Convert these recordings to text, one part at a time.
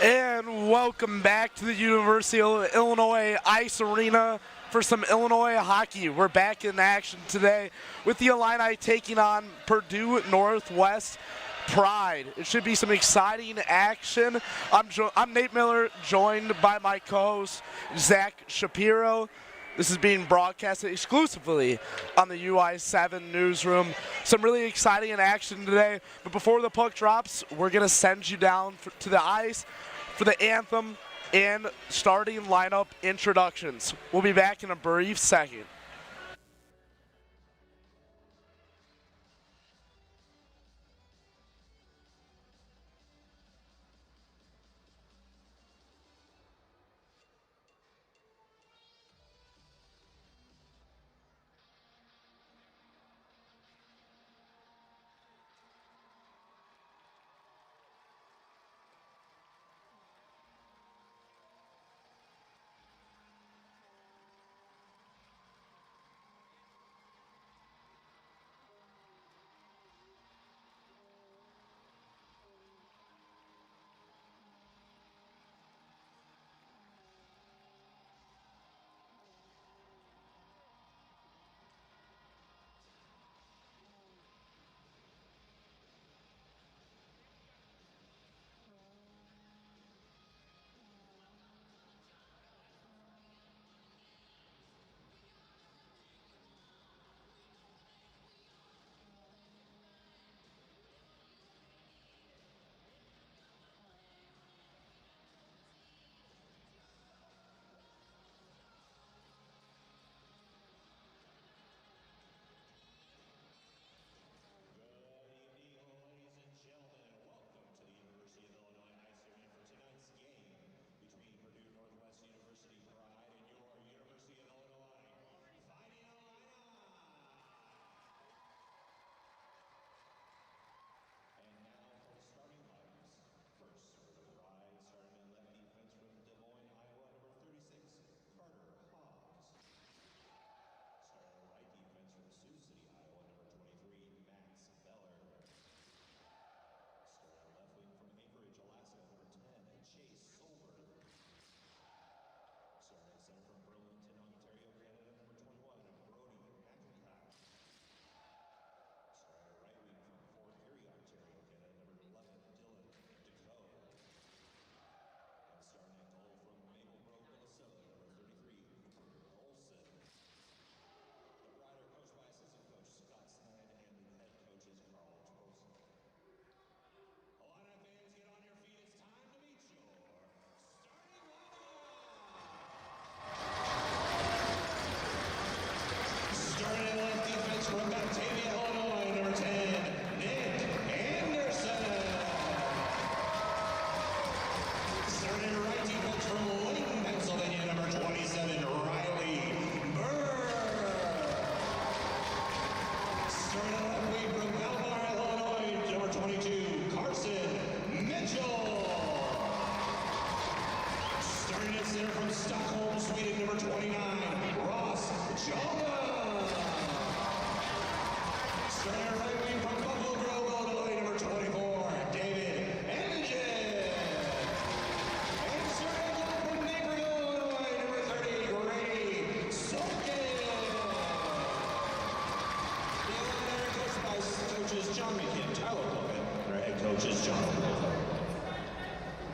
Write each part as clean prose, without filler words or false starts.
And welcome back to the University of Illinois Ice Arena for some Illinois hockey. We're back in action today with the Illini taking on Purdue Northwest Pride. It should be some exciting action. I'm Nate Miller, joined by my co-host Zach Shapiro. This is being broadcasted exclusively on the UI7 newsroom. Some really exciting action today. But before the puck drops, we're going to send you down to the ice for the anthem and starting lineup introductions. We'll be back in a brief second.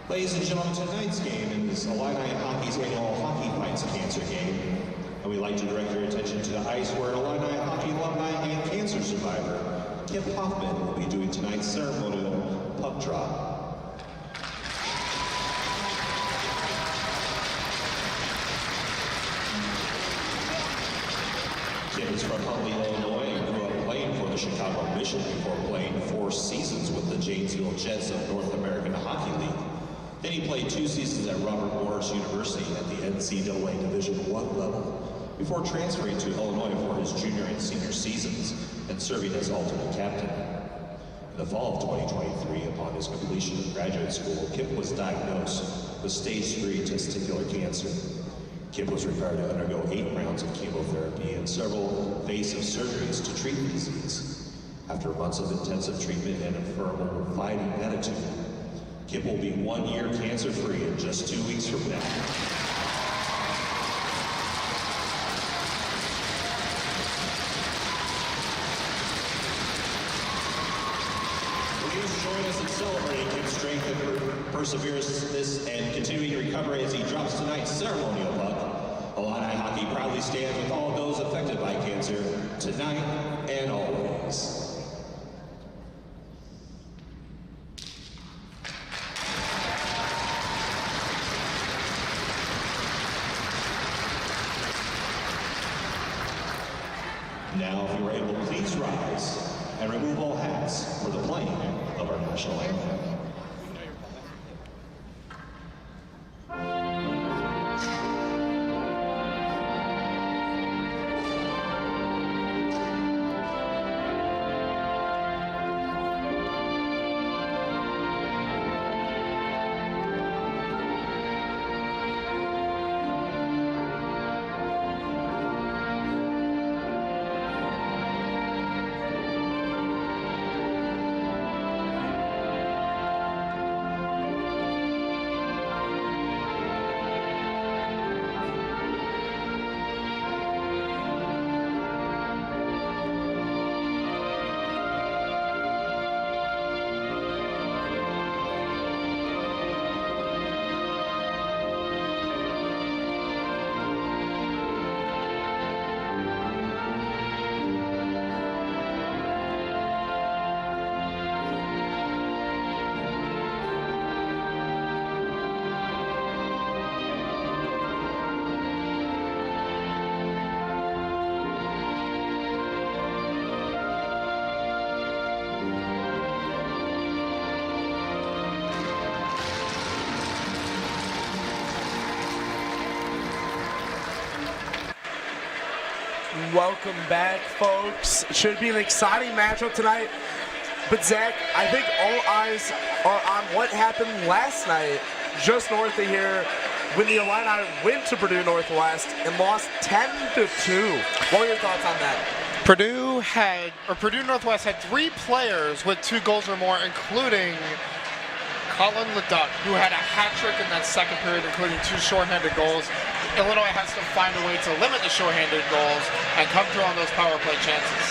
Ladies and gentlemen, tonight's game is Illini Hockey's annual Hockey Fights Cancer Game, and we'd like to direct your attention to the ice where Illini Hockey alumni and cancer survivor Kip Hoffman will be doing tonight's ceremonial puck drop. Kip is from Huntley, Illinois, and grew up playing for the Chicago Mission before playing 4 seasons with the Janesville Jets of North American Hockey League. Then he played 2 seasons at Robert Morris University at the NCAA Division I level, before transferring to Illinois for his junior and senior seasons and serving as alternate captain. In the fall of 2023, upon his completion of graduate school, Kip was diagnosed with stage 3 testicular cancer. Kip was required to undergo 8 rounds of chemotherapy and several invasive surgeries to treat the disease. After months of intensive treatment and a firm fighting attitude, Kip will be 1 year cancer-free in just 2 weeks from now. Please join us in celebrating Kip's strength and perseverance and continuing recovery as he drops tonight's ceremonial puck. Illini hockey proudly stands with all those affected by cancer, tonight and always. Now, if you are able, please rise and remove all hats for the playing of our national anthem. Welcome back, folks. It should be an exciting matchup tonight. But Zach, I think all eyes are on what happened last night, just north of here, when the Illini went to Purdue Northwest and lost 10-2. What are your thoughts on that? Purdue Northwest had 3 players with 2 goals or more, including Colin Leduc, who had a hat trick in that second period, including 2 shorthanded goals. Illinois has to find a way to limit the shorthanded goals and come through on those power play chances.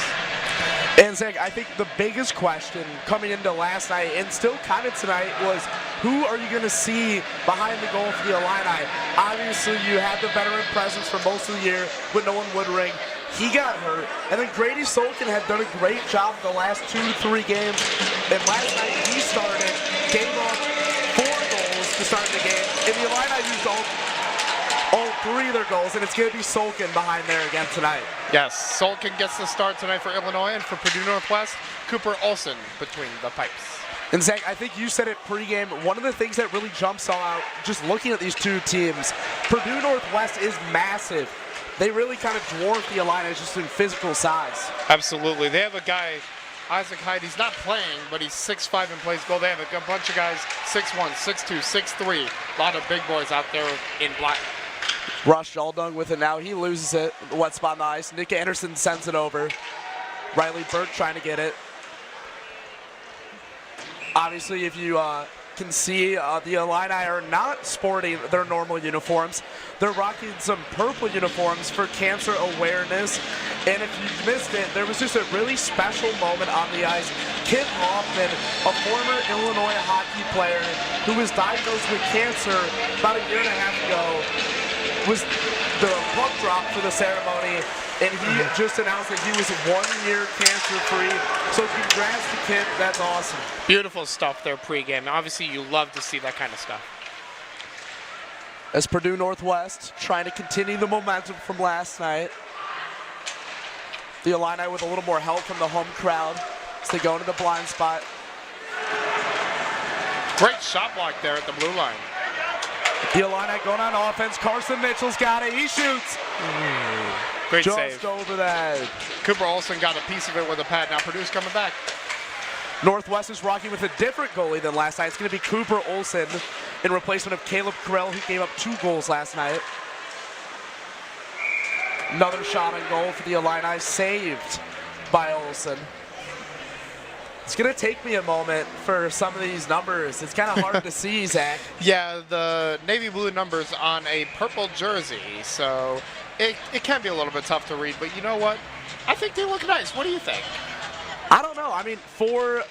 And Zach, I think the biggest question coming into last night and still kind of tonight was, who are you going to see behind the goal for the Illini? Obviously, you had the veteran presence for most of the year with Nolan Woodring. He got hurt. And then Grady Solkin had done a great job the last 2 to 3 games. And last night he started, gave up 4 goals to start the game. And the Illini used all 3 of their goals, and it's going to be Solkin behind there again tonight. Yes, Solkin gets the start tonight for Illinois, and for Purdue Northwest, Cooper Olsen between the pipes. And Zach, I think you said it pregame, one of the things that really jumps out just looking at these 2 teams, Purdue Northwest is massive. They really kind of dwarf the Illini just in physical size. Absolutely. They have a guy, Isaac Hyde, he's not playing, but he's 6'5" and plays goal. They have a bunch of guys 6'1", 6'2", 6'3", a lot of big boys out there in black. Rush Jaldung with it now. He loses it. The wet spot on the ice. Nick Anderson sends it over. Riley Burke trying to get it. Obviously, if you can see, the Illini are not sporting their normal uniforms. They're rocking some purple uniforms for cancer awareness. And if you missed it, there was just a really special moment on the ice. Kip Hoffman, a former Illinois hockey player who was diagnosed with cancer about a year and a half ago, was the puck drop for the ceremony, and he just announced that he was 1 year cancer-free. So congrats to Kip. That's awesome. Beautiful stuff there pregame. Obviously, you love to see that kind of stuff. As Purdue Northwest trying to continue the momentum from last night. The Illini with a little more help from the home crowd as they go into the blind spot. Great shot block there at the blue line. The Illini going on offense. Carson Mitchell's got it. He shoots. Great just save. Just over the head. Cooper Olsen got a piece of it with a pad. Now Purdue's coming back. Northwest is rocking with a different goalie than last night. It's going to be Cooper Olsen in replacement of Caleb Carell, who gave up 2 goals last night. Another shot on goal for the Illini, saved by Olsen. It's going to take me a moment for some of these numbers. It's kind of hard to see, Zach. Yeah, the navy blue numbers on a purple jersey, so it can be a little bit tough to read, but you know what? I think they look nice. What do you think? I don't know. I mean,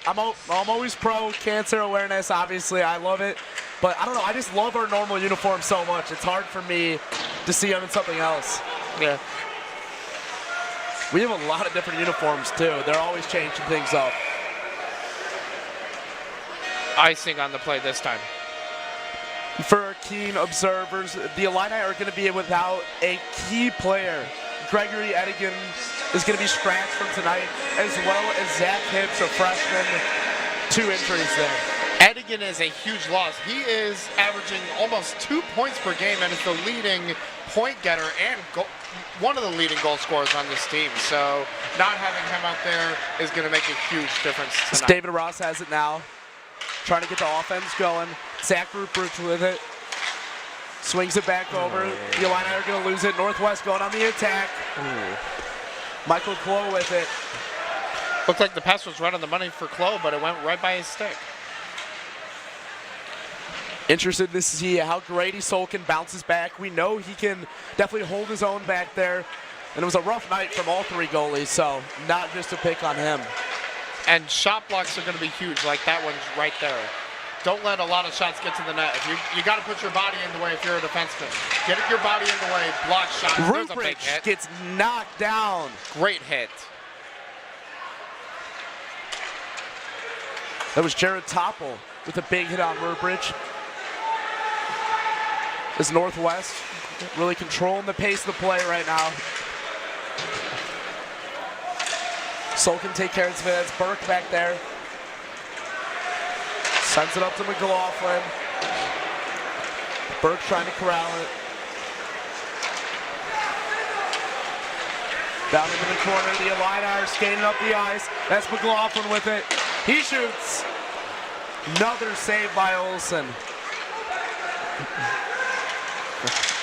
I'm always pro cancer awareness, obviously. I love it. But I don't know. I just love our normal uniform so much. It's hard for me to see them in something else. Yeah. We have a lot of different uniforms, too. They're always changing things up. Icing on the play this time. For keen observers, the Illini are going to be without a key player. Gregory Edigan is going to be scratched from tonight, as well as Zach Hibbs, a freshman. 2 injuries there. Edigan is a huge loss. He is averaging almost 2 points per game and is the leading point getter and one of the leading goal scorers on this team. So not having him out there is going to make a huge difference tonight. David Ross has it now, trying to get the offense going. Zach Rutgers with it. Swings it back over. The Illini are going to lose it. Northwest going on the attack. Michael Clough with it. Looked like the pass was right on the money for Clough, but it went right by his stick. Interested to see how Grady Solkin bounces back. We know he can definitely hold his own back there. And it was a rough night from all 3 goalies, so not just a pick on him. And shot blocks are going to be huge, like that one's right there. Don't let a lot of shots get to the net. You got to put your body in the way if you're a defenseman. Get your body in the way, block shots. There's a big hit. Gets knocked down. Great hit. That was Jared Topple with a big hit on Rutgers. As Northwest really controlling the pace of the play right now. Solkin take care of his minutes. Burke back there. Sends it up to McLaughlin. Burke trying to corral it. Down into the corner, the Illini are skating up the ice. That's McLaughlin with it. He shoots. Another save by Olsen.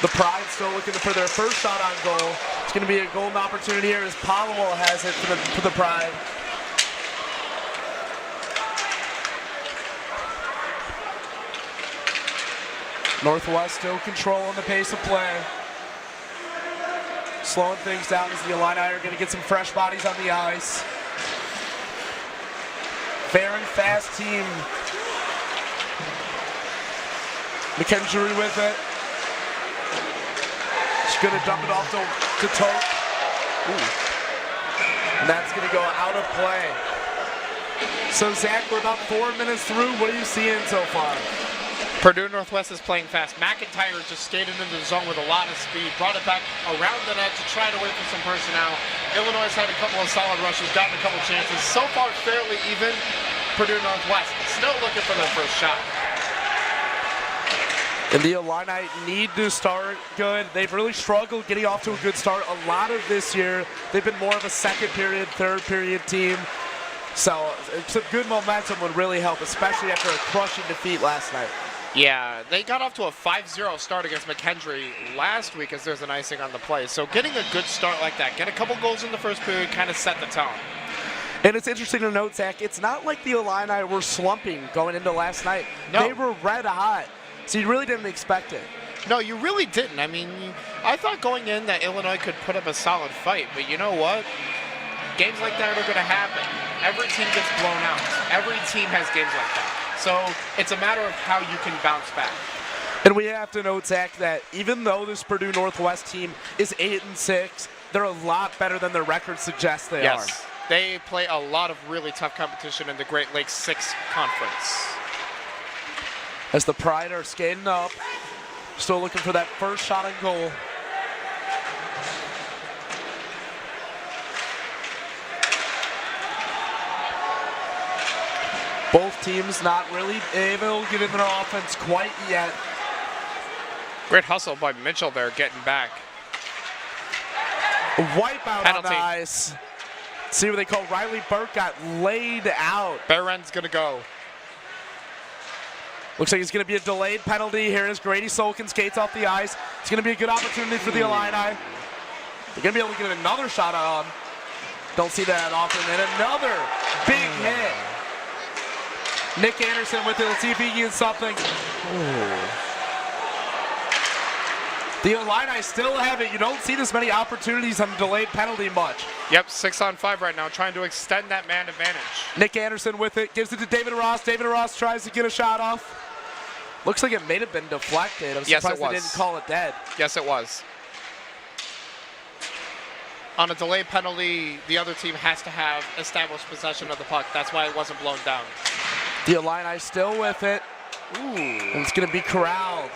The Pride still looking for their first shot on goal. It's going to be a golden opportunity here as Powell has it for the Pride. Northwest still controlling the pace of play. Slowing things down as the Illini are going to get some fresh bodies on the ice. Fair and fast team. McKendry with it. She's going to dump it off to Tote. And that's going to go out of play. So, Zach, we're about 4 minutes through. What are you seeing so far? Purdue Northwest is playing fast. McIntyre just skated into the zone with a lot of speed, brought it back around the net to try to wait for some personnel. Illinois has had a couple of solid rushes, gotten a couple chances. So far, fairly even. Purdue Northwest still looking for their first shot. And the Illini need to start good. They've really struggled getting off to a good start. A lot of this year, they've been more of a second period, third period team. So some good momentum would really help, especially after a crushing defeat last night. Yeah, they got off to a 5-0 start against McKendry last week as there's an icing on the play. So getting a good start like that, get a couple goals in the first period, kind of set the tone. And it's interesting to note, Zach, it's not like the Illini were slumping going into last night. No. They were red hot, so you really didn't expect it. No, you really didn't. I mean, I thought going in that Illinois could put up a solid fight, but you know what? Games like that are going to happen. Every team gets blown out. Every team has games like that. So it's a matter of how you can bounce back. And we have to note, Zach, that even though this Purdue Northwest team is 8-6, they're a lot better than their record suggests they are. Yes, they play a lot of really tough competition in the Great Lakes 6 Conference. As the Pride are skating up, still looking for that first shot on goal. Both teams not really able to get in their offense quite yet. Great hustle by Mitchell there, getting back. A wipeout Penalty. on the ice. See what they call Riley Burke got laid out. Barron's going to go. Looks like it's going to be a delayed penalty. Here is Grady Solkin skates off the ice. It's going to be a good opportunity for the Illini. They're going to be able to get another shot on. Don't see that often. And another big hit. Nick Anderson with it. Let's see if he gets something. Ooh. The Illini still have it. You don't see this many opportunities on delayed penalty much. Yep, 6-on-5 right now, trying to extend that man advantage. Nick Anderson with it, gives it to David Ross. David Ross tries to get a shot off. Looks like it may have been deflected. I'm surprised they didn't call it dead. Yes, it was. On a delayed penalty, the other team has to have established possession of the puck. That's why it wasn't blown down. The Illini still with it. Ooh. And it's going to be corralled.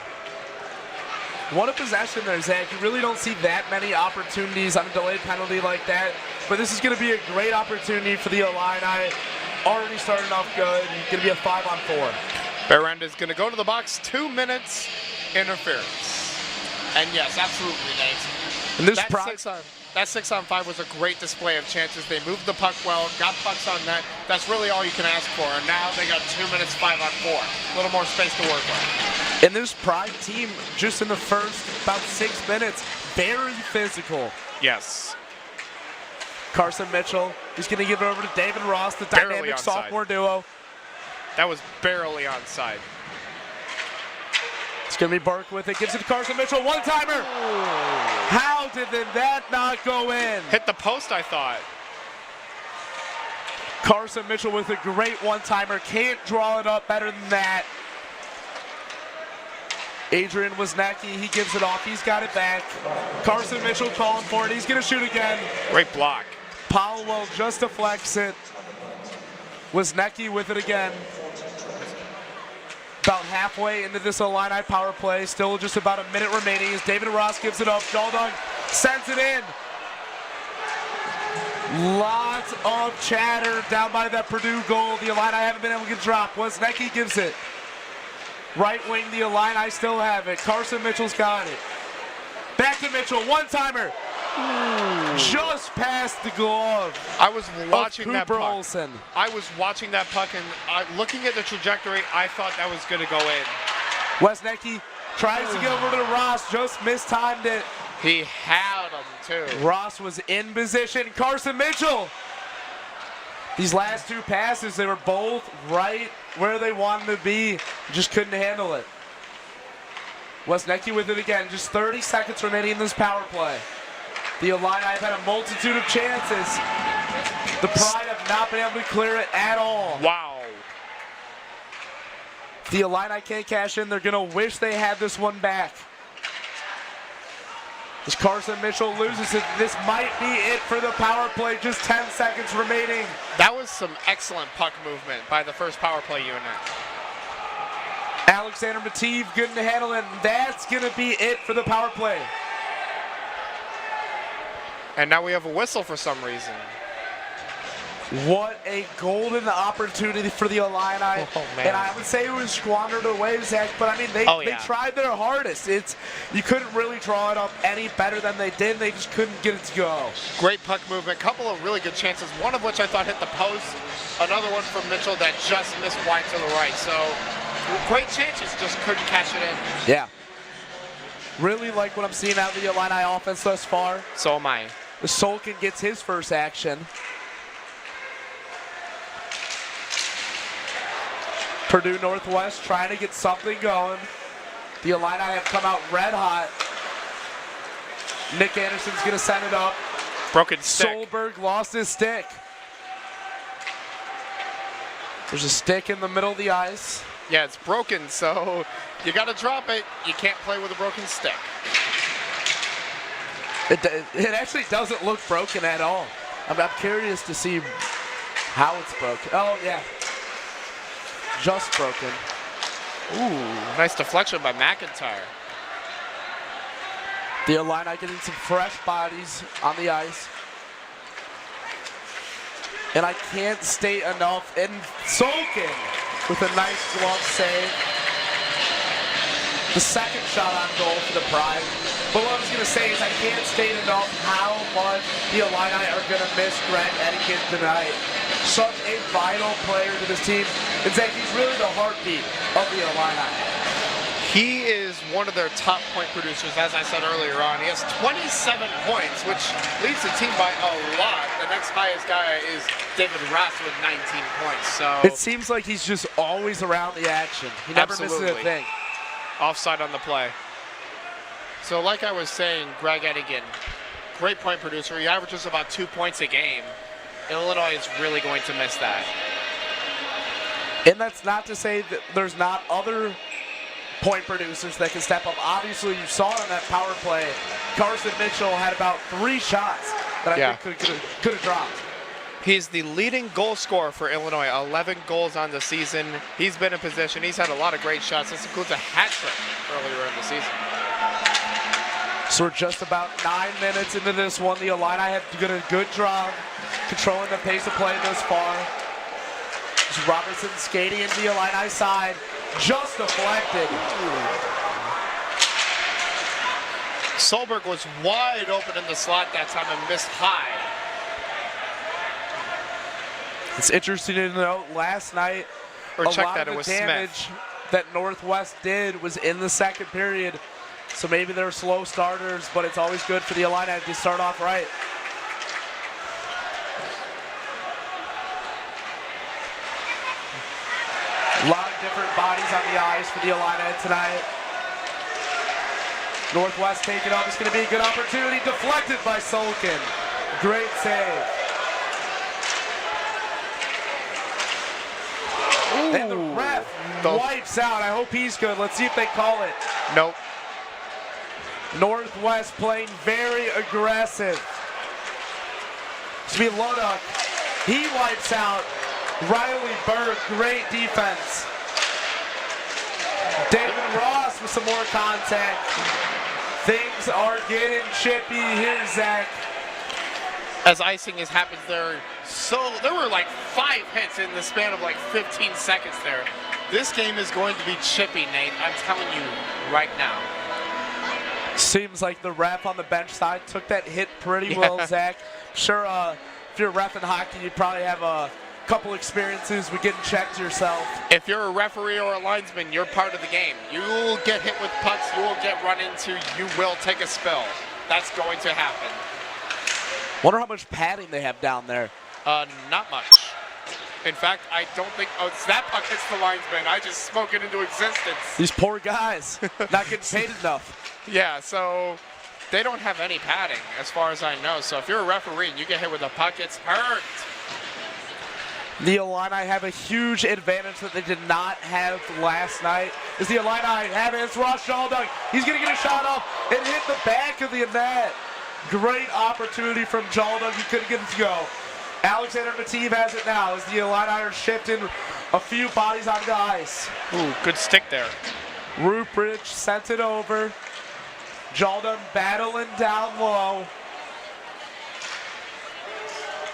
What a possession there, Zach. You really don't see that many opportunities on a delayed penalty like that. But this is going to be a great opportunity for the Illini. Already starting off good. Going to be a 5-on-4. Berend is going to go to the box. 2 minutes interference. And yes, absolutely, Nate. And this that 6-on-5 was a great display of chances. They moved the puck well, got pucks on net. That's really all you can ask for. And now they got 2 minutes, 5-on-4. A little more space to work with. And this Pride team, just in the first about 6 minutes, very physical. Yes. Carson Mitchell, he's going to give it over to David Ross, the dynamic sophomore duo. That was barely onside. It's going to be Burke with it, gives it to Carson Mitchell, one-timer. How did that not go in? Hit the post, I thought. Carson Mitchell with a great one-timer, can't draw it up better than that. Adrian Wisniewski, he gives it off, he's got it back. Carson Mitchell calling for it, he's going to shoot again. Great block. Powell just deflects it. Wisniewski with it again. About halfway into this Illini power play, still just about a minute remaining as David Ross gives it up. Daldung sends it in. Lots of chatter down by that Purdue goal. The Illini haven't been able to get a drop. Wisniewski gives it. Right wing, the Illini still have it. Carson Mitchell's got it. Back to Mitchell, one-timer. Just past the glove. I was watching that puck. Olsen. I was watching that puck, and looking at the trajectory, I thought that was going to go in. Wisniewski tries to get over to Ross, just mistimed it. He had him, too. Ross was in position. Carson Mitchell. These last two passes, they were both right where they wanted to be. Just couldn't handle it. Wisniewski with it again. Just 30 seconds remaining in this power play. The Illini have had a multitude of chances. The Pride have not been able to clear it at all. Wow. If the Illini can't cash in, they're going to wish they had this one back. As Carson Mitchell loses it, this might be it for the power play. Just 10 seconds remaining. That was some excellent puck movement by the first power play unit. Alexander Mateve good to handle it. That's going to be it for the power play. And now we have a whistle for some reason. What a golden opportunity for the Illini. Oh, man. And I would say it was squandered away, Zach, but I mean, they tried their hardest. You couldn't really draw it up any better than they did. They just couldn't get it to go. Great puck movement, couple of really good chances, one of which I thought hit the post, another one from Mitchell that just missed wide to the right. So great chances, just couldn't catch it in. Yeah. Really like what I'm seeing out of the Illini offense thus far. So am I. Solkin gets his first action. Purdue Northwest trying to get something going. The Illini have come out red hot. Nick Anderson's going to send it up. Broken stick. Solberg lost his stick. There's a stick in the middle of the ice. Yeah, it's broken, so you got to drop it. You can't play with a broken stick. It actually doesn't look broken at all. I'm curious to see how it's broken. Oh, yeah. Just broken. Ooh, nice deflection by McIntyre. The Illini getting some fresh bodies on the ice. And I can't state enough. And Solkin with a nice glove save. The second shot on goal for the Pride. But what I was going to say is I can't state enough how much the Illini are going to miss Greg Eddington tonight. Such a vital player to this team. And Zach, he's really the heartbeat of the Illini. He is one of their top point producers, as I said earlier on. He has 27 points, which leads the team by a lot. The next highest guy is David Ross with 19 points. So it seems like he's just always around the action. He never misses a thing. Offside on the play. So like I was saying, Greg Edigan, great point producer. He averages about 2 points a game. Illinois is really going to miss that. And that's not to say that there's not other point producers that can step up. Obviously, you saw it on that power play. Carson Mitchell had about 3 shots that I think could have dropped. He's the leading goal scorer for Illinois, 11 goals on the season. He's been in position. He's had a lot of great shots. This includes a hat trick earlier in the season. So we're just about 9 minutes into this one. The Illini have done a good job controlling the pace of play thus far. It's Robertson skating into the Illini side. Just deflected. Solberg was wide open in the slot that time and missed high. It's interesting to note last night Or a check lot that, of it the was damage Smith. that Northwest did was in the second period. So maybe they're slow starters, but it's always good for the Illini to start off right. A lot of different bodies on the ice for the Illini tonight. Northwest taking up. It's going to be a good opportunity. Deflected by Solkin. Great save. Ooh. And the ref wipes out. I hope he's good. Let's see if they call it. Nope. Northwest playing very aggressive. It's going to be Loduck. He wipes out Riley Berg. Great defense. David Ross with some more contact. Things are getting chippy here, Zach. As icing has happened there, so there were like 5 hits in the span of like 15 seconds there. This game is going to be chippy, Nate. I'm telling you right now. Seems like the ref on the bench side took that hit pretty well, Zach. Sure, if you're a ref in hockey, you'd probably have a couple experiences with getting checked yourself. If you're a referee or a linesman, you're part of the game. You will get hit with pucks, you will get run into, you will take a spill. That's going to happen. Wonder how much padding they have down there. Not much. In fact, I don't think, that puck hits the linesman. I just spoke it into existence. These poor guys, not getting paid enough. Yeah, so they don't have any padding as far as I know. So if you're a referee and you get hit with a puck, it's hurt. The Illini have a huge advantage that they did not have last night. As the Illini have it, it's Ross Jaldug. He's going to get a shot off and hit the back of the net. Great opportunity from Jaldug. He couldn't get it to go. Alexander Mateve has it now as the Illini are shifting a few bodies onto the ice. Ooh, good stick there. Rupert sent it over. Jaldug battling down low.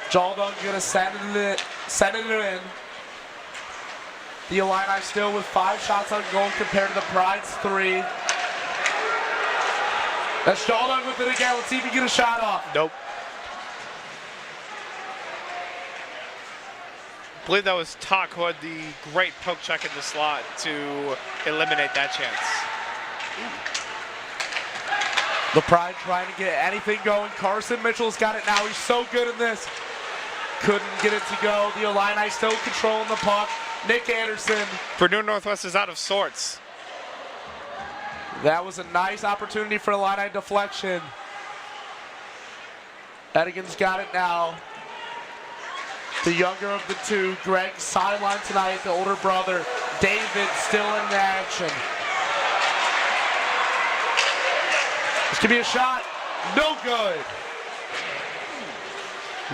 Jaldug gonna send it in. The Illini still with 5 shots on goal compared to the Pride's 3. That's Jaldug with it again. Let's see if he can get a shot off. Nope. I believe that was Talk who had the great poke check in the slot to eliminate that chance. The Pride trying to get anything going. Carson Mitchell's got it now. He's so good in this. Couldn't get it to go. The Illini still controlling the puck. Nick Anderson. Purdue Northwest is out of sorts. That was a nice opportunity for Illini deflection. Edigan's got it now. The younger of the two, Greg sidelined tonight. The older brother, David, still in action. This could be a shot. No good.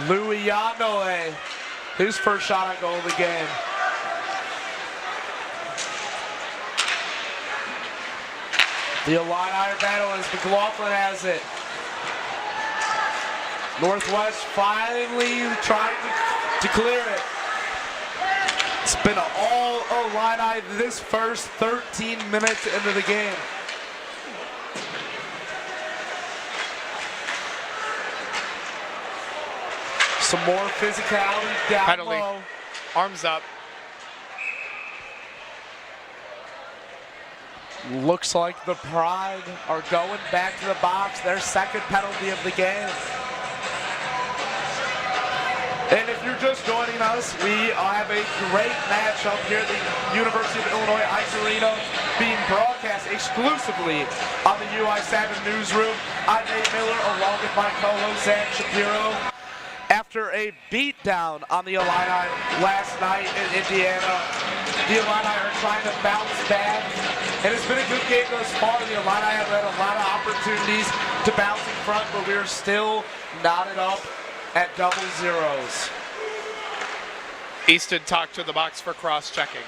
Louis Yanoe, his first shot on goal of the game. The Illini are battling as McLaughlin has it. Northwest finally trying to clear it. It's been all Illini this first 13 minutes into the game. Some more physicality down Penalty. low. Arms up. Looks like the Pride are going back to the box, their second penalty of the game. And if you're just joining us, we have a great matchup here at the University of Illinois Ice Arena being broadcast exclusively on the UI7 newsroom. I'm Nate Miller along with my co-host Zach Shapiro. After a beatdown on the Illini last night in Indiana, the Illini are trying to bounce back. And it's been a good game thus far. The Illini have had a lot of opportunities to bounce in front, but we're still knotted up at double zeros. Easton talked to the box for cross-checking.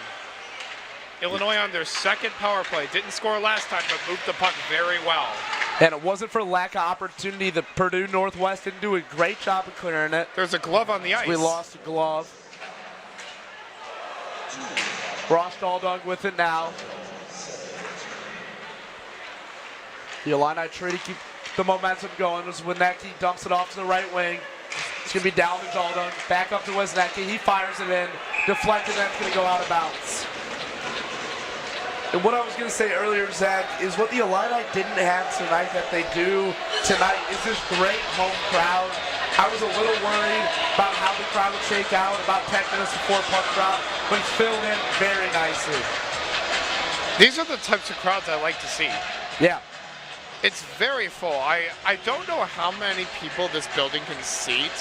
Illinois on their second power play. Didn't score last time, but moved the puck very well. And it wasn't for lack of opportunity. The Purdue Northwest didn't do a great job of clearing it. There's a glove on the ice. We lost a glove. Ross Daldug with it now. The Illini try to keep the momentum going as Wisniewski dumps it off to the right wing. It's going to be down to Daldug. Back up to Wisniewski. He fires it in. Deflected, and it's going to go out of bounds. And what I was going to say earlier, Zach, is what the Illini didn't have tonight that they do tonight is this great home crowd. I was a little worried about how the crowd would shake out about 10 minutes before puck drop, but it's filled in very nicely. These are the types of crowds I like to see. Yeah. It's very full. I don't know how many people this building can seat.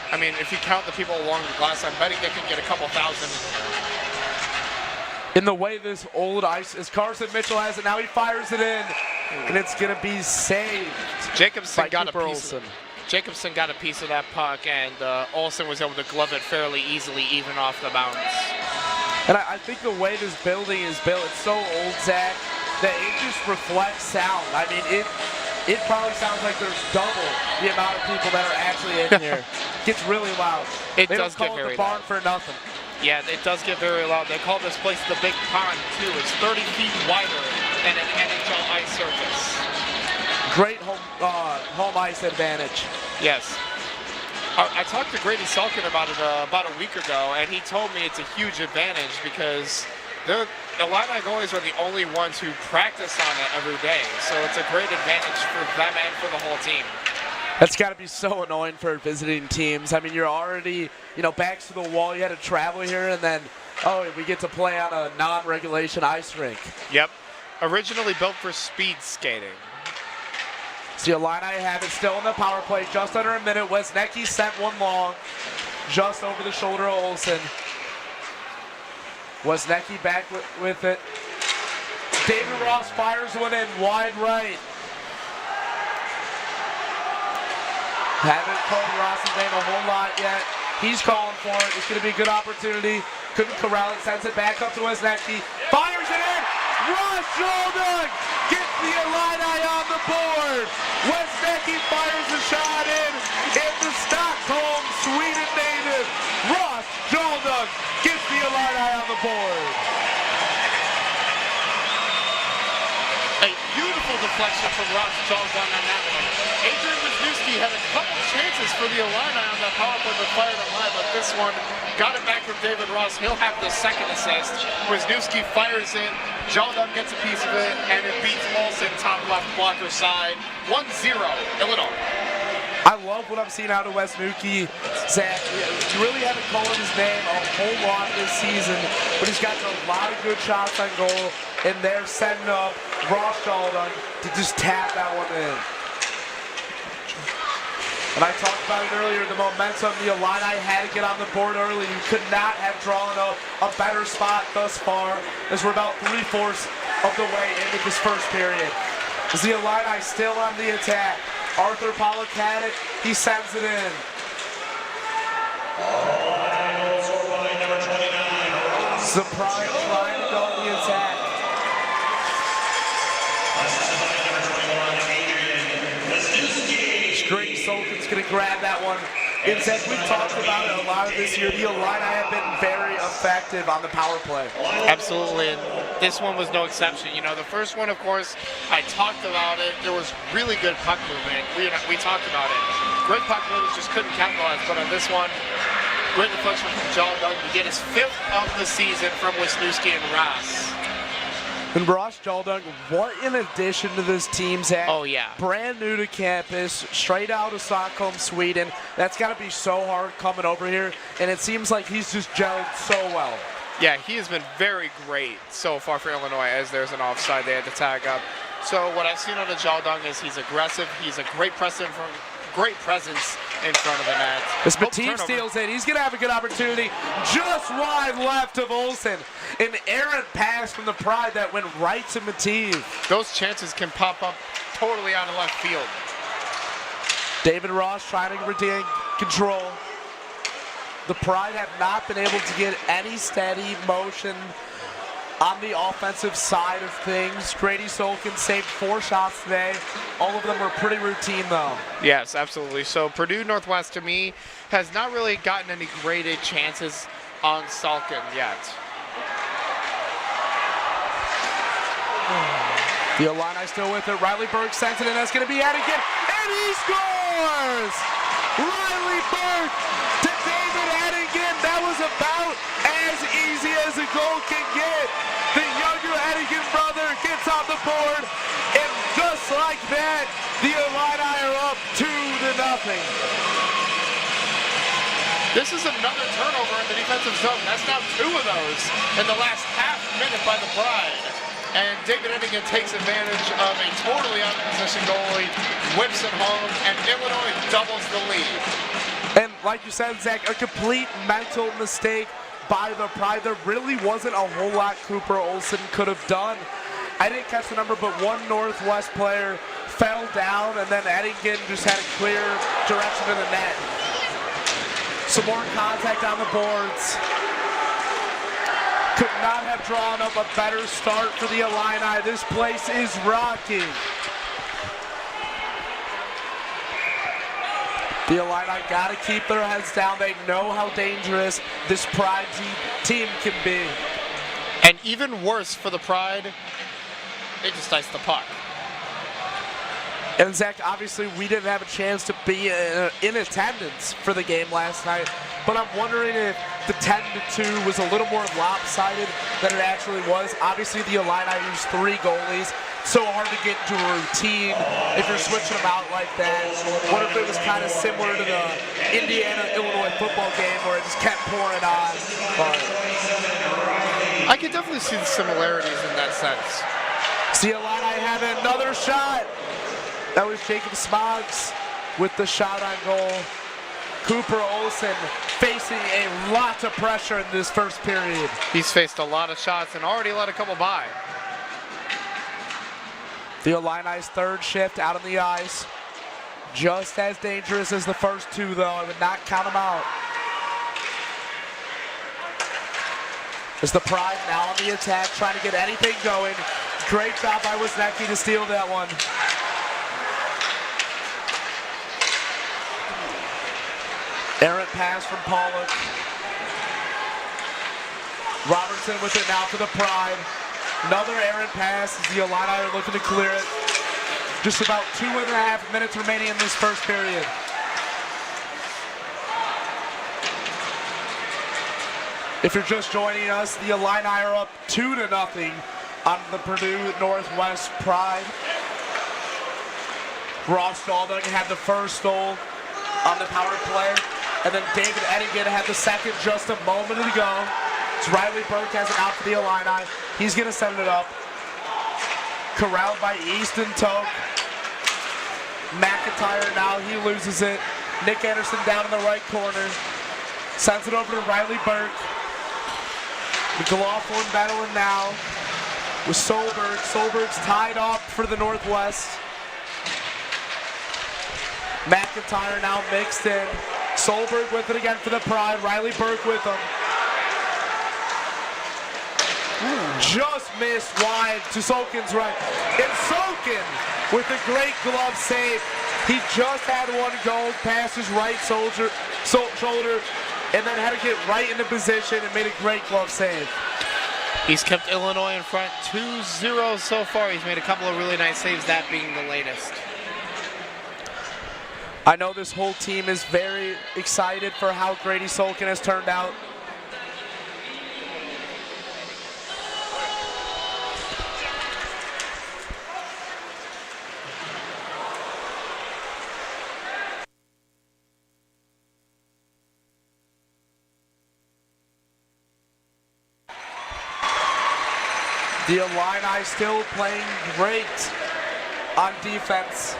I mean, if you count the people along the glass, I'm betting they can get a couple thousand. In the way this old ice, as Carson Mitchell has it, now he fires it in, and it's going to be saved. Jacobson got Cooper a piece. Olsen. Jacobson got a piece of that puck, and Olsen was able to glove it fairly easily, even off the bounce. And I think the way this building is built, it's so old, Zach, that it just reflects sound. I mean, it probably sounds like there's double the amount of people that are actually in here. It gets really loud. It they does don't get call it very the barn loud. for nothing. Yeah, it does get very loud. They call this place the Big Pond, too. It's 30 feet wider than an NHL ice surface. Great home ice advantage. Yes. I talked to Grady Salkin about it about a week ago, and he told me it's a huge advantage because the Illini goalies are the only ones who practice on it every day. So it's a great advantage for them and for the whole team. That's got to be so annoying for visiting teams. I mean, you're already, backs to the wall. You had to travel here, and then, we get to play on a non-regulation ice rink. Yep. Originally built for speed skating. So the Illini have it still in the power play, just under a minute. Wisniewski sent one long, just over the shoulder of Olsen. Wisniewski back with it. David Ross fires one in, wide right. Haven't called Ross's name a whole lot yet. He's calling for it. It's going to be a good opportunity. Couldn't corral it. Sends it back up to Wisniewski. Fires it in. Ross Daldug gets the Illini on the board. Wisniewski fires a shot in the Stockholm, Sweden native. Ross Daldug gets the Illini on the board. A beautiful deflection from Ross Daldug on that one. Adrian Wisniewski had a couple chances for the Illini on that power play but fired it high, but this one got it back from David Ross. He'll have the second assist. Wisniewski fires in, Daldug gets a piece of it, and it beats Olsen top left blocker side. 1-0, Illinois. I love what I'm seeing out of Wisniewski. Zach, you really haven't called his name a whole lot this season, but he's gotten a lot of good shots on goal, and they're setting up Ross Daldug to just tap that one in. And I talked about it earlier, the momentum the Illini had to get on the board early. You could not have drawn a better spot thus far, as we're about 3/4 of the way into this first period. As the Illini still on the attack. Arthur Pollock had it, he sends it in. Surprise trying to go on the attack. Grady Salkin's going to grab that one. And Zach, we've talked about it a lot of this year. The Illini have been very effective on the power play. Absolutely, and this one was no exception. The first one, of course, I talked about it. There was really good puck movement. We talked about it. Great puck movement, just couldn't capitalize. But on this one, great deflection from Daldug to get his 5th of the season from Wisniewski and Ross. And Ross Jaldung, what an addition to this team, Zach. Oh, yeah. Brand new to campus, straight out of Stockholm, Sweden. That's got to be so hard coming over here, and it seems like he's just gelled so well. Yeah, he has been very great so far for Illinois, as there's an offside they had to tag up. So what I've seen on the Jaldung is he's aggressive. He's a great presence in front of the net. As Matif steals it, he's going to have a good opportunity. Just wide left of Olsen. An errant pass from the Pride that went right to Matif. Those chances can pop up totally out of left field. David Ross trying to retain control. The Pride have not been able to get any steady motion on the offensive side of things. Grady Solkin saved 4 shots today. All of them were pretty routine, though. Yes, absolutely. So Purdue Northwest, to me, has not really gotten any graded chances on Solkin yet. The Illini still with it. Riley Burke sends it, and that's going to be Etigan, and he scores! Riley Burke to David Etigan. That was about as easy as a goal can get. The younger Etigan brother gets on the board, and just like that, the Illini are up 2-0. This is another turnover in the defensive zone. That's now 2 of those in the last half minute by the Pride. And David Etigan takes advantage of a totally out-of-position goalie, whips it home, and Illinois doubles the lead. And like you said, Zach, a complete mental mistake by the Pride. There really wasn't a whole lot Cooper Olsen could have done. I didn't catch the number, but one Northwest player fell down, and then Etigan just had a clear direction to the net. Some more contact on the boards. Could not have drawn up a better start for the Illini. This place is rocking. The Illini got to keep their heads down. They know how dangerous this Pride team can be. And even worse for the Pride, they just iced the puck. And Zach, obviously we didn't have a chance to be in attendance for the game last night, but I'm wondering if the 10-2 was a little more lopsided than it actually was. Obviously the Illini used 3 goalies. So hard to get into a routine if you're switching them out like that. What if it was kind of similar to the Indiana-Illinois football game where it just kept pouring on? But I could definitely see the similarities in that sense. the Illini have another shot. That was Jacob Smoggs with the shot on goal. Cooper Olsen facing a lot of pressure in this first period. He's faced a lot of shots and already let a couple by. The Illini's third shift out on the ice. Just as dangerous as the first 2, though. I would not count them out. As the Pride now on the attack, trying to get anything going. Great job by Wisniewski to steal that one. Errant pass from Pollock. Robertson with it now for the Pride. Another errant pass as the Illini are looking to clear it. Just about 2.5 minutes remaining in this first period. If you're just joining us, the Illini are up 2-0 on the Purdue Northwest Pride. Ross Jaldung had the first goal on the power play, and then David Etigan had the second just a moment ago. So Riley Burke has it out for the Illini. He's going to send it up. Corralled by Easton Toke. McIntyre now, he loses it. Nick Anderson down in the right corner. Sends it over to Riley Burke. McLaughlin battling now with Solberg. Solberg's tied up for the Northwest. McIntyre now mixed in. Solberg with it again for the Pride. Riley Burke with him. Just missed wide to Solkin's right. And Solkin with a great glove save. He just had one goal past his right shoulder, and then had to get right into position and made a great glove save. He's kept Illinois in front 2-0 so far. He's made a couple of really nice saves, that being the latest. I know this whole team is very excited for how Grady Solkin has turned out. The Illini still playing great on defense.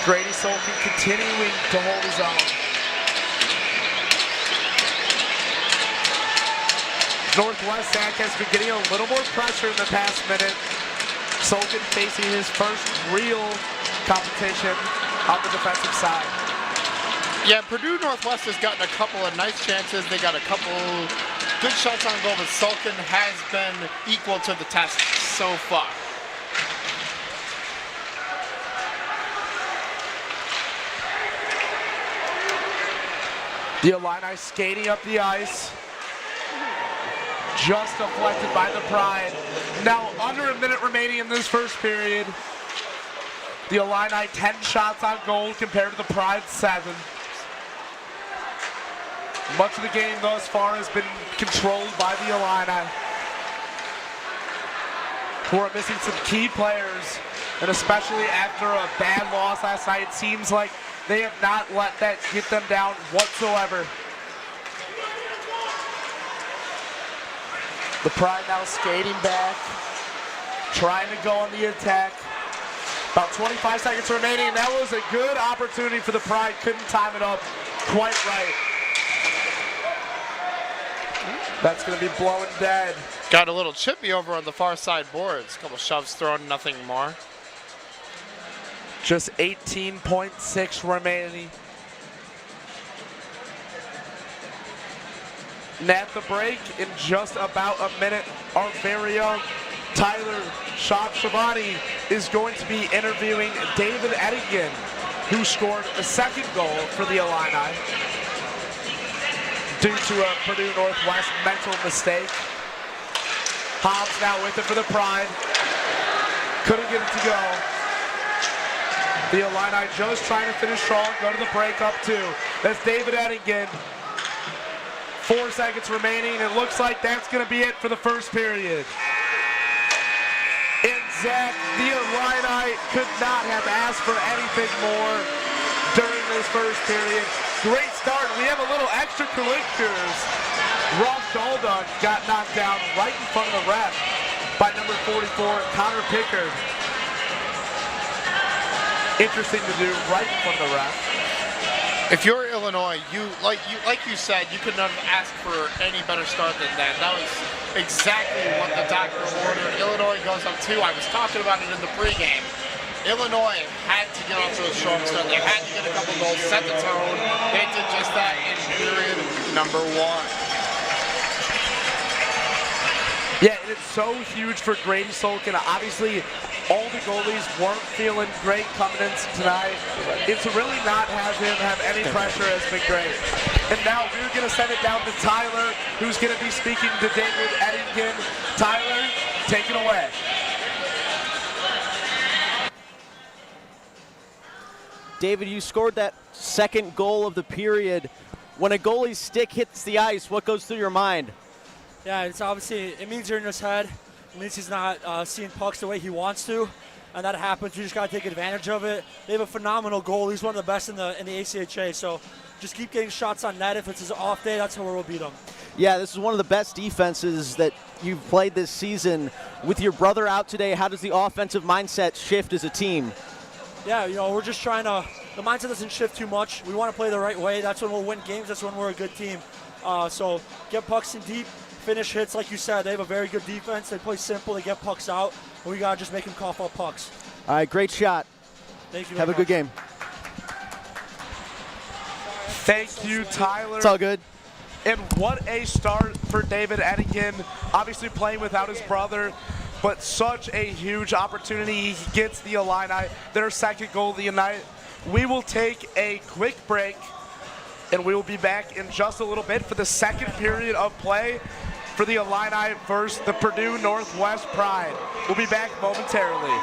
Grady Solkin continuing to hold his own. Northwest Sac has been getting a little more pressure in the past minute. Solkin facing his first real competition on the defensive side. Yeah, Purdue Northwest has gotten a couple of nice chances. They got a couple good shots on goal, but Solkin has been equal to the test so far. The Illini skating up the ice. Just deflected by the Pride. Now under a minute remaining in this first period. The Illini 10 shots on goal compared to the Pride 7. Much of the game thus far has been controlled by the Illini, who are missing some key players, and especially after a bad loss last night, it seems like they have not let that get them down whatsoever. The Pride now skating back, trying to go on the attack. About 25 seconds remaining, and that was a good opportunity for the Pride. Couldn't time it up quite right. That's going to be blowing dead. Got a little chippy over on the far side boards. Couple shoves thrown, nothing more. Just 18.6 remaining. And at the break, in just about a minute, our very own Tyler Shavani is going to be interviewing David Eddingen, who scored a second goal for the Illini due to a Purdue Northwest mental mistake. Hobbs now with it for the Pride. Couldn't get it to go. The Illini just trying to finish strong, go to the break up two. That's David Eddingen. 4 seconds remaining. It looks like that's going to be it for the first period. And Zach, the Illini could not have asked for anything more during this first period. Great start. We have a little extracurriculars. Ross Shalda got knocked down right in front of the ref by number 44, Connor Pickard. Interesting to do right in front of the ref. If you're Illinois, like you said, you could not have asked for any better start than that. That was exactly what the doctor ordered. Illinois goes up 2. I was talking about it in the pregame. Illinois had to get off to a strong start. They had to get a couple goals, set the tone. They did just that in period number 1. Yeah, and it's so huge for Grady Solkin. Obviously, all the goalies weren't feeling great coming in tonight. And to really not have him have any pressure has been great. And now we're going to send it down to Tyler, who's going to be speaking to David Eddingen. Tyler, take it away. David, you scored that second goal of the period. When a goalie's stick hits the ice, what goes through your mind? Yeah, it's obviously, it means you're in his head. It means he's not seeing pucks the way he wants to. And that happens. You just got to take advantage of it. They have a phenomenal goal. He's one of the best in the ACHA. So just keep getting shots on net. If it's his off day, that's where we'll beat them. Yeah, this is one of the best defenses that you've played this season. With your brother out today, how does the offensive mindset shift as a team? Yeah, you know, we're just trying to, the mindset doesn't shift too much. We want to play the right way. That's when we'll win games. That's when we're a good team. So get pucks in deep, finish hits. Like you said, they have a very good defense. They play simple. They get pucks out. And we got to just make them cough up pucks. All right, great shot. Thank you. Have a good game. Thank you, Tyler. It's all good. And what a start for David Eddingen. Obviously playing without his brother, but such a huge opportunity. He gets the Illini their second goal of the night. We will take a quick break, and we will be back in just a little bit for the second period of play for the Illini versus the Purdue Northwest Pride. We'll be back momentarily.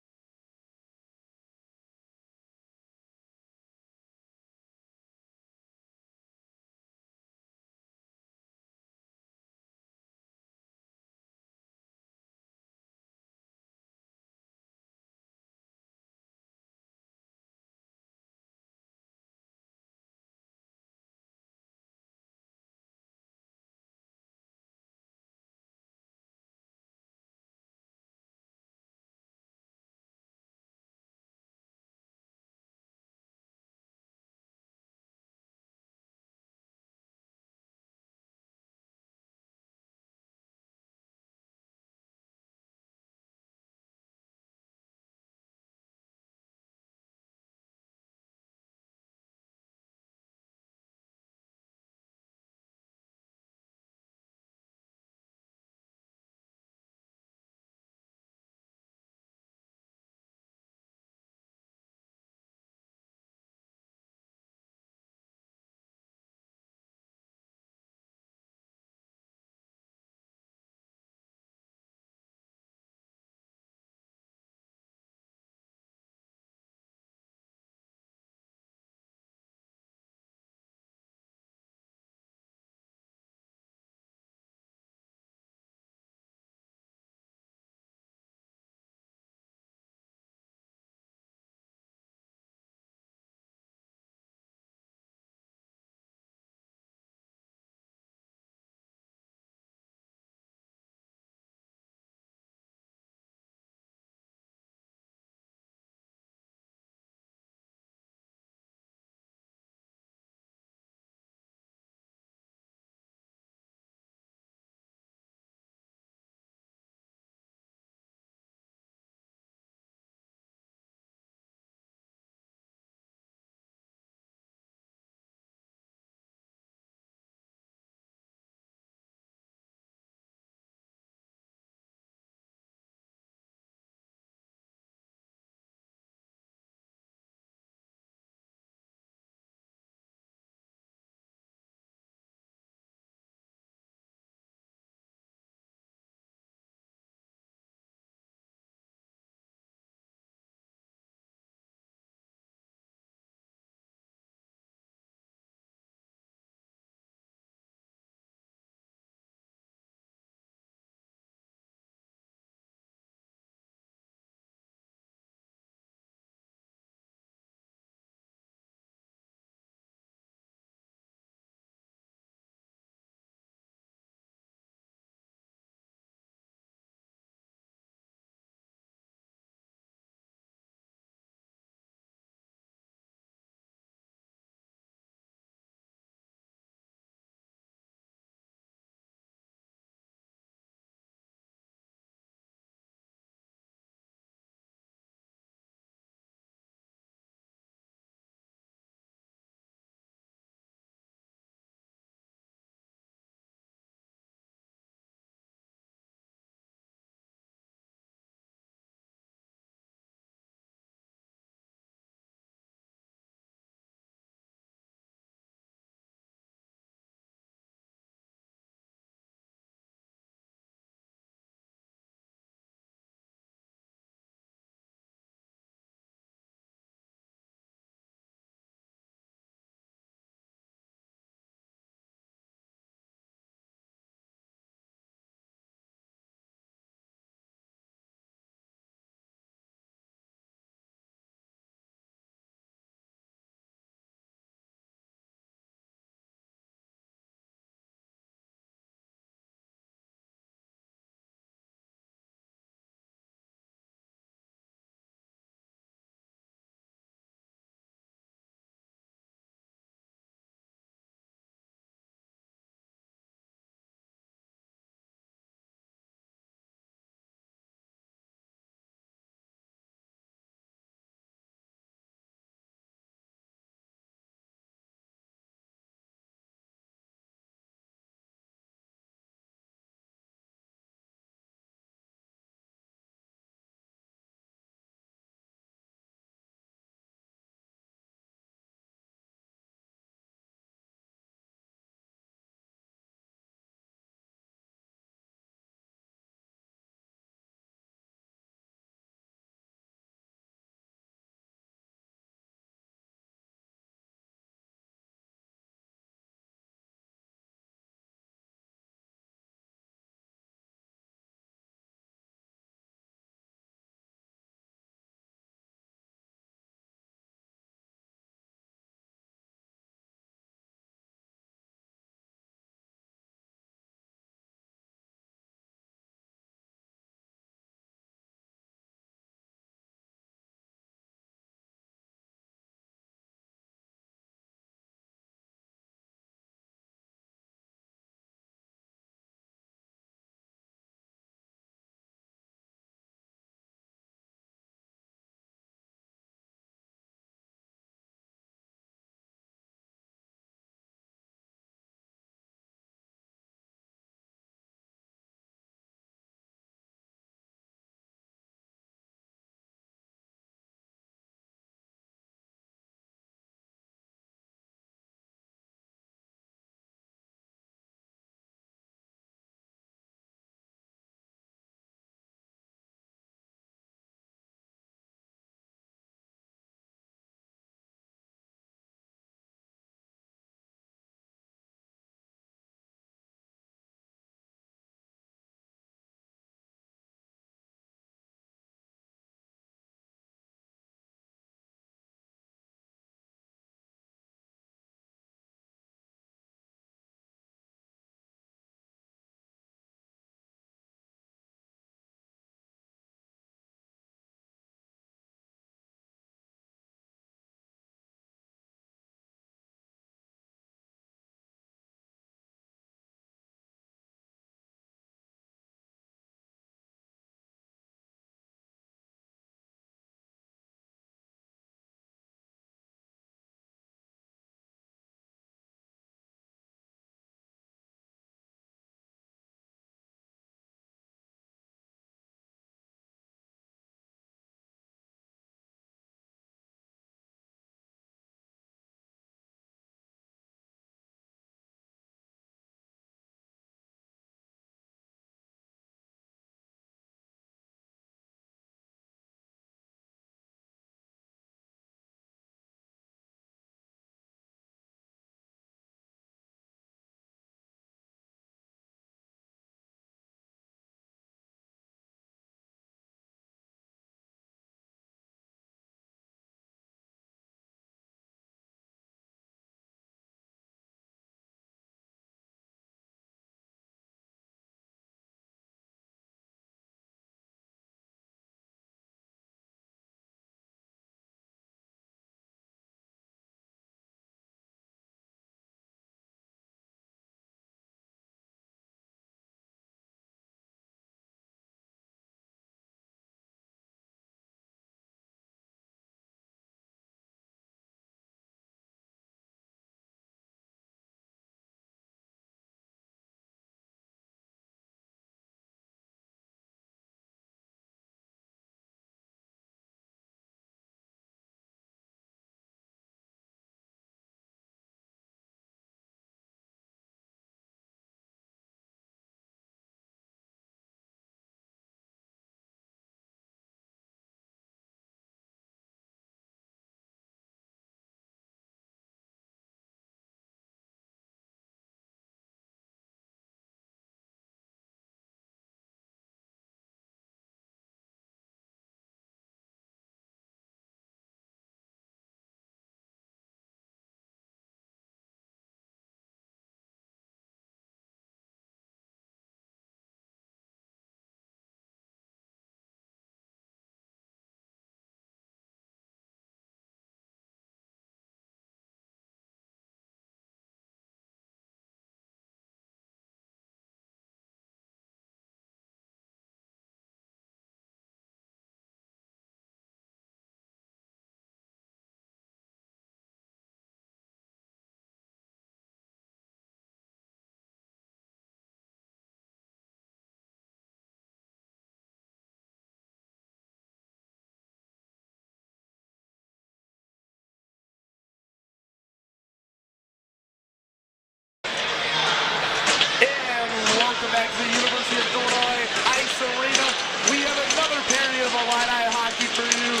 Welcome back to the University of Illinois Ice Arena. We have another period of Illini hockey for you,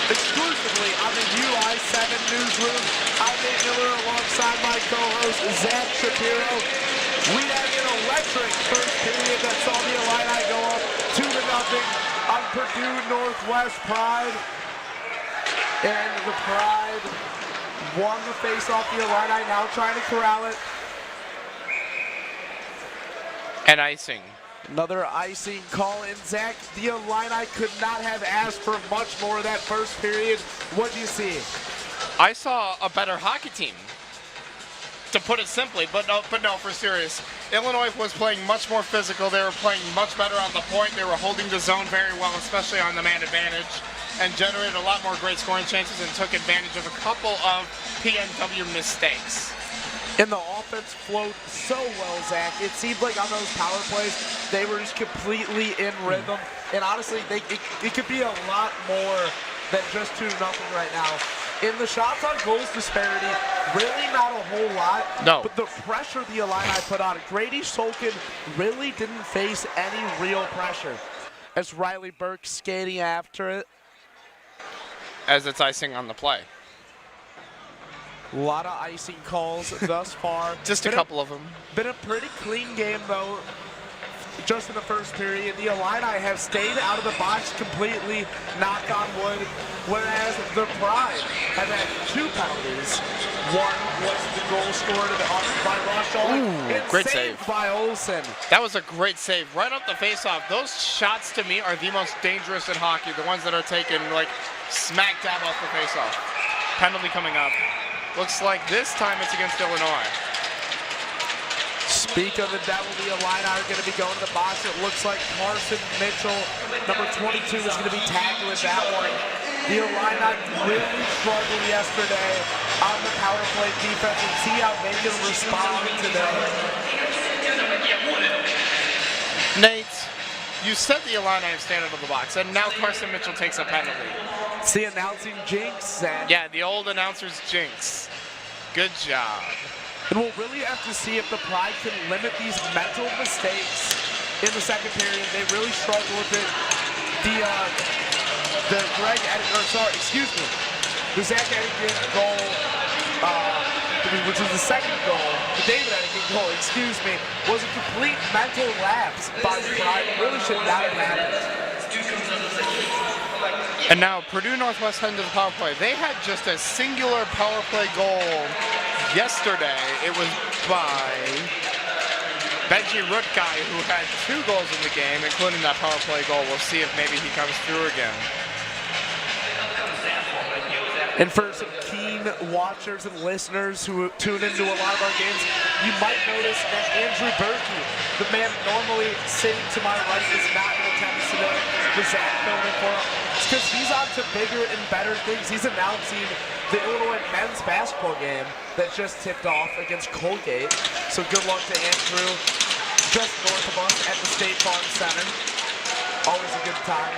exclusively on the UI7 newsroom. I'm Nate Miller alongside my co-host Zach Shapiro. We had an electric first period that saw the Illini go up 2-0 on Purdue Northwest Pride. And the Pride won the face-off. The Illini now trying to corral it. And icing. Another icing call in. Zach, the Illini could not have asked for much more that first period. What do you see? I saw a better hockey team, to put it simply, but no, for serious. Illinois was playing much more physical. They were playing much better on the point. They were holding the zone very well, especially on the man advantage, and generated a lot more great scoring chances and took advantage of a couple of PNW mistakes. And the offense flowed so well, Zach. It seemed like on those power plays, they were just completely in rhythm. And honestly, it could be a lot more than just 2-0 right now. In the shots on goals disparity, really not a whole lot. No. But the pressure the Illini put on it, Grady Solkin really didn't face any real pressure. As Riley Burke skating after it. As it's icing on the play. A lot of icing calls thus far. Just a couple of them. Been a pretty clean game, though, just in the first period. The Illini have stayed out of the box completely, knock on wood, whereas the Pride have had 2 penalties. One was the goal scored by Rushall, and great saved save by Olsen. That was a great save. Right off the faceoff, those shots to me are the most dangerous in hockey, the ones that are taken like smack dab off the faceoff. Penalty coming up. Looks like this time it's against Illinois. Speak of the devil, the Illini are going to be going to the box. It looks like Carson Mitchell, number 22, is going to be tagged with that one. The Illini really struggled yesterday on the power play defense, and see how they can respond today. Nate, you said the Illini have stayed out of the box, and now Carson Mitchell takes a penalty. It's the announcing jinx, Zach. Yeah, the old announcer's jinx. Good job. And we'll really have to see if the Pride can limit these mental mistakes in the second period. They really struggle with it. The Zach Eddington goal, which was the second goal, the David Eddington goal, was a complete mental lapse by the Pride. It really should not have happened. And now Purdue Northwest heading to the power play. They had just a singular power play goal yesterday. It was by Benji Rutgers, who had 2 goals in the game, including that power play goal. We'll see if maybe he comes through again. And for some keen watchers and listeners who tune into a lot of our games, you might notice that Andrew Berkey, the man normally sitting to my right, is not in attendance today. Was Zach filming for him? It's because he's on to bigger and better things. He's announcing the Illinois men's basketball game that just tipped off against Colgate. So good luck to Andrew, just north of us at the State Farm Center. Always a good time.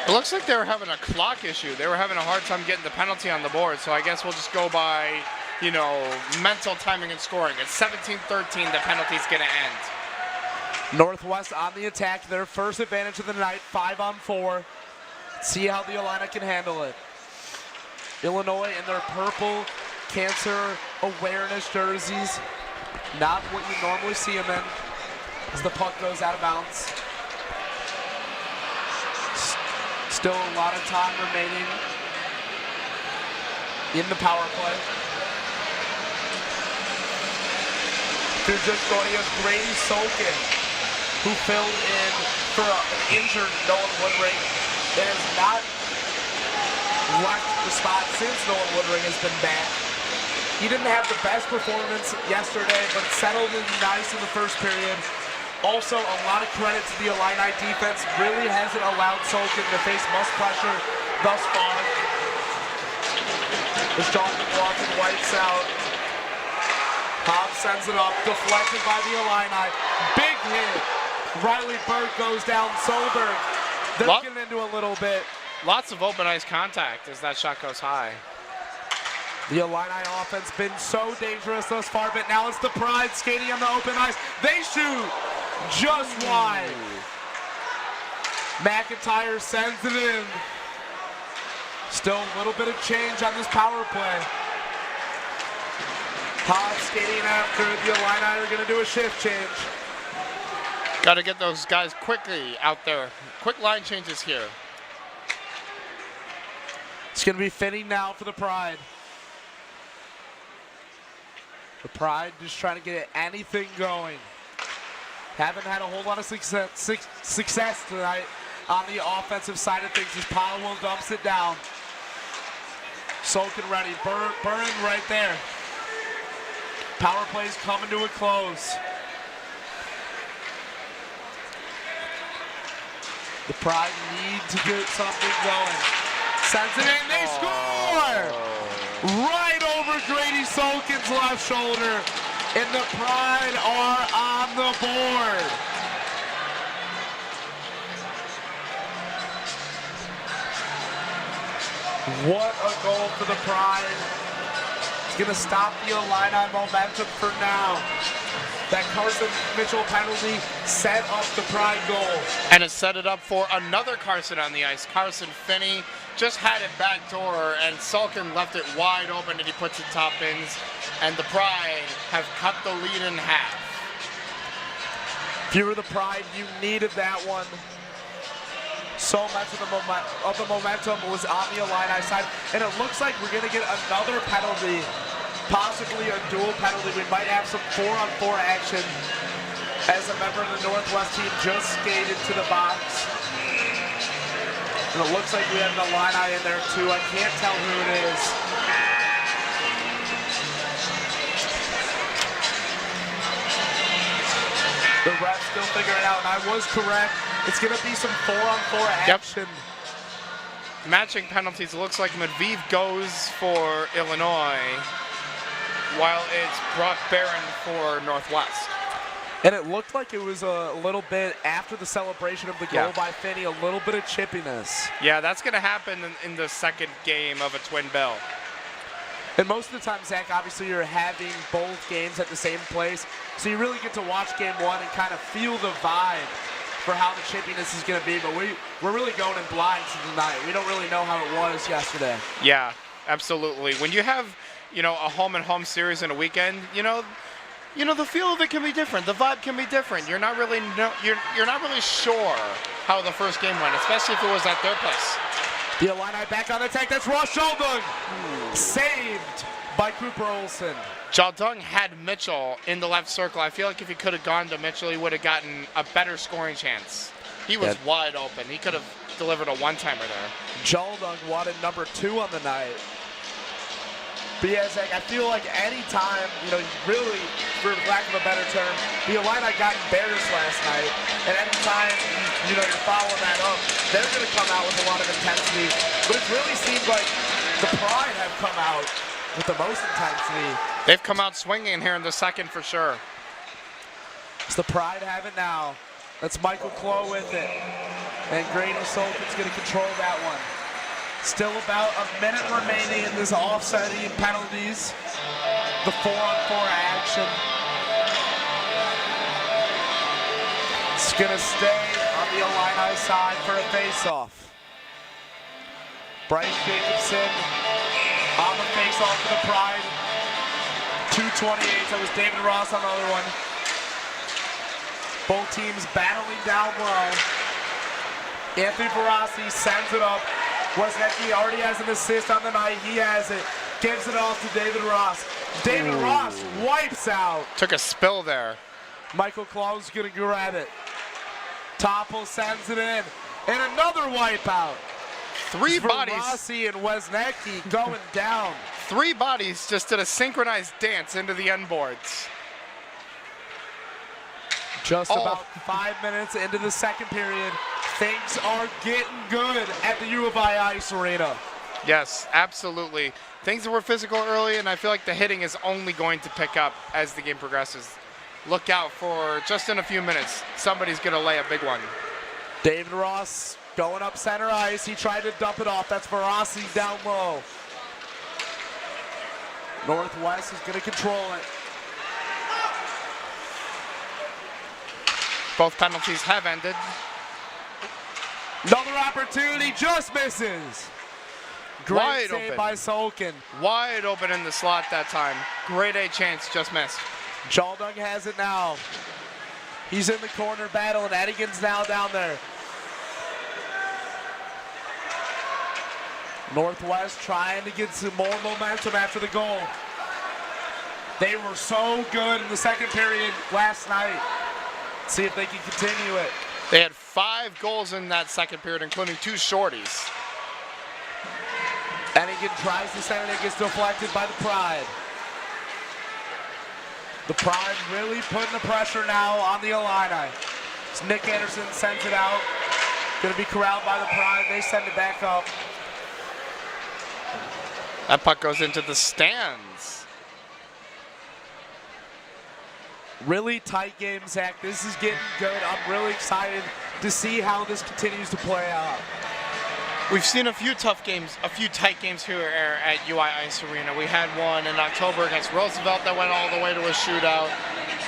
It looks like they were having a clock issue. They were having a hard time getting the penalty on the board, so I guess we'll just go by, mental timing and scoring. At 17-13, the penalty's going to end. Northwest on the attack, their first advantage of the night, 5-on-4. See how the Illini can handle it. Illinois in their purple cancer awareness jerseys. Not what you normally see them in as the puck goes out of bounds. Still a lot of time remaining in the power play. They're just going against Grady Solkin, who filled in for an injured Nolan Woodring. That has not left the spot since Nolan Woodring has been back. He didn't have the best performance yesterday, but settled in nice in the first period. Also, a lot of credit to the Illini defense. Really hasn't allowed Solkin to face much pressure thus far. As John McLaughlin wipes out. Hobbs sends it up, deflected by the Illini. Big hit. Riley Burke goes down. Solberg, they're getting into a little bit. Lots of open ice contact as that shot goes high. The Illini offense been so dangerous thus far, but now it's the Pride skating on the open ice. They shoot. just wide. McIntyre sends it in. Still a little bit of change on this power play. Hobbs skating after. The Illini are going to do a shift change. Got to get those guys quickly out there. Quick line changes here. It's going to be Finney now for the Pride. The Pride just trying to get anything going. Haven't had a whole lot of success tonight on the offensive side of things as Powell dumps it down. Soaking ready. Burn right there. Power play's coming to a close. The Pride need to get something going. Sends it in, they score! Right over Grady Solkin's left shoulder, and the Pride are on the board. What a goal for the Pride. It's going to stop the Illini momentum for now. That Carson Mitchell penalty set up the Pride goal. And it set it up for another Carson on the ice. Carson Finney just had it backdoor, and Sulkin left it wide open, and he puts it top ins. And the Pride have cut the lead in half. If you were the Pride, you needed that one. So much of the momentum was on the Illini side, and it looks like we're going to get another penalty, possibly a dual penalty. We might have some 4-on-4 action as a member of the Northwest team just skated to the box. And it looks like we have an Illini in there too. I can't tell who it is. The ref's still figuring it out, and I was correct. It's going to be some 4-on-4 action. Yep. Matching penalties. It looks like Medvedev goes for Illinois, while it's Brock Barron for Northwest. And it looked like it was a little bit after the celebration of the goal by Finney, a little bit of chippiness. Yeah, that's going to happen in the second game of a twin bill. And most of the time, Zach, obviously you're having both games at the same place, so you really get to watch game one and kind of feel the vibe for how the chippiness is going to be. But we're really going in blind tonight. We don't really know how it was yesterday. Yeah, absolutely. When you have, a home-and-home series in a weekend, the feel of it can be different. The vibe can be different. You're not really sure how the first game went, especially if it was at their place. The Illini back on attack. That's Ross Sheldon. Saved by Cooper Olsen. Jaldung had Mitchell in the left circle. I feel like if he could have gone to Mitchell, he would have gotten a better scoring chance. He was wide open. He could have delivered a one-timer there. Jaldung wanted number 2 on the night. But yeah, Zach, I feel like any time, really, for lack of a better term, the Illini got embarrassed last night. And any time, you're following that up, they're going to come out with a lot of intensity. But it really seems like the Pride have come out with the most intensity. They've come out swinging here in the second for sure. It's the Pride have it now. That's Michael Clough with it. And Grady Sulkin's going to control that one. Still about a minute remaining in this offsetting penalties. The 4-on-4 action. It's going to stay on the Illini side for a face-off. Bryce Jacobson on the face-off for the Pride. 2:28. That was David Ross on the other one. Both teams battling down low. Anthony Barassi sends it up. Wesnecki already has an assist on the night. He has it. Gives it off to David Ross. David Ross wipes out. Took a spill there. Michael Clough's going to grab it. Topple sends it in. And another wipeout. Three bodies. Rossi and Wesnecki going down. 3 bodies just did a synchronized dance into the end boards. Just about 5 minutes into the second period. Things are getting good at the U of I Ice Arena. Yes, absolutely. Things were physical early, and I feel like the hitting is only going to pick up as the game progresses. Look out for just in a few minutes. Somebody's going to lay a big one. David Ross going up center ice. He tried to dump it off. That's Barassi down low. Northwest is going to control it. Both penalties have ended. Another opportunity, just misses. Great Wide save open. by Solkin. Wide open in the slot that time. Grade A chance, just missed. Jaldung has it now. He's in the corner battle, and Edigan's now down there. Northwest trying to get some more momentum after the goal. They were so good in the second period last night. See if they can continue it. They had 5 goals in that second period, including 2 shorties. Edigan tries to send it, it gets deflected by the Pride. The Pride really putting the pressure now on the Illini. As Nick Anderson sends it out. Going to be corralled by the Pride. They send it back up. That puck goes into the stands. Really tight game, Zach. This is getting good. I'm really excited to see how this continues to play out. We've seen a few tough games, a few tight games here at UI Ice Arena. We had one in October against Roosevelt that went all the way to a shootout.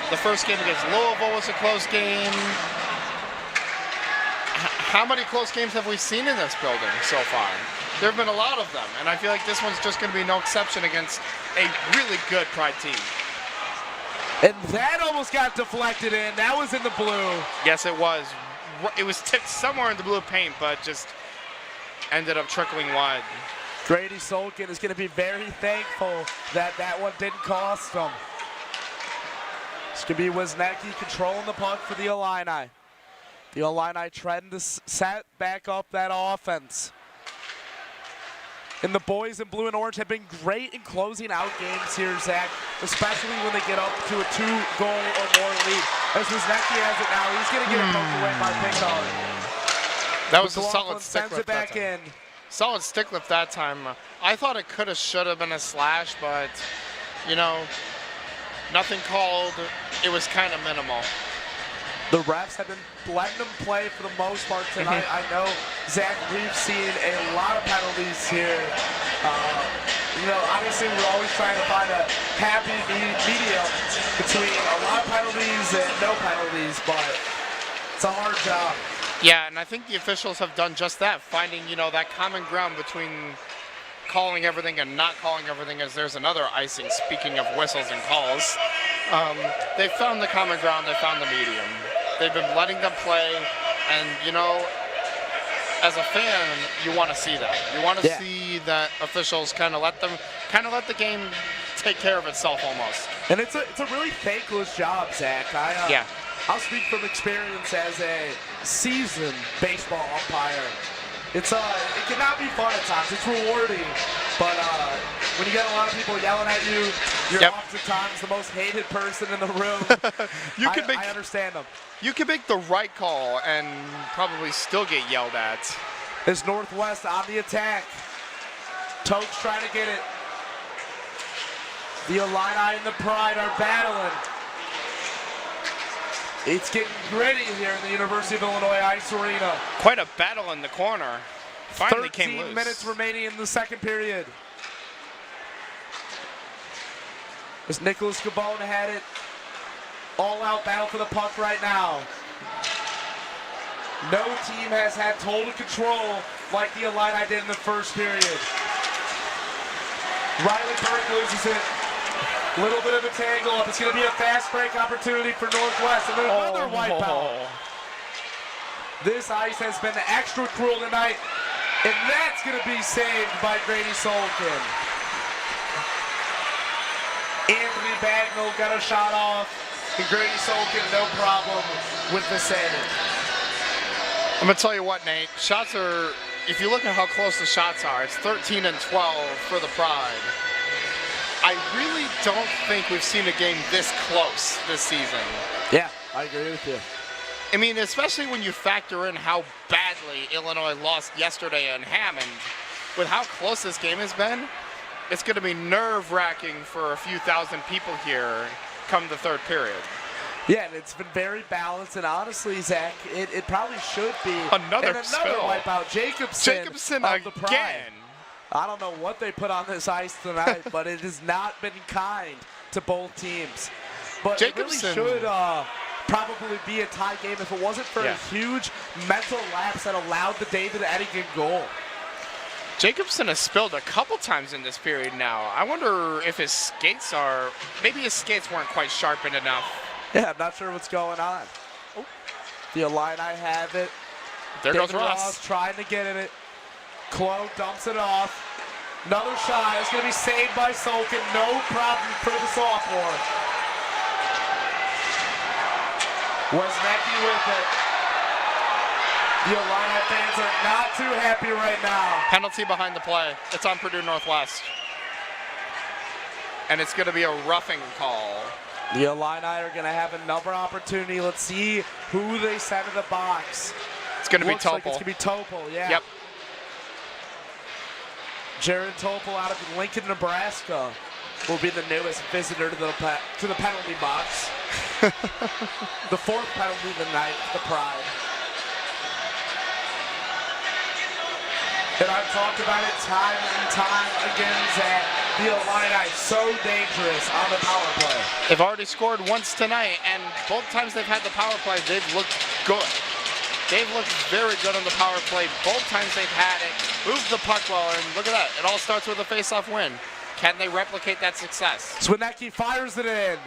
The first game against Louisville was a close game. How many close games have we seen in this building so far? There have been a lot of them, and I feel like this one's just going to be no exception against a really good Pride team. And that almost got deflected in. That was in the blue. Yes, it was. It was tipped somewhere in the blue paint, but just ended up trickling wide. Grady Solkin is going to be very thankful that that one didn't cost him. It's going to be Wisniewski controlling the puck for the Illini. The Illini trying to set back up that offense. And the boys in blue and orange have been great in closing out games here, Zach, especially when they get up to a 2-goal or more lead. As Wisniewski has it now, he's going to get it poked away by Pickard. That was a solid stick sends lift it back that time. in. Solid stick lift that time. I thought it could have, should have been a slash, but, you know, nothing called. It was kind of minimal. The refs have been letting them play for the most part tonight. I know, Zach, we've seen a lot of penalties here. You know, obviously we're always trying to find a happy medium between a lot of penalties and no penalties, but it's a hard job. Yeah, and I think the officials have done just that, finding, you know, that common ground between calling everything and not calling everything, as there's another icing, speaking of whistles and calls. They found the common ground, they found the medium. They've been letting them play, and, you know, as a fan, you want to see that. You want to see that officials kind of let the game take care of itself almost. And it's a really thankless job, Zach. I'll speak from experience as a seasoned baseball umpire. It cannot be fun at times. It's rewarding, but when you get a lot of people yelling at you, you're oftentimes the most hated person in the room. I understand them. You can make the right call and probably still get yelled at. As Northwest on the attack. Tokes trying to get it. The Illini and the Pride are battling. It's getting gritty here in the University of Illinois Ice Arena. Quite a battle in the corner. Finally came loose. 13 minutes remaining in the second period. As Nicholas Gabon had it. All-out battle for the puck right now. No team has had total control like the Illini did in the first period. Riley Burke loses it. Little bit of a tangle up. It's going to be a fast break opportunity for Northwest. And then another wipeout. This ice has been extra cruel tonight. And that's going to be saved by Grady Solkin. Anthony Bagnall got a shot off. And Grady Solkin, no problem with the save. I'm going to tell you what, Nate. Shots are, if you look at how close the shots are, it's 13 and 12 for the Pride. I really don't think we've seen a game this close this season. Yeah, I agree with you. I mean, especially when you factor in how badly Illinois lost yesterday in Hammond. With how close this game has been, it's going to be nerve-wracking for a few thousand people here come the third period. Yeah, and it's been very balanced, and honestly, Zach, it probably should be. Another spill. Wipeout. Jacobson of the Pride. Again. I don't know what they put on this ice tonight, but it has not been kind to both teams. But Jacobson. it really should probably be a tie game if it wasn't for Yeah. a huge mental lapse that allowed the David Eddingen goal. Jacobson has spilled a couple times in this period now. I wonder if his skates maybe his skates weren't quite sharpened enough. Yeah, I'm not sure what's going on. Oh. The Illini have it. There David goes Ross. trying to get in it. Clough dumps it off. Another shot. It's going to be saved by Solkin. No problem for the sophomore. Wesnecki with it. The Illini fans are not too happy right now. Penalty behind the play. It's on Purdue Northwest. And it's going to be a roughing call. The Illini are going to have another opportunity. Let's see who they send to the box. It's going to be Looks like Topol. it's going to be Topol, yeah. Yep. Jared Topol out of Lincoln, Nebraska will be the newest visitor to the penalty box. The fourth penalty of the night, the Pride. And I've talked about it time and time again, Zach. The Illini so dangerous on the power play. They've already scored once tonight, and both times they've had the power play, they've looked good. They've looked very good on the power play. Both times they've had it, moved the puck well, and look at that. It all starts with a face-off win. Can they replicate that success? Swinecki fires it in.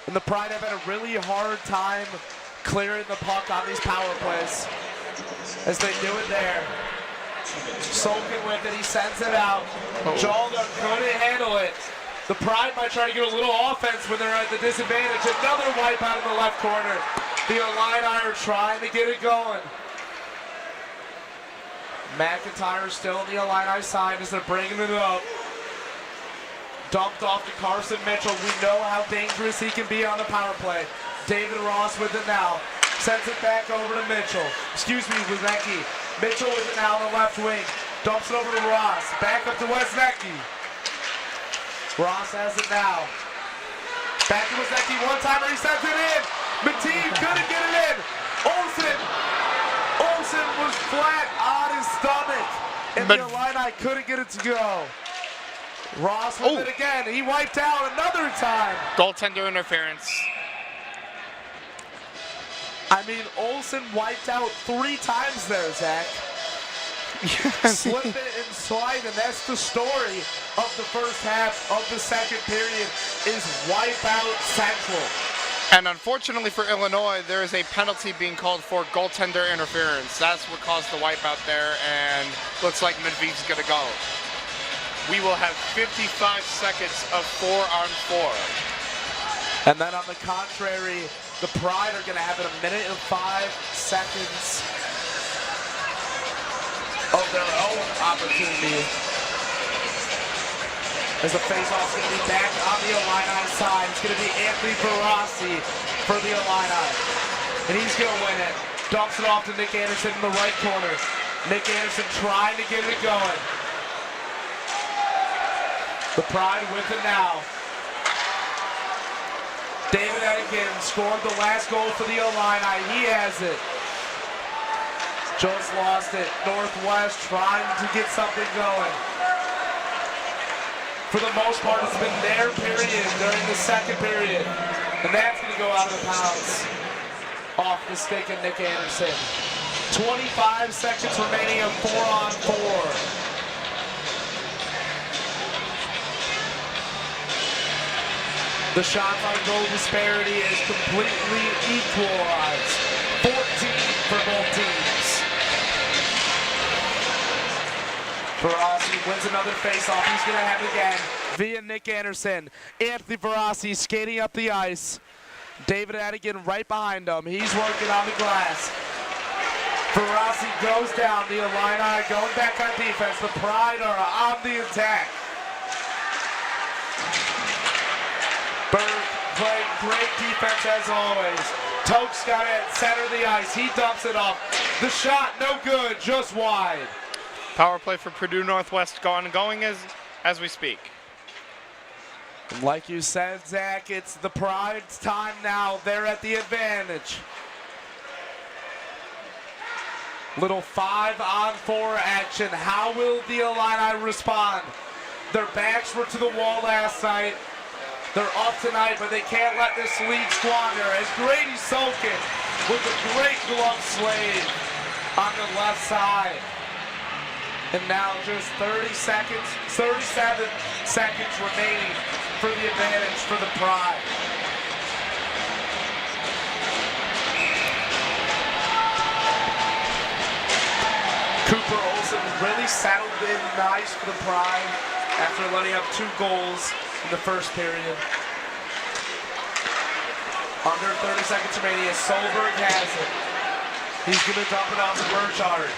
And the Pride have had a really hard time clearing the puck on these power plays as they do it there. Solkin with it, he sends it out. Jalda couldn't handle it. The Pride might try to get a little offense when they're at the disadvantage. Another wipe out in the left corner. The Illini are trying to get it going. McIntyre still on the Illini side as they're bringing it up. Dumped off to Carson Mitchell. We know how dangerous he can be on the power play. David Ross with it now. Sends it back over to Mitchell. Excuse me, Wesnecki. Mitchell with it now on the left wing. Dumps it over to Ross. Back up to Wesnecki. Ross has it now. Back to Wesnecki. One timer, he sends it in. Mateeb couldn't get it in. Olsen was flat on his stomach. And the Illini couldn't get it to go. Ross with it again. He wiped out another time. Goaltender interference. I mean, Olsen wiped out 3 times there, Zach. Slip it and slide, and that's the story of the first half of the second period, is wipeout central. And unfortunately for Illinois, there is a penalty being called for goaltender interference. That's what caused the wipeout there, and looks like Medved's going to go. We will have 55 seconds of 4-on-4. And then on the contrary, the Pride are going to have it 1 minute and 5 seconds of their own opportunity. As the faceoff's going to be back on the Illini side. It's going to be Anthony Barassi for the Illini. And he's going to win it. Dumps it off to Nick Anderson in the right corner. Nick Anderson trying to get it going. The Pride with it now. David Eddingen scored the last goal for the Illini. He has it. Just lost it. Northwest trying to get something going. For the most part, it's been their period during the second period. And that's going to go out of the pounds. Off the stick of Nick Anderson. 25 seconds remaining of 4-on-4. The shot by goal disparity is completely equalized. 14 for both teams. Barassi wins another faceoff. He's going to have it again via Nick Anderson. Anthony Barassi skating up the ice. David Eddingen right behind him. He's working on the glass. Barassi goes down. The Illini going back on defense. The Pride are on the attack. Berg playing great defense as always. Tokes got it at center of the ice. He dumps it off. The shot, no good, just wide. Power play for Purdue Northwest going as we speak. Like you said, Zach, it's the Pride's time now. They're at the advantage. Little 5-on-4 action. How will the Illini respond? Their backs were to the wall last night. They're up tonight, but they can't let this lead squander as Grady Solkin with a great glove slave on the left side. And now just 37 seconds remaining for the advantage for the Pride. Cooper Olsen really settled in nice for the Pride after letting up 2 goals in the first period. Under 30 seconds remaining as Solberg has it. He's going to dump it off to Burchard.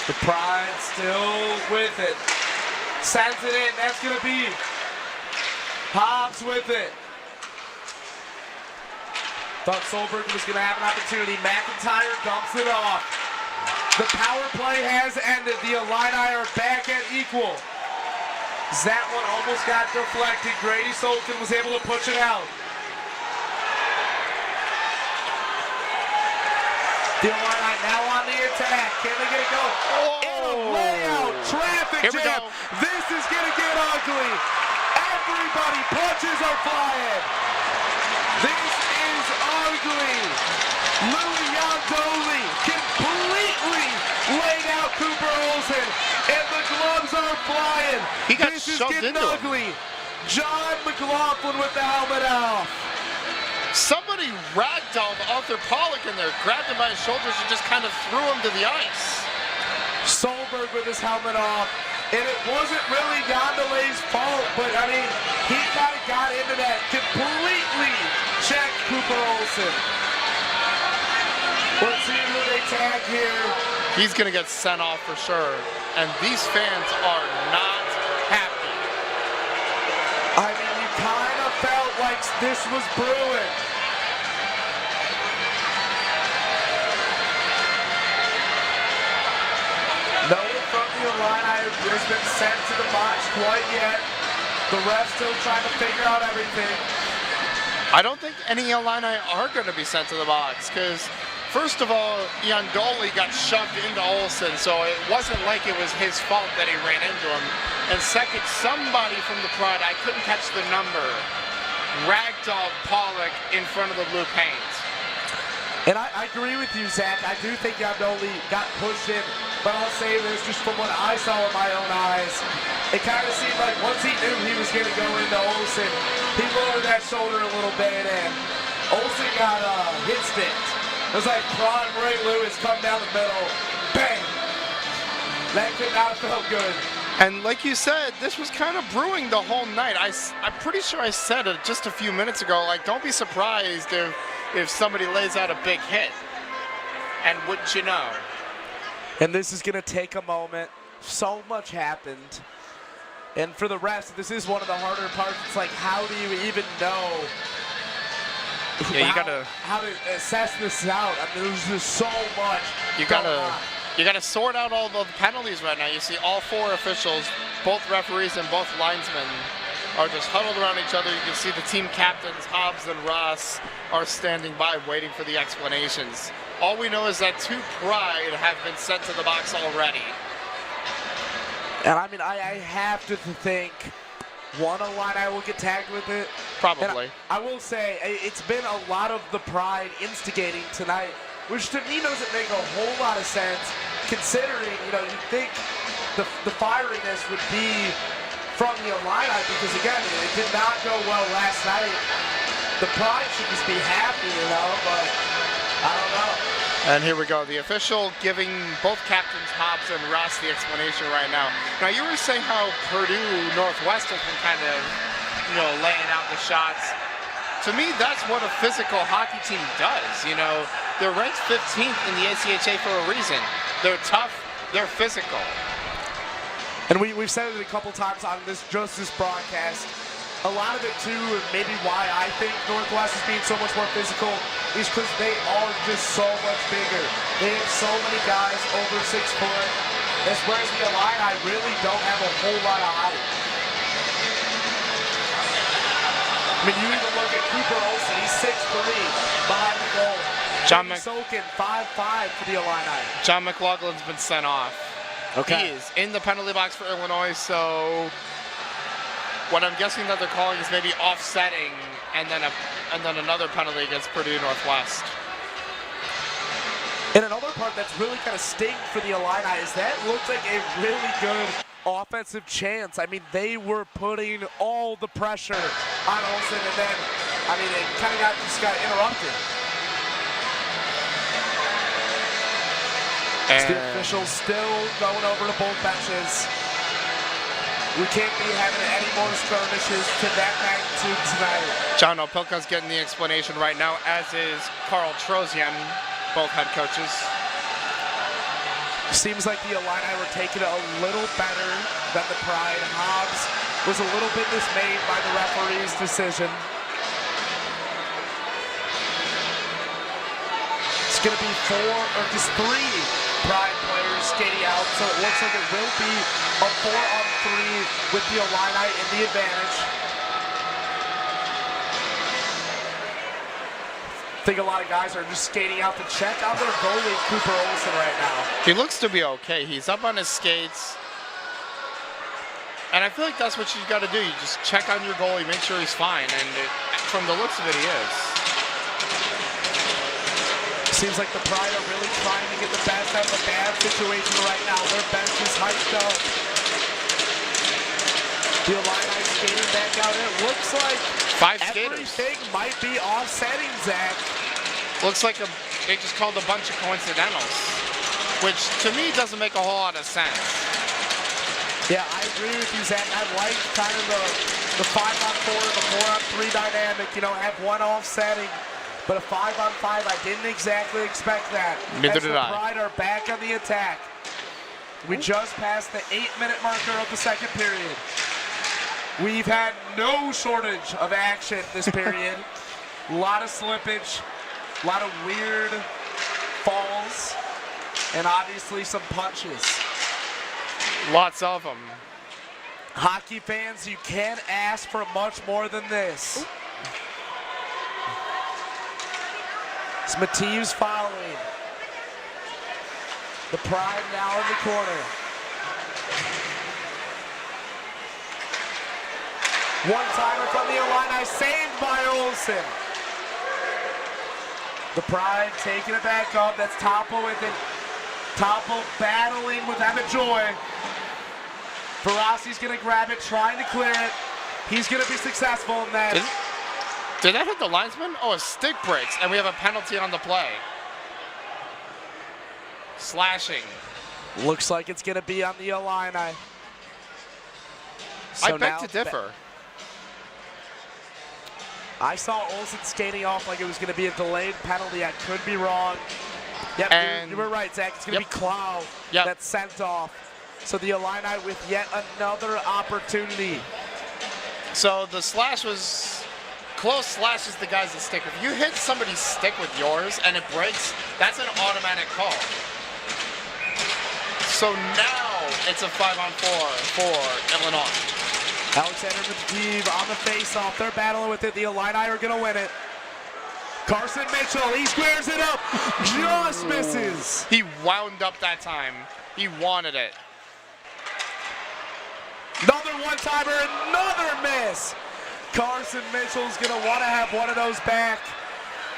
The Pride still with it. Sends it in. That's going to be Hobbs with it. Thought Solberg was going to have an opportunity. McIntyre dumps it off. The power play has ended. The Illini are back at equal. That one almost got deflected. Grady Solkin was able to push it out. The Illini now on the attack. Can they get it going? In a layout, traffic jam. This is going to get ugly. Everybody punches are flying. This is ugly. Louis Yandoli completely laid out Cooper Olsen, and the gloves are flying. He got this is shoved getting into ugly. John McLaughlin with the helmet off. Somebody ragdolled Arthur Pollock in there, grabbed him by his shoulders and just kind of threw him to the ice. Solberg with his helmet off. And it wasn't really Gondole's fault, but I mean, he kind of got into that, completely checked Cooper Olsen. Let's see who they tag here. He's going to get sent off for sure. And these fans are not happy. I mean, you kind of felt like this was brewing. No one from the Illini has been sent to the box quite yet. The refs still trying to figure out everything. I don't think any Illini are going to be sent to the box because, first of all, Yandoli got shoved into Olsen, so it wasn't like it was his fault that he ran into him. And second, somebody from the Pride, I couldn't catch the number, ragdolled Pollock in front of the blue paint. And I agree with you, Zach. I do think Yandoli got pushed in, but I'll say this just from what I saw with my own eyes. It kind of seemed like once he knew he was going to go into Olsen, he lowered that shoulder a little bit, and Olsen got hit sticked. It was like prime Ray Lewis come down the middle, bang! That could not have felt good. And like you said, this was kind of brewing the whole night. I'm pretty sure I said it just a few minutes ago, like, don't be surprised if somebody lays out a big hit. And wouldn't you know? And this is going to take a moment. So much happened. And for the refs, this is one of the harder parts. It's like, how do you even know how to assess this out? I mean, there's just so much. You gotta sort out all the penalties right now. You see all 4 officials, both referees and both linesmen, are just huddled around each other. You can see the team captains, Hobbs and Ross, are standing by waiting for the explanations. All we know is that 2 Pride have been sent to the box already. And I mean, I have to think one Illini will get tagged with it. Probably. I will say, it's been a lot of the Pride instigating tonight, which to me doesn't make a whole lot of sense, considering, you'd think the fieriness would be from the Illini, because again, it did not go well last night. The Pride should just be happy, but I don't know. And here we go, the official giving both captains, Hobbs and Ross, the explanation right now. Now, you were saying how Purdue Northwest has been kind of, laying out the shots. To me, that's what a physical hockey team does. They're ranked 15th in the ACHA for a reason. They're tough, they're physical. And we've said it a couple times on this broadcast. A lot of it, too, and maybe why I think Northwest is being so much more physical, is because they are just so much bigger. They have so many guys over 6 foot, whereas the Illini really don't have a whole lot of height. I mean, you even look at Cooper Olsen, he's 6'3", behind the goal. Sokin, 5-5 for the Illini. John McLaughlin's been sent off. Okay. He is in the penalty box for Illinois, so what I'm guessing that they're calling is maybe offsetting and then another penalty against Purdue Northwest. And another part that's really kind of stinged for the Illini is that looked like a really good offensive chance. I mean, they were putting all the pressure on Olsen, and then, I mean, it kind of just got interrupted. And The officials still going over to both benches. We can't be having any more skirmishes to that magnitude tonight. John Opilka's getting the explanation right now, as is Carl Trozian, both head coaches. Seems like the Illini were taking it a little better than the Pride. Hobbs was a little bit dismayed by the referee's decision. It's going to be three Pride players skating out, so it looks like it will be a 4-on-3 with the Illini in the advantage. I think a lot of guys are just skating out to check out their goalie, Cooper Olsen, right now. He looks to be okay. He's up on his skates. And I feel like that's what you got to do. You just check on your goalie, make sure he's fine. And from the looks of it, he is. Seems like the Pride are really trying to get the best out of a bad situation right now. Their bench is hyped up. The Illini skating back out. It looks like 5 skaters. everything might be offsetting, Zach. Looks like they just called a bunch of coincidentals, which to me doesn't make a whole lot of sense. Yeah, I agree with you, Zach. I like kind of the 5-on-4, the 4-on-3 dynamic. You know, have one offsetting. But a 5-on-5, I didn't exactly expect that. Neither did I. The Pride are back on the attack. We just passed the 8-minute marker of the second period. We've had no shortage of action this period. A lot of slippage, a lot of weird falls, and obviously some punches. Lots of them. Hockey fans, you can't ask for much more than this. It's Matthews following. The Pride now in the corner. One-timer from the Illini, saved by Olsen. The Pride taking it back up. That's Topple with it. Topple battling with Emmett Joy. Ferrassi's going to grab it, trying to clear it. He's going to be successful in that. Did that hit the linesman? Oh, a stick breaks, and we have a penalty on the play. Slashing. Looks like it's going to be on the Illini. So I beg to differ. I saw Olsen skating off like it was going to be a delayed penalty. I could be wrong. Yep, And you were right, Zach. It's going to be Clow that's sent off. So the Illini with yet another opportunity. So the slash was close. Slash is the guys that stick. If you hit somebody's stick with yours and it breaks, that's an automatic call. So now it's a 5-on-4 for Illinois. Alexander Matveev on the face-off. They're battling with it. The Illini are going to win it. Carson Mitchell, he squares it up. Just misses. He wound up that time. He wanted it. Another one-timer, another miss. Carson Mitchell's going to want to have one of those back.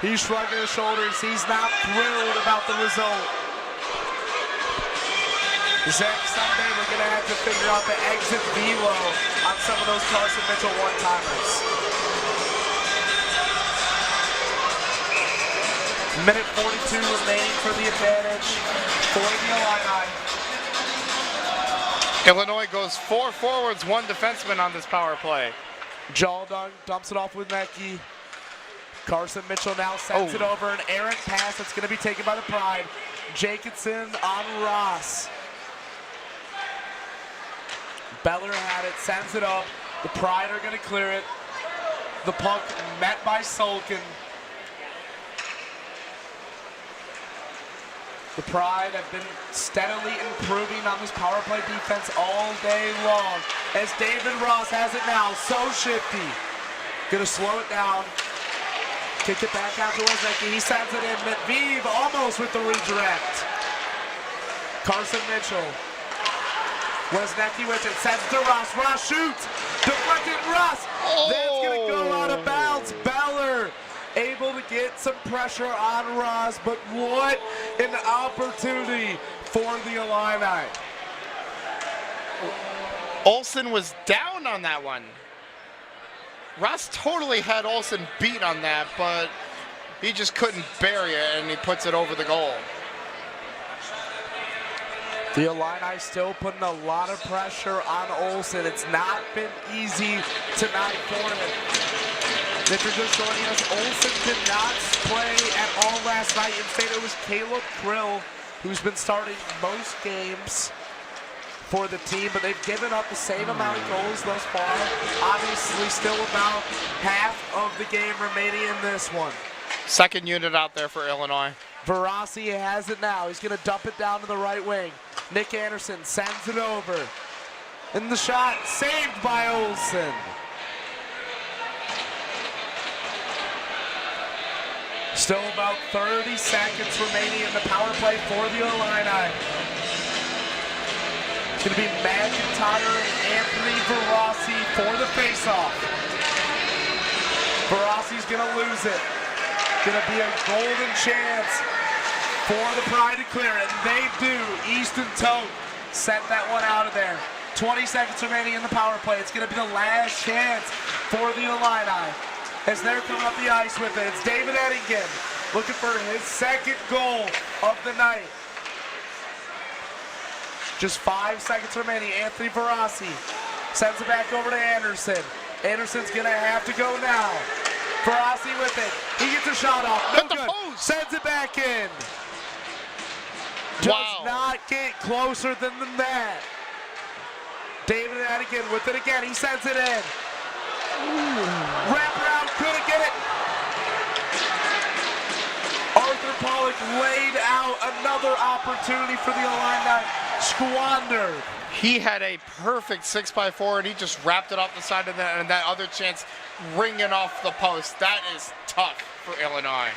He's shrugging his shoulders. He's not thrilled about the result. Zach, someday we're going to have to figure out the exit velo on some of those Carson Mitchell one-timers. Minute 42 remaining for the advantage for the Illini. Illinois goes 4 forwards, 1 defenseman on this power play. Jaldung dumps it off with Necky. Carson Mitchell now sends it over. An errant pass that's going to be taken by the Pride. Jacobson on Ross. Beller had it, sends it up. The Pride are going to clear it. The puck met by Sulkin. The Pride have been steadily improving on this power play defense all day long. As David Ross has it now, so shifty. Gonna slow it down. Kick it back out to Wozniacki. He sends it in. Matviv almost with the redirect. Carson Mitchell. Wozniacki with it. Sends it to Ross. Ross shoots. Deflected Ross. That's going to go out of bounds. Beller able to get some pressure on Ross, but what an opportunity for the Illini. Olsen was down on that one. Ross totally had Olsen beat on that, but he just couldn't bury it, and he puts it over the goal. The Illini still putting a lot of pressure on Olsen. It's not been easy tonight for him. If you're just joining us, Olsen did not play at all last night. Instead, it was Caleb Krill, who's been starting most games for the team, but they've given up the same amount of goals thus far. Obviously, still about half of the game remaining in this one. Second unit out there for Illinois. Verassi has it now. He's going to dump it down to the right wing. Nick Anderson sends it over. And the shot saved by Olsen. Still about 30 seconds remaining in the power play for the Illini. It's going to be McIntyre and Anthony Verassi for the faceoff. Verassi's going to lose it. Going to be a golden chance for the Pride to clear it. And they do. Easton Tote set that one out of there. 20 seconds remaining in the power play. It's going to be the last chance for the Illini as they're coming up the ice with it. It's David Eddingen looking for his second goal of the night. Just 5 seconds remaining. Anthony Verassi sends it back over to Anderson. Anderson's going to have to go now. Verassi with it. He gets a shot off. No good. Sends it back in. Does not get closer than that. David Eddingen with it again. He sends it in. Wrap around. Couldn't get it. Arthur Pollock laid out another opportunity for the Illini. Squandered. He had a perfect 6x4, and he just wrapped it off the side of that, and that other chance ringing off the post. That is tough for Illinois.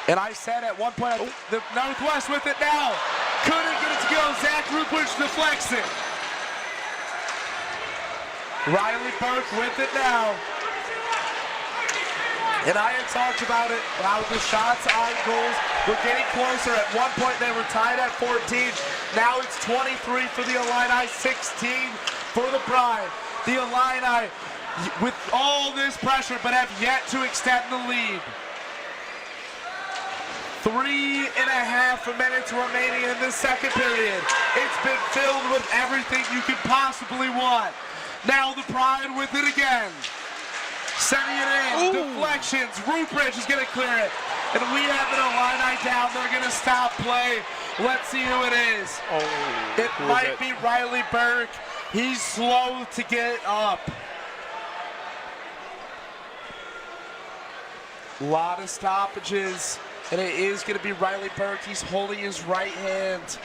And I said at one point, the Northwest with it now. Couldn't get it to go. Zach Rupert deflects it. Riley Burke with it now. And I had talked about it, how the shots on goals were getting closer. At one point they were tied at 14. Now it's 23 for the Illini, 16 for the Pride. The Illini with all this pressure but have yet to extend the lead. 3.5 minutes remaining in the second period. It's been filled with everything you could possibly want. Now the Pride with it again. Sending it in. Ooh. Deflections. Rupridge is going to clear it. And we have an Illini down. They're going to stop play. Let's see who it is. It might be Riley Burke. He's slow to get up. A lot of stoppages. And it is going to be Riley Burke. He's holding his right hand.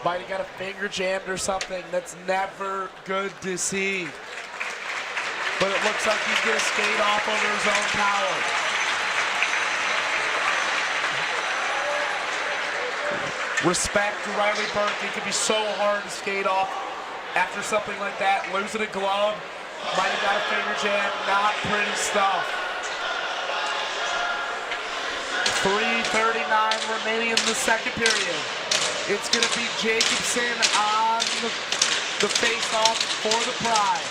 Might have got a finger jammed or something. That's never good to see. But it looks like he's going to skate off over his own power. Respect to Riley Burke. It can be so hard to skate off after something like that. Losing a glove. Might have got a finger jam. Not pretty stuff. 3:39 remaining in the second period. It's going to be Jacobson on the face-off for the Pride.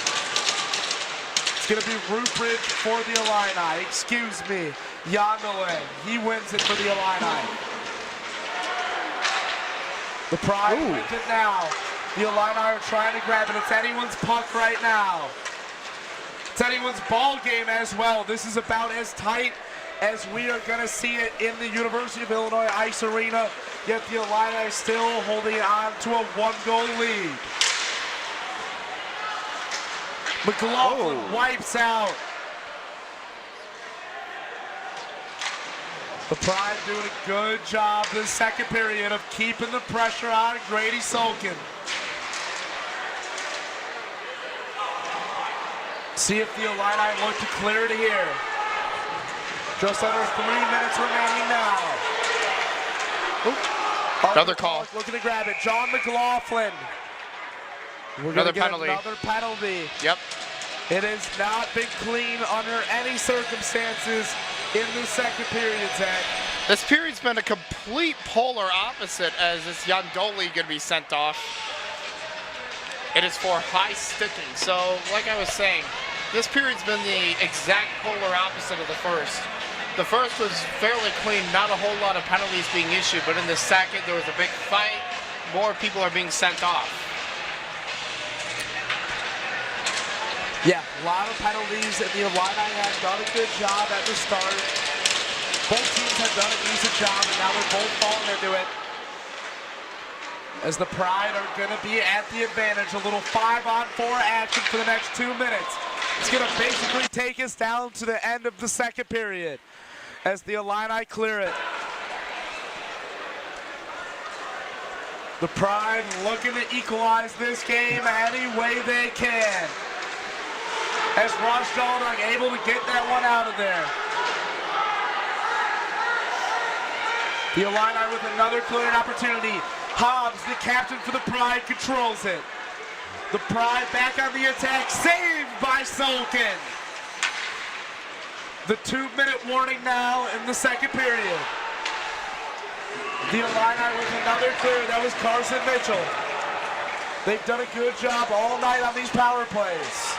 It's going to be Rupridge for the Illini. Excuse me. Yandele. He wins it for the Illini. The Pride wins it now. The Illini are trying to grab it. It's anyone's puck right now. It's anyone's ball game as well. This is about as tight as we are going to see it in the University of Illinois Ice Arena. Yet the Illini still holding on to a one-goal lead. McLaughlin wipes out. The Pride doing a good job this second period of keeping the pressure on Grady Sulkin. See if the Illini look to clear it here. Just under 3 minutes remaining now. Another call. Looking to grab it. John McLaughlin. Another penalty. Another penalty. Yep. It has not been clean under any circumstances in the second period, Zach. This period's been a complete polar opposite, as this Yandoli going to be sent off. It is for high sticking. So, like I was saying, this period's been the exact polar opposite of the first. The first was fairly clean, not a whole lot of penalties being issued, but in the second there was a big fight. More people are being sent off. Yeah, a lot of penalties, and the Illini have done a good job at the start. Both teams have done a decent job, and now they're both falling into it. As the Pride are going to be at the advantage, a little 5-on-4 action for the next 2 minutes. It's going to basically take us down to the end of the second period as the Illini clear it. The Pride looking to equalize this game any way they can. As Ross Jaldog able to get that one out of there. The Illini with another clearing opportunity. Hobbs, the captain for the Pride, controls it. The Pride back on the attack, saved by Sulkin. The 2-minute warning now in the second period. The Illini with another clear, that was Carson Mitchell. They've done a good job all night on these power plays.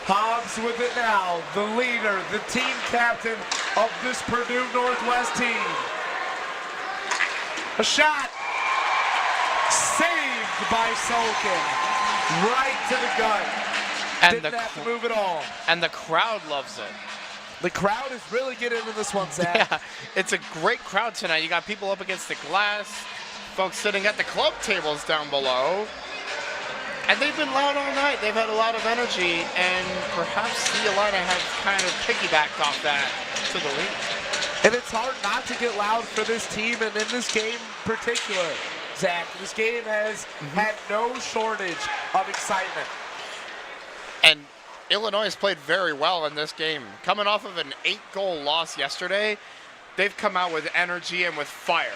Hobbs with it now, the leader, the team captain of this Purdue Northwest team. A shot, saved by Sulkin, right to the gut. And Didn't have to move at all. And the crowd loves it. The crowd is really getting into this one, Zach. Yeah, it's a great crowd tonight. You got people up against the glass, folks sitting at the club tables down below. And they've been loud all night. They've had a lot of energy, and perhaps the Illini have kind of piggybacked off that to the lead. And it's hard not to get loud for this team, and in this game in particular, Zach. This game has had no shortage of excitement. And Illinois has played very well in this game. Coming off of an 8-goal loss yesterday, they've come out with energy and with fire.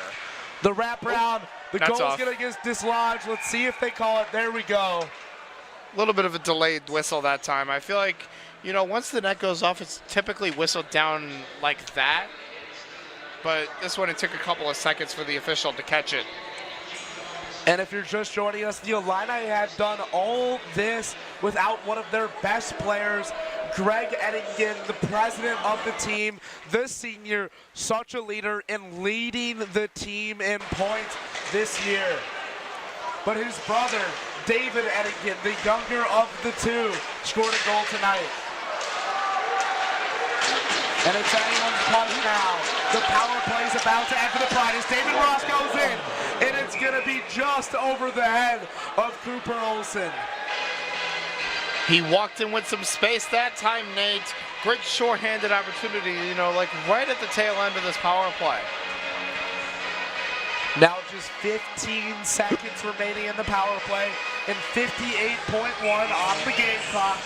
The wraparound, the That's goal's off. going to get dislodged. Let's see if they call it. There we go. A little bit of a delayed whistle that time. I feel like, you know, once the net goes off, it's typically whistled down like that. But this one, it took a couple of seconds for the official to catch it. And if you're just joining us, the Illini have done all this without one of their best players, Greg Eddingen, the president of the team, the senior, such a leader in leading the team in points this year. But his brother, David Eddingen, the younger of the two, scored a goal tonight. And it's anyone's punt now. The power play is about to end for the Pride as David Ross goes in. And it's going to be just over the head of Cooper Olsen. He walked in with some space that time, Nate. Great short-handed opportunity, you know, like right at the tail end of this power play. Now just 15 seconds remaining in the power play and 58.1 on the game clock.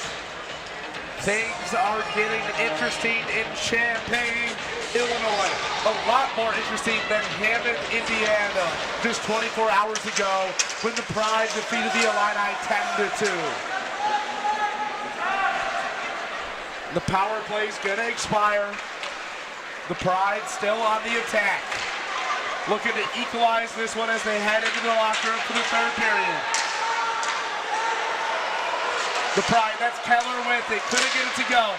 Things are getting interesting in Champaign, Illinois. A lot more interesting than Hammond, Indiana, just 24 hours ago when the Pride defeated the Illini 10-2. The power play is going to expire. The Pride still on the attack. Looking to equalize this one as they head into the locker room for the third period. The Pride, that's Keller with it. Couldn't get it to go.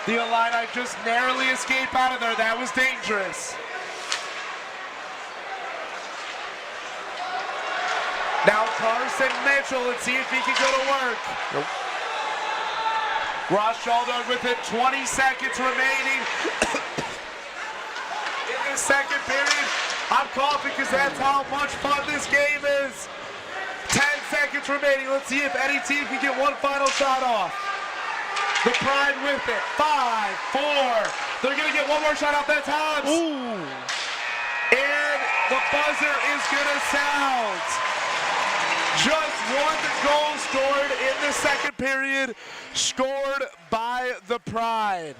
The Illini just narrowly escape out of there. That was dangerous. Now Carson Mitchell. Let's see if he can go to work. Nope. Ross Jaldog with it. 20 seconds remaining in the second period. I'm coughing because that's how much fun this game is. 10 seconds remaining. Let's see if any team can get one final shot off. The Pride with it. 5, 4. They're going to get one more shot off. That's Hobbs. Ooh. And the buzzer is going to sound. Just one goal scored in the second period, scored by the Pride.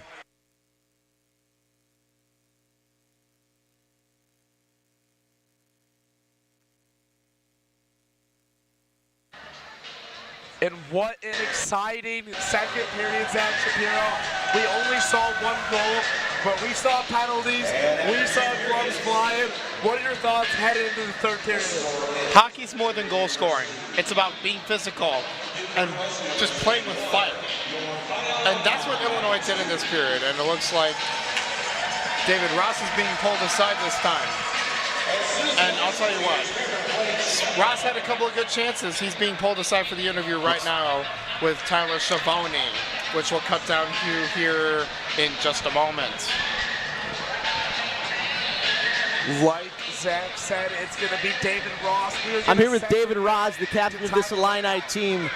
And what an exciting second period, Zach Shapiro. We only saw one goal, but we saw penalties. We saw gloves flying. What are your thoughts heading into the third period? Hockey's more than goal scoring. It's about being physical and just playing with fire. And that's what Illinois did in this period. And it looks like David Ross is being pulled aside this time. And I'll tell you what, Ross had a couple of good chances. He's being pulled aside for the interview right now with Tyler Schiavone, which we'll cut down to here in just a moment. Like Zach said, it's going to be David Ross. I'm here with David Ross, the captain of this Illini team.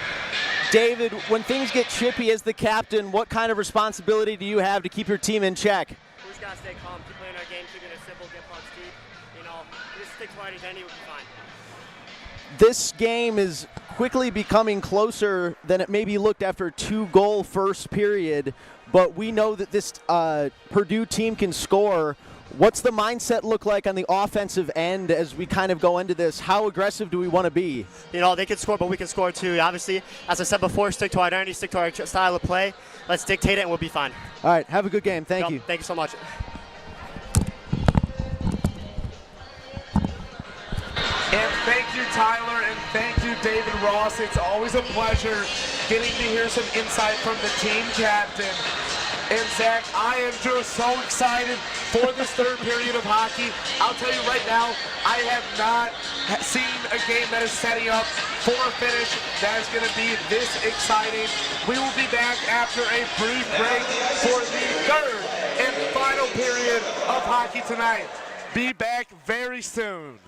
David, when things get chippy as the captain, what kind of responsibility do you have to keep your team in check? We just got to stay calm, keep playing our game, keeping it simple, get pucks deep. You know, just stick to our identity, we'll be fine. This game is quickly becoming closer than it maybe looked after a 2-goal first period, but we know that this Purdue team can score. What's the mindset look like on the offensive end as we kind of go into this? How aggressive do we want to be? You know, they can score, but we can score too. Obviously, as I said before, stick to our identity, stick to our style of play. Let's dictate it and we'll be fine. All right, have a good game. Thank you. Thank you so much. And thank you, Tyler, and thank you, David Ross. It's always a pleasure getting to hear some insight from the team captain. And Zach, I am just so excited for this third period of hockey. I'll tell you right now, I have not seen a game that is setting up for a finish that is going to be this exciting. We will be back after a brief break for the third and final period of hockey tonight. Be back very soon.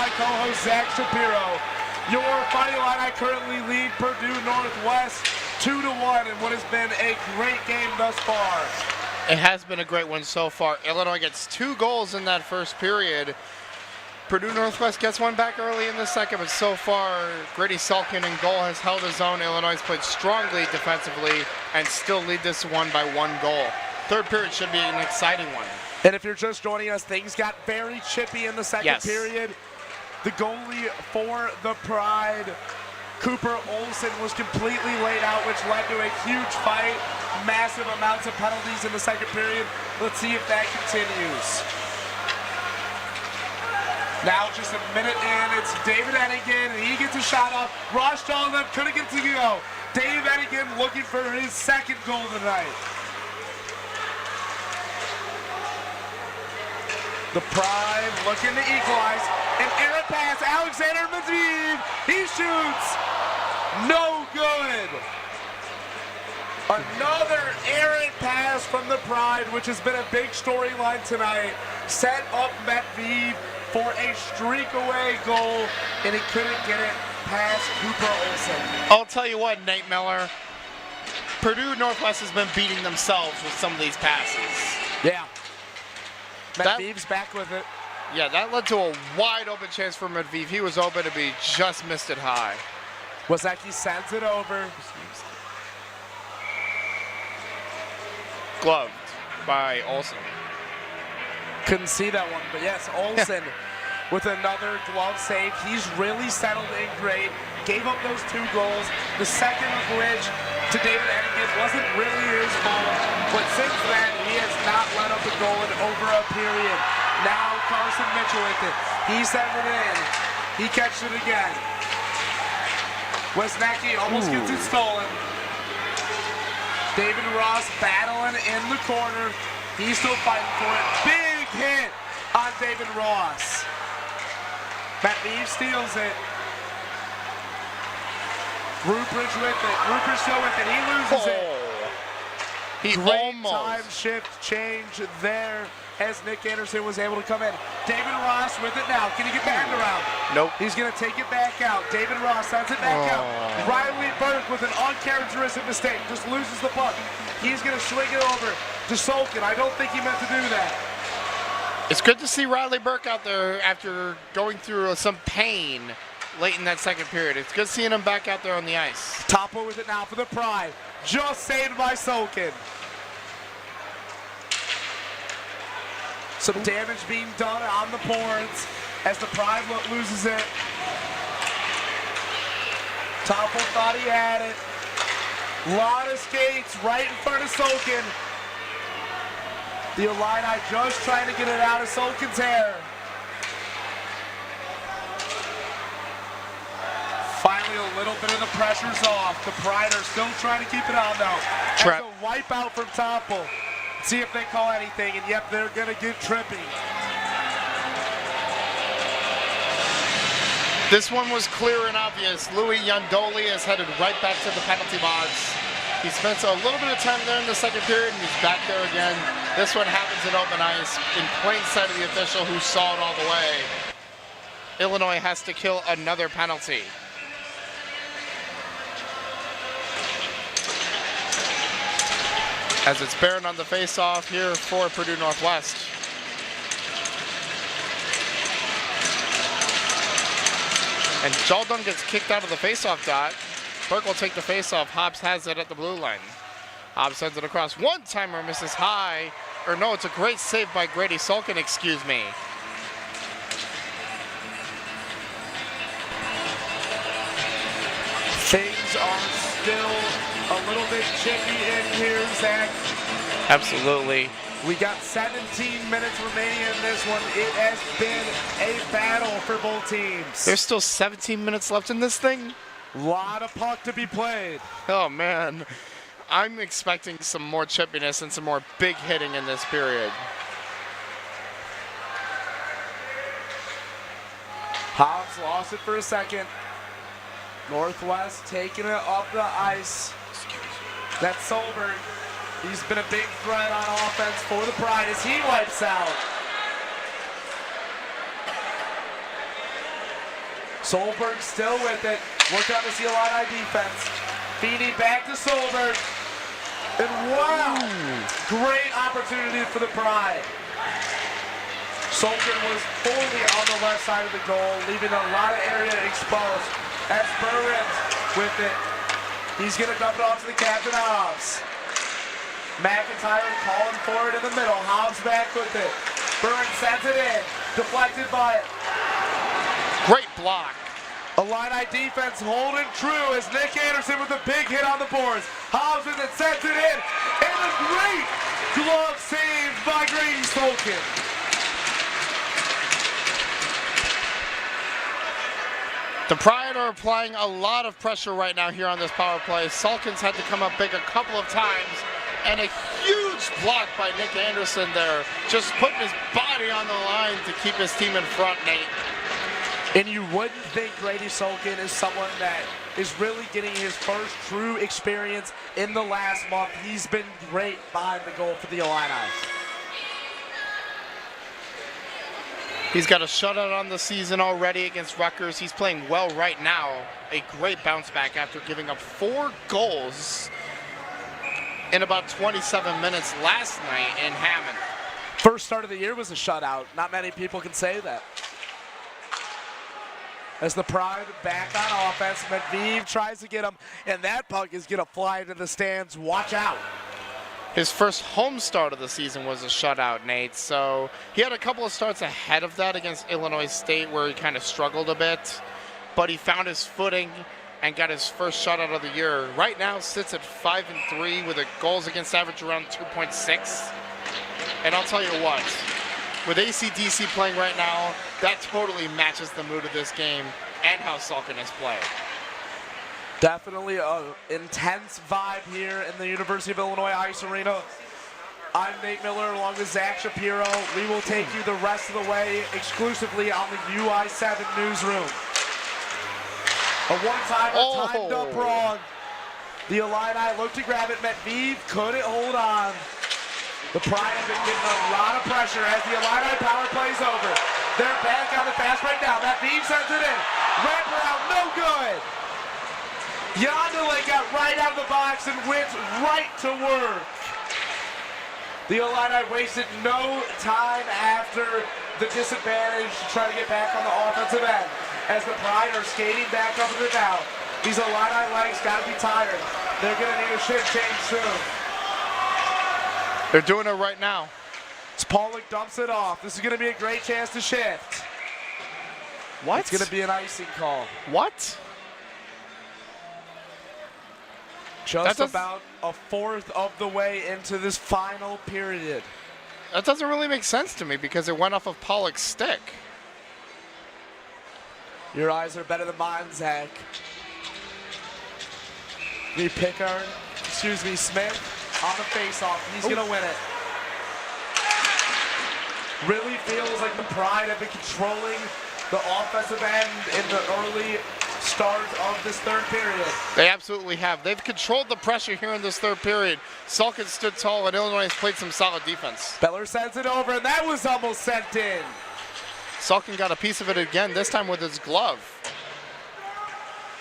my co-host Zach Shapiro. Your Fighting Illini currently lead Purdue Northwest 2-1 in what has been a great game thus far. It has been a great one so far. Illinois gets 2 goals in that first period. Purdue Northwest gets one back early in the second, but so far, Grady Sulkin in goal has held his own. Illinois has played strongly defensively and still lead this one by 1 goal. Third period should be an exciting one. And if you're just joining us, things got very chippy in the second period. The goalie for the Pride, Cooper Olsen, was completely laid out, which led to a huge fight, massive amounts of penalties in the second period. Let's see if that continues. Now just a minute in, it's David Hennigan, and he gets a shot off. Ross Johnson couldn't get to go. Dave Hennigan looking for his second goal tonight. The Pride looking to equalize. An errant pass, Alexander Medvedev, he shoots. No good. Another errant pass from the Pride, which has been a big storyline tonight. Set up Medvedev for a streak-away goal, and he couldn't get it past Cooper Olsen. I'll tell you what, Nate Miller, Purdue Northwest has been beating themselves with some of these passes. Yeah. Medvedev's back with it. Yeah, that led to a wide open chance for Medvedev. He was open to be, just missed it high. Wasecki sends it over. Gloved by Olsen. Couldn't see that one, but yes, Olsen with another glove save. He's really settled in great. Gave up those 2 goals, the second of which to David Hennigan wasn't really his fault, but since then he has not let up a goal in over a period. Now Carson Mitchell with it. He sends it in. He catches it again. Wisniewski almost gets it stolen. David Ross battling in the corner. He's still fighting for it. Big hit on David Ross. Medvedev steals it. Rupert with it. Rupert still with it. He loses it. He Great almost. time shift change there as Nick Anderson was able to come in. David Ross with it now. Can he get the end around? Nope. He's going to take it back out. David Ross sends it back out. Riley Burke with an uncharacteristic mistake. Just loses the puck. He's going to swing it over to Sulkin. I don't think he meant to do that. It's good to see Riley Burke out there after going through some pain late in that second period. It's good seeing him back out there on the ice. Topo with it now for the Pride. Just saved by Sulkin. Some damage being done on the boards as the Pride loses it. Topo thought he had it. Lot of skates right in front of Sulkin. The Illini just trying to get it out of Sulkin's hair. Finally, a little bit of the pressure's off. The Pride are still trying to keep it on, though. That's a wipeout from Topple. See if they call anything, and yep, they're going to get trippy. This one was clear and obvious. Louis Yandoli is headed right back to the penalty box. He spent a little bit of time there in the second period, and he's back there again. This one happens in open ice, in plain sight of the official who saw it all the way. Illinois has to kill another penalty. As it's Barron on the face-off here for Purdue Northwest. And Jaldon gets kicked out of the face-off dot. Burke will take the face-off. Hobbs has it at the blue line. Hobbs sends it across. One-timer misses high. Or no, it's a great save by Grady Sulkin, excuse me. Things are still a little bit chippy in here, Zach. Absolutely. We got 17 minutes remaining in this one. It has been a battle for both teams. There's still 17 minutes left in this thing? Lot of puck to be played. Oh, man. I'm expecting some more chippiness and some more big hitting in this period. Hobbs lost it for a second. Northwest taking it up the ice. That's Solberg. He's been a big threat on offense for the Pride as he wipes out. Solberg still with it. Work on the Illini defense. Feeney back to Solberg. And wow, great opportunity for the Pride. Solberg was fully on the left side of the goal, leaving a lot of area exposed. As Burns with it. He's going to dump it off to the captain, Hobbs. McIntyre calling for it in the middle. Hobbs back with it. Burns sends it in. Deflected by it. Great block. Illini defense holding true as Nick Anderson with a big hit on the boards. Hobbs with it, sends it in. And a great glove save by Grady Solkin. The Pride are applying a lot of pressure right now here on this power play. Sulkins had to come up big a couple of times, and a huge block by Nick Anderson there, just putting his body on the line to keep his team in front, Nate. And you wouldn't think Grady Solkin is someone that is really getting his first true experience in the last month. He's been great behind the goal for the Illini. He's got a shutout on the season already against Rutgers. He's playing well right now. A great bounce back after giving up 4 goals in about 27 minutes last night in Hammond. First start of the year was a shutout. Not many people can say that. As the Pride back on offense, Medvedev tries to get him, and that puck is going to fly into the stands. Watch out. His first home start of the season was a shutout, Nate. So he had a couple of starts ahead of that against Illinois State where he kind of struggled a bit, but he found his footing and got his first shutout of the year. Right now sits at 5-3 with a goals against average around 2.6. And I'll tell you what, with AC/DC playing right now, that totally matches the mood of this game and how Sulkin is playing. Definitely an intense vibe here in the University of Illinois Ice Arena. I'm Nate Miller along with Zach Shapiro. We will take you the rest of the way exclusively on the UI7 newsroom. A one-timer timed up wrong. The Illini looked to grab it. Medvedev couldn't hold on. The Pride have been getting a lot of pressure as the Illini power plays over. They're back on the fast break now. Medvedev sends it in. Wraparound, no good. Yandele got right out of the box and went right to work. The Illini wasted no time after the disadvantage to try to get back on the offensive end. As the Pride are skating back up and out. These Illini legs got to be tired. They're going to need a shift change soon. They're doing it right now. Spaulding dumps it off. This is going to be a great chance to shift. What? It's going to be an icing call. What? Just about a fourth of the way into this final period. That doesn't really make sense to me because it went off of Pollock's stick. Your eyes are better than mine, Zach. Smith on the face-off. He's going to win it. Really feels like the Pride have been controlling the offensive end in the early start of this third period. They absolutely have. They've controlled the pressure here in this third period. Sulkin stood tall, and Illinois has played some solid defense. Beller sends it over, and that was almost sent in. Sulkin got a piece of it again, this time with his glove.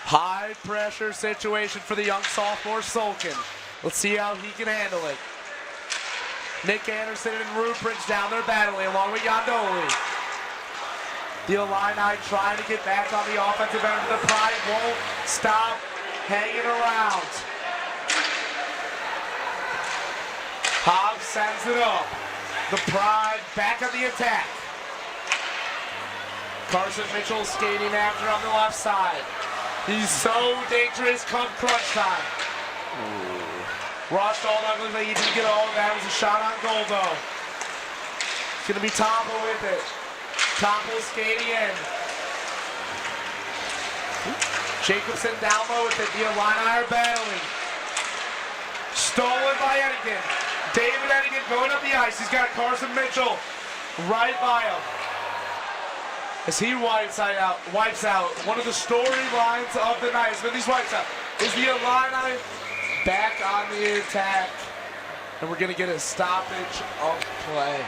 High pressure situation for the young sophomore Sulkin. Let's see how he can handle it. Nick Anderson and Rutgers down there battling along with Yandoli. The Illini trying to get back on the offensive end, but the Pride won't stop hanging around. Hobbs sends it up. The Pride back on the attack. Carson Mitchell skating after on the left side. He's so dangerous come crunch time. Ross Dahl looks like he didn't get all of that. It was a shot on goal though. It's going to be Tompo with it. Tompo skating in. Jacobson down low with it. The Illini are battling. Stolen by Eddington. David Eddington going up the ice. He's got Carson Mitchell right by him. As he wipes out one of the storylines of the night. Smithy's wipes out. Is the Illini back on the attack? And we're going to get a stoppage of play.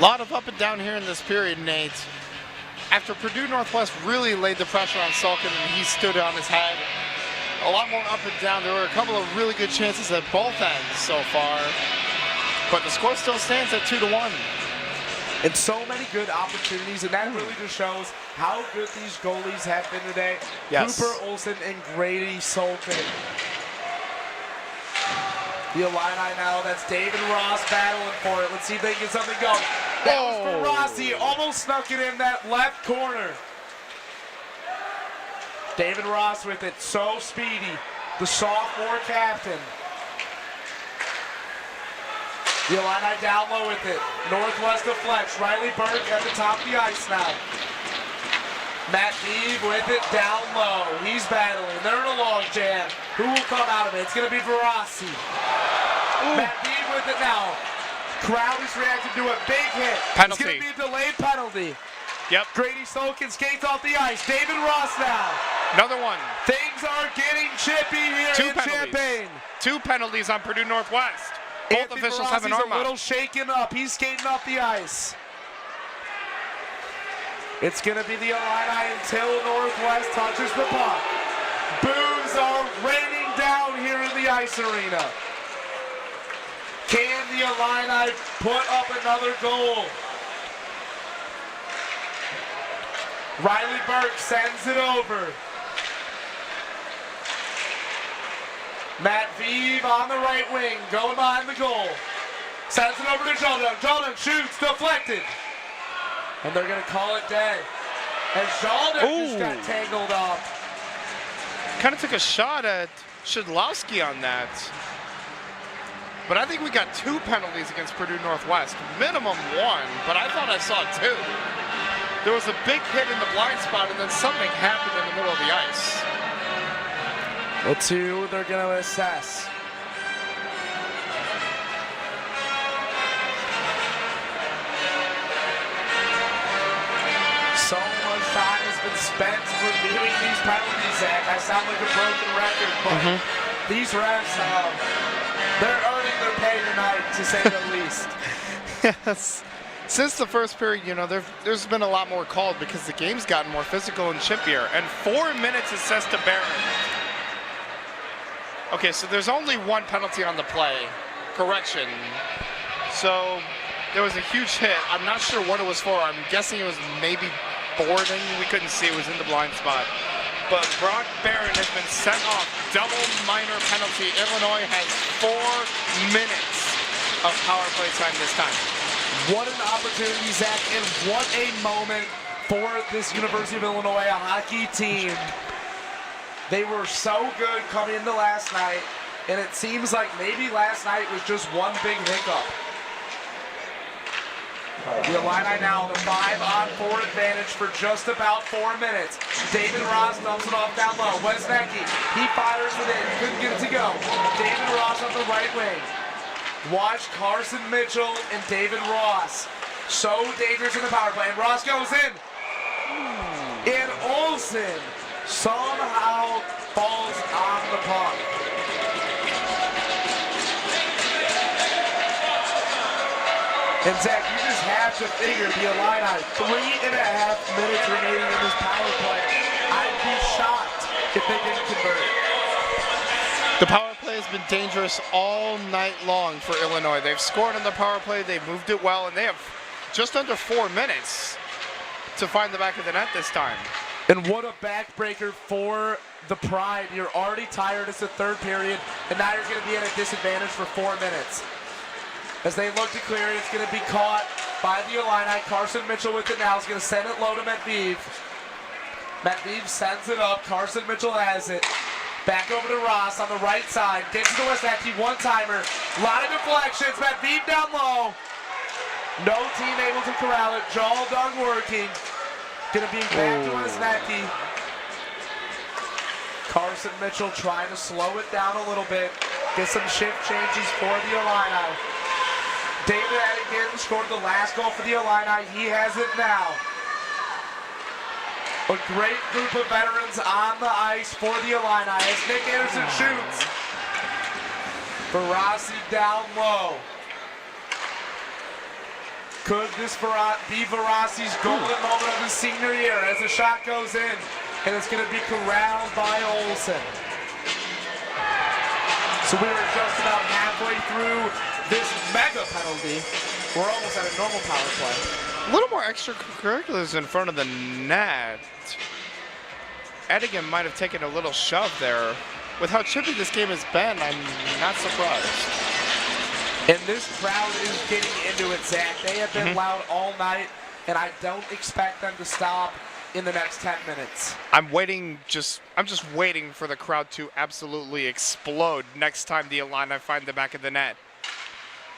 A lot of up and down here in this period, Nate. After Purdue Northwest really laid the pressure on Sulkin and he stood on his head, a lot more up and down. There were a couple of really good chances at both ends so far, but the score still stands at 2-1. And so many good opportunities, and that really just shows how good these goalies have been today. Yes. Cooper Olsen and Grady Sulkin. The Illini now, that's David Ross battling for it. Let's see if they can get something going. That was for Rossi, almost snuck it in that left corner. David Ross with it, so speedy. The sophomore captain. The Illini down low with it. Northwest deflects. Riley Burke at the top of the ice now. Matt Eve with it down low. He's battling. They're in a log jam. Who will come out of it? It's going to be Verassi. Matt Eve with it now. Crowley's reacting to a big hit. Penalty. It's going to be a delayed penalty. Yep. Grady Sulkin skates off the ice. David Ross now. Another one. Things are getting chippy here in Champaign. 2 penalties on Purdue Northwest. Both Anthony officials have an Verassi's arm a out. little shaken up. He's skating off the ice. It's going to be the Illini until Northwest touches the puck. Boos are raining down here in the ice arena. Can the Illini put up another goal? Riley Burke sends it over. Matt Veeve on the right wing, going behind the goal. Sends it over to Jordan. Jordan shoots, deflected. And they're going to call it dead. As Jordan just got tangled up. Kind of took a shot at Shidlowski on that. But I think we got 2 penalties against Purdue Northwest. Minimum 1, but I thought I saw 2. There was a big hit in the blind spot, and then something happened in the middle of the ice. Let's see who they're going to assess. So much time has been spent reviewing these penalties, Zach. I sound like a broken record, but these refs, they're earning their pay tonight, to say the least. Yes. Since the first period, you know, there's been a lot more called because the game's gotten more physical and chippier. And 4 minutes assessed to Barron. Okay, so there's only 1 penalty on the play. Correction. So there was a huge hit. I'm not sure what it was for. I'm guessing it was maybe boarding. We couldn't see. It was in the blind spot. But Brock Barron has been sent off. Double minor penalty. Illinois has 4 minutes of power play time this time. What an opportunity, Zach, and what a moment for this University of Illinois hockey team. They were so good coming into last night, and it seems like maybe last night was just one big hiccup. The Illini now the 5-on-4 advantage for just about 4 minutes. David Ross dumps it off down low. Wesnecki, he fires it in, couldn't get it to go. David Ross on the right wing. Watch Carson Mitchell and David Ross. So dangerous in the power play. And Ross goes in. And Olsen somehow falls on the puck. And Zach, you just have to figure the Illini, 3.5 minutes remaining in this power play. I'd be shocked if they didn't convert. The power play has been dangerous all night long for Illinois. They've scored on the power play, they've moved it well, and they have just under 4 minutes to find the back of the net this time. And what a backbreaker for the Pride. You're already tired. It's the 3rd period, and now you're going to be at a disadvantage for 4 minutes. As they look to clear it, it's going to be caught by the Illini. Carson Mitchell with it now. He's going to send it low to Matviv. Matviv sends it up. Carson Mitchell has it. Back over to Ross on the right side. Gets to the Wesnecki, one-timer. A lot of deflections. Matviv down low. No team able to corral it. Joel Dung working. Going to be back to Wesnecki. Carson Mitchell trying to slow it down a little bit. Get some shift changes for the Illini. David Adigan scored the last goal for the Illini. He has it now. A great group of veterans on the ice for the Illini as Nick Anderson shoots. Barassi down low. Could this be Verasi's golden moment of his senior year as the shot goes in, and it's going to be corralled by Olsen. So we are just about halfway through this mega penalty. We're almost at a normal power play. A little more extracurriculars in front of the net. Edigan might have taken a little shove there. With how chippy this game has been, I'm not surprised. And this crowd is getting into it, Zach. They have been loud all night, and I don't expect them to stop in the next 10 minutes. I'm just waiting for the crowd to absolutely explode next time the Illini find the back of the net.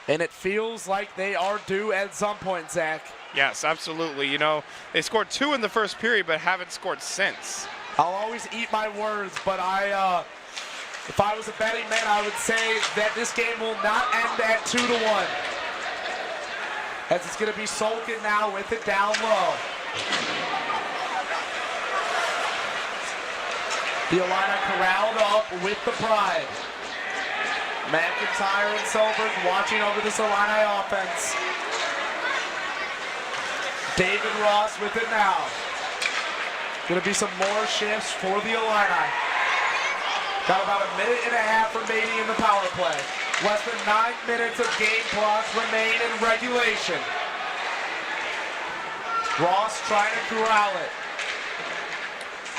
And it feels like they are due at some point, Zach. Yes, absolutely. You know, they scored 2 in the first period, but haven't scored since. I'll always eat my words, but if I was a betting man, I would say that this game will not end at 2-1. As it's going to be Solkin now with it down low. The Illini corralled up with the pride. McIntyre and Solberg watching over this Illini offense. David Ross with it now. Going to be some more shifts for the Illini. Got about a minute and a half remaining in the power play. Less than 9 minutes of game clock remain in regulation. Ross trying to corral it.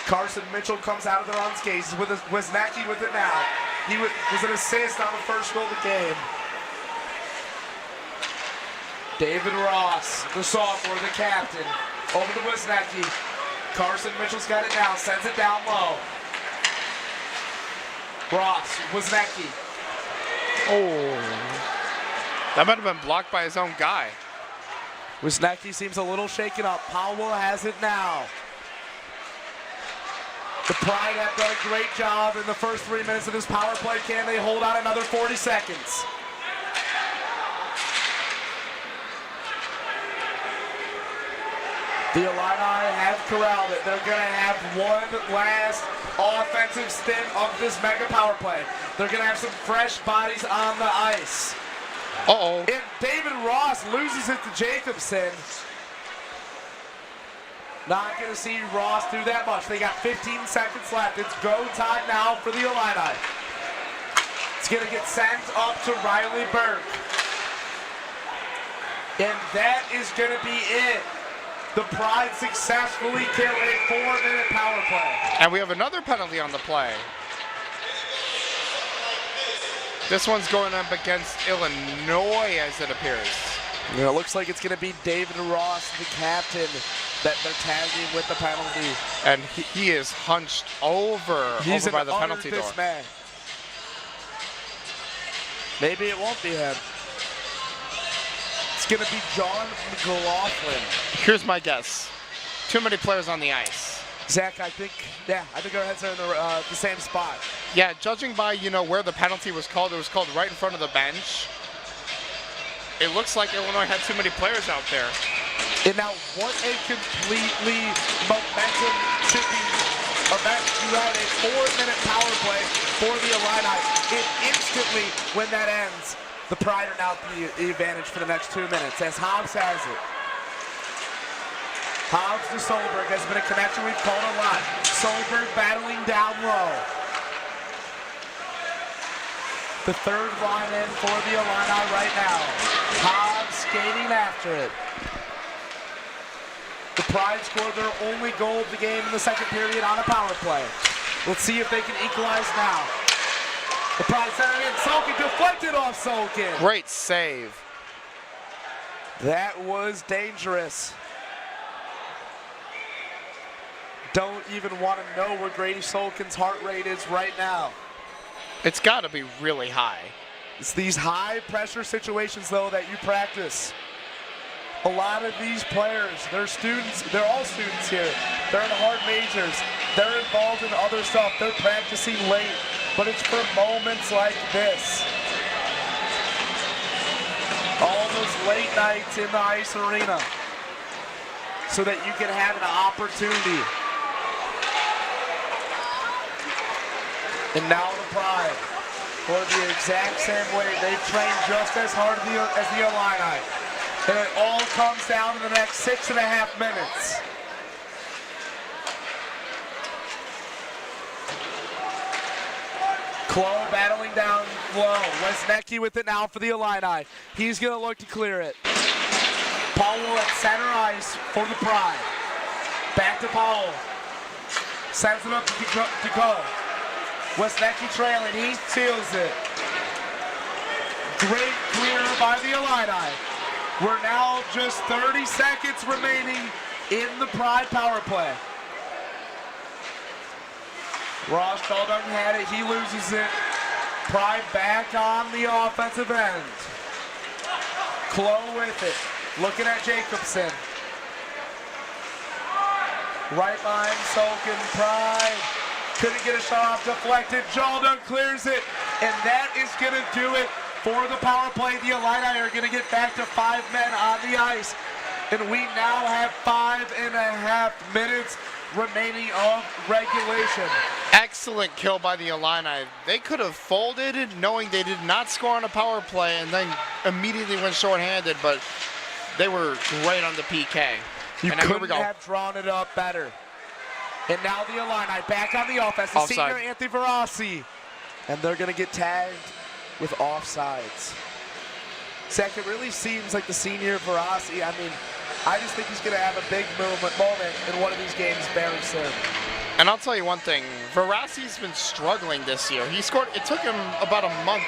Carson Mitchell comes out of there unscathed. Wisniewski with it now. He was an assist on the first goal of the game. David Ross, the sophomore, the captain, over to Wisniewski. Carson Mitchell's got it now, sends it down low. Ross, Wisniewski. Oh. That might have been blocked by his own guy. Wisniewski seems a little shaken up. Powell has it now. The Pride have done a great job in the first 3 minutes of this power play. Can they hold out another 40 seconds? The Illini have corralled it. They're going to have one last offensive stint of this mega power play. They're going to have some fresh bodies on the ice. Uh-oh. And David Ross loses it to Jacobson. Not going to see Ross do that much. They got 15 seconds left. It's go time now for the Illini. It's going to get sent up to Riley Burke. And that is going to be it. The Pride successfully kill a 4-minute power play. And we have another penalty on the play. This one's going up against Illinois, as it appears. Yeah, it looks like it's going to be David Ross, the captain, that they're tagging with the penalty. And he is hunched over by the penalty door. Man. Maybe it won't be him. It's going to be John McLaughlin. Here's my guess. Too many players on the ice. Zach, I think our heads are in the same spot. Yeah, judging by, where the penalty was called, it was called right in front of the bench. It looks like Illinois had too many players out there. And now what a completely momentum-shifting event. You have a 4-minute power play for the Illini. And instantly, when that ends, the Pride are now the advantage for the next 2 minutes as Hobbs has it. Hobbs to Solberg has been a connection we've called a lot. Solberg battling down low. The third line in for the Illini right now. Hobbs skating after it. The Pride scored their only goal of the game in the second period on a power play. Let's see if they can equalize now. The Pride center in. Solkin deflected off Solkin. Great save. That was dangerous. Don't even want to know where Grady Solkin's heart rate is right now. It's got to be really high. It's these high pressure situations, though, that you practice. A lot of these players, they're students, they're all students here. They're in hard majors. They're involved in other stuff. They're practicing late, but it's for moments like this. All those late nights in the ice arena so that you can have an opportunity. And now the Pride, for the exact same way, they've trained just as hard as the Illini. And it all comes down to the next 6.5 minutes. Klo battling down low. Wesnecki with it now for the Illini. He's going to look to clear it. Powell at center ice for the Pride. Back to Powell. Sends it up to go. Wesnecki trailing. He seals it. Great clear by the Illini. We're now just 30 seconds remaining in the Pride power play. Ross Sheldon had it. He loses it. Pride back on the offensive end. Klo with it. Looking at Jacobson. Right line, Soken, Pride. Couldn't get a shot off, deflected. Sheldon clears it. And that is going to do it for the power play. The Illini are going to get back to 5 men on the ice. And we now have 5.5 minutes remaining of regulation. Excellent kill by the Illini. They could have folded knowing they did not score on a power play and then immediately went shorthanded, but they were great on the PK. You and now here we couldn't go. have drawn it up better. And now the Illini back on the offense. The Offside. senior Anthony Verassi. And they're going to get tagged with offsides. Zach, it really seems like the senior Verassi, I mean, I just think he's going to have a big moment in one of these games very soon. And I'll tell you one thing, Verassi's been struggling this year. He scored, it took him about a month,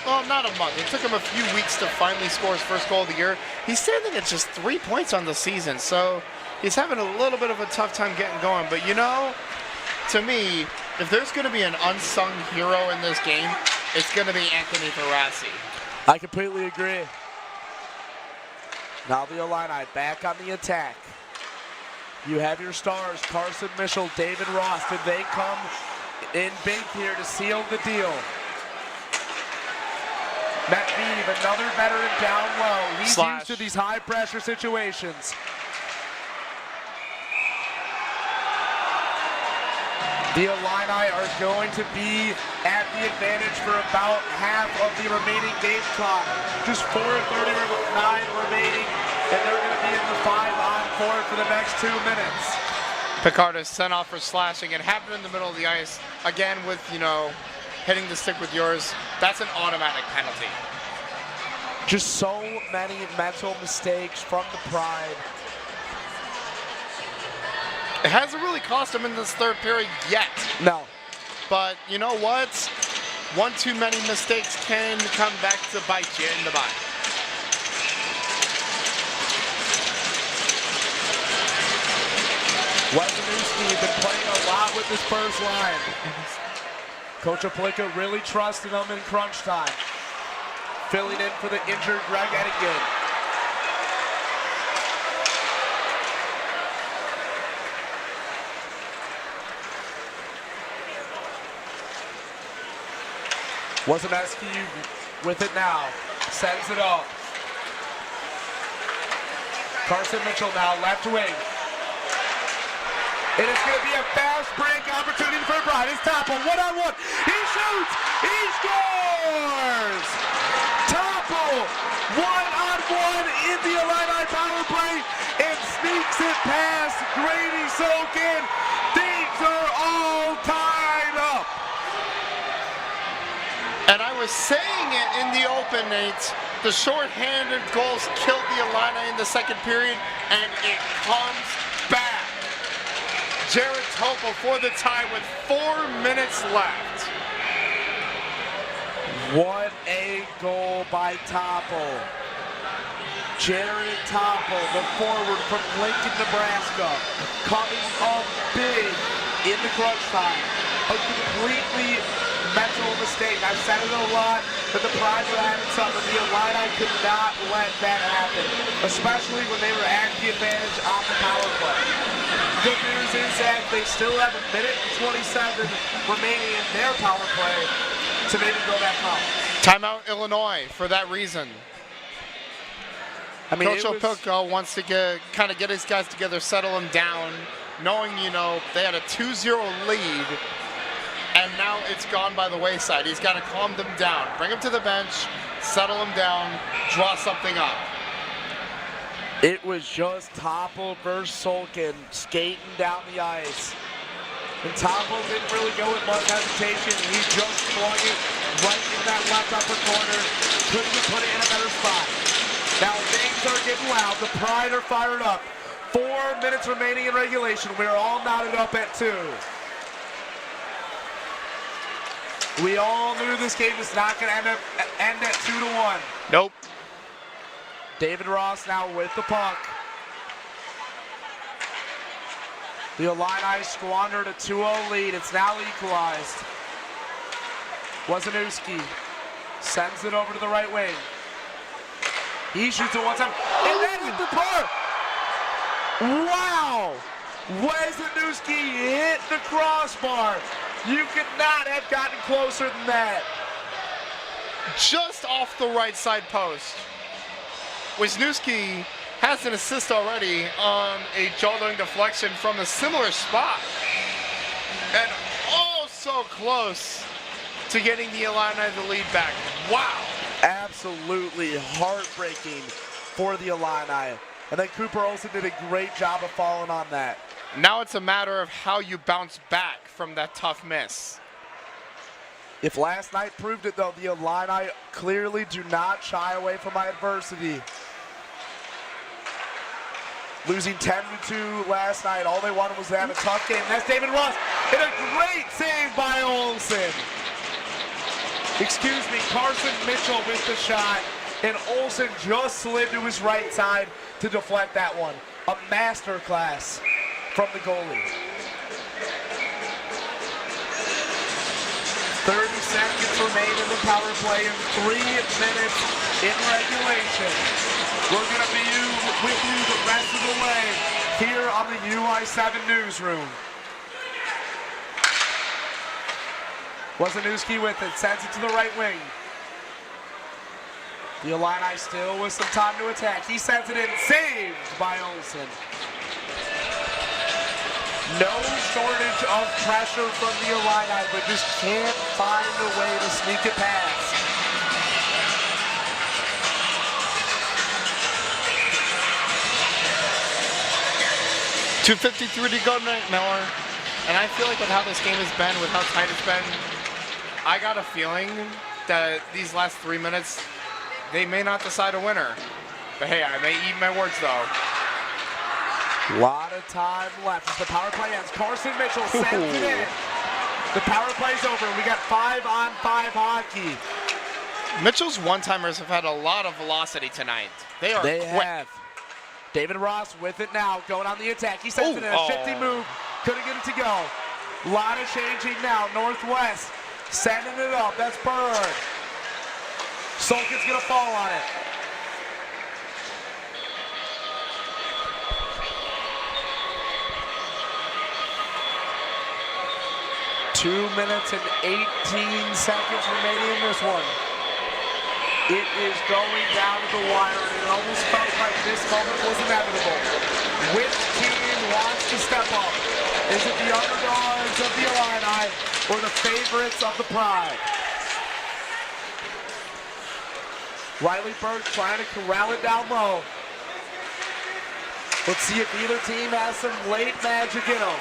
well, not a month, it took him a few weeks to finally score his first goal of the year. He's standing at just 3 points on the season, so he's having a little bit of a tough time getting going. But you know, to me, if there's going to be an unsung hero in this game, it's going to be Anthony Verassi. I completely agree. Now the Illini back on the attack. You have your stars, Carson Mitchell, David Ross. Did they come in big here to seal the deal? Matt Beebe, another veteran down low. He's used to these high pressure situations. The Illini are going to be at the advantage for about half of the remaining game clock. Just 4:39 remaining, and they're going to be in the 5-on-4 for the next 2 minutes. Picard is sent off for slashing. It happened in the middle of the ice. Again, with, you know, hitting the stick with yours, that's an automatic penalty. Just so many mental mistakes from the Pride. It hasn't really cost him in this third period yet. No. But you know what? One too many mistakes can come back to bite you in the butt. Wesniewski has been playing a lot with this first line. Coach Aplika really trusting them in crunch time. Filling in for the injured Greg Ettinger. Wesniewski with it now. Sends it off. Carson Mitchell now left wing. It is going to be a fast break opportunity for Brian. It's Topple, one-on-one. He shoots. He scores. Topple, one-on-one in the Illini power play and sneaks it past Grady Soken. Things are all tied up. And I was saying it in the open, Nate. The shorthanded goals killed the Illini in the second period, and it comes back. Jared Topol for the tie with 4 minutes left. What a goal by Topol. Jared Topol, the forward from Lincoln, Nebraska, coming up big in the crunch time. A completely mental mistake. I've said it a lot, that the Pride were having something. The Illini could not let that happen, especially when they were at the advantage on the power play. Good news is that they still have 1 minute and 27 remaining in their power play to maybe go back home. Timeout Illinois for that reason. I mean, Coach Opilka wants to kind of get his guys together, settle them down, knowing, you know, they had a 2-0 lead, and now it's gone by the wayside. He's got to calm them down, bring them to the bench, settle them down, draw something up. It was just Topple versus Sulkin skating down the ice. And Topple didn't really go with much hesitation. He just flung it right in that left upper corner. Couldn't have put it in a better spot. Now things are getting loud. The Pride are fired up. 4 minutes remaining in regulation. We're all knotted up at 2. We all knew this game was not going to end at 2-1. Nope. David Ross now with the puck. The Illini squandered a 2-0 lead. It's now equalized. Wozniewski sends it over to the right wing. He shoots it one time, and then hit the bar. Wow! Wozniewski hit the crossbar. You could not have gotten closer than that. Just off the right side post. Wisniewski has an assist already on a jaw-throwing deflection from a similar spot. And oh, so close to getting the Illini the lead back. Wow. Absolutely heartbreaking for the Illini. And then Cooper Olsen did a great job of following on that. Now it's a matter of how you bounce back from that tough miss. If last night proved it, though, the Illini clearly do not shy away from adversity. Losing 10-2 last night, all they wanted was to have a tough game. That's David Ross, and a great save by Olsen. Excuse me, Carson Mitchell with the shot, and Olsen just slid to his right side to deflect that one. A masterclass from the goalie. 30 seconds remain in the power play and 3 minutes in regulation. We're going to be with you the rest of the way here on the UI7 Newsroom. Wozniewski with it, sends it to the right wing. The Illini still with some time to attack. He sends it in, saved by Olsen. No shortage of pressure from the Illini, but just can't find a way to sneak it past. .253 to go, Miller. And I feel like with how this game has been, with how tight it's been, I got a feeling that these last 3 minutes, they may not decide a winner. But hey, I may eat my words though. A lot of time left as the power play ends. Carson Mitchell sends it in. The power play's over. We got 5-on-5 hockey. Mitchell's one-timers have had a lot of velocity tonight. They quick. Have. David Ross with it now, going on the attack. He sends it in, a shifty move. Couldn't get it to go. A lot of changing now. Northwest sending it up. That's Bird. Sulkin's going to fall on it. Two minutes and 18 seconds remaining in this one. It is going down to the wire, and it almost felt like this moment was inevitable. Which team wants to step up? Is it the underdogs of the Illini or the favorites of the Pride? Riley Burke trying to corral it down low. Let's see if either team has some late magic in them.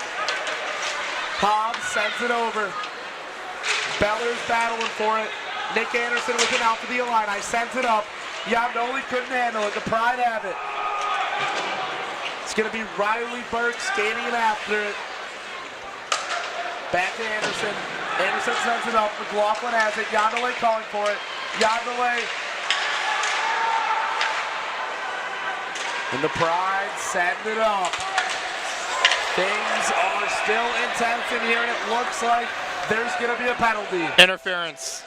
Hobbs sends it over. Beller's battling for it. Nick Anderson with it out for the Illini. Sends it up. Yabnoli couldn't handle it. The Pride have it. It's going to be Riley Burke skating after it. Back to Anderson. Anderson sends it up. McLaughlin has it. Yabnoli calling for it. Yabnoli. And the Pride send it up. Things are still intense in here, and it looks like there's going to be a penalty. Interference.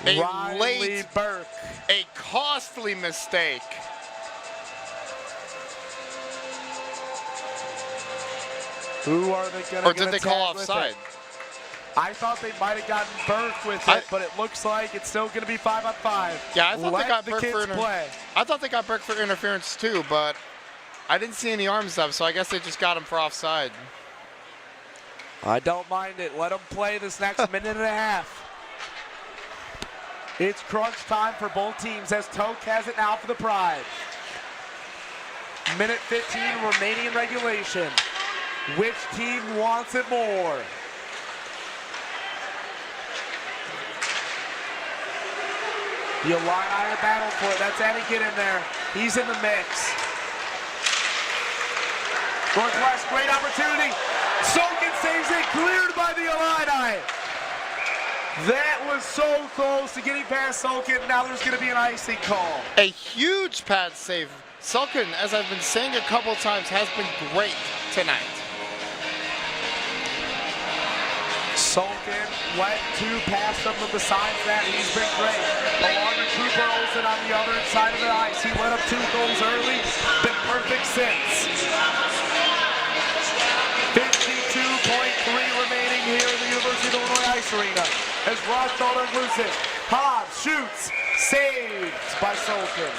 Riley Burke. A costly mistake. Who are they going to Or did they call offside? I thought they might have gotten Burke with it, but it looks like it's still going to be 5-on-5. Yeah, I thought Let they got the Burke kids for play. I thought they got Burke for interference too, but I didn't see any arms up, so I guess they just got him for offside. I don't mind it. Let them play this next minute and a half. It's crunch time for both teams as Toke has it now for the Pride. Minute 15 remaining in regulation. Which team wants it more? The Illini are battle for it. That's Eddie get in there. He's in the mix. Northwest, great opportunity. Sokin saves it, cleared by the Illini. That was so close to getting past Sokin. Now there's going to be an icing call. A huge pad save. Sulkin, as I've been saying a couple times, has been great tonight. Sulkin went to pass him, but besides that, he's been great. Along with Cooper Olsen on the other side of the ice. He let up 2 goals early, been perfect since. 52.3 remaining here in the University of Illinois Ice Arena. As Ross Dalton moves it. Hobbs shoots, saved by Sulkin.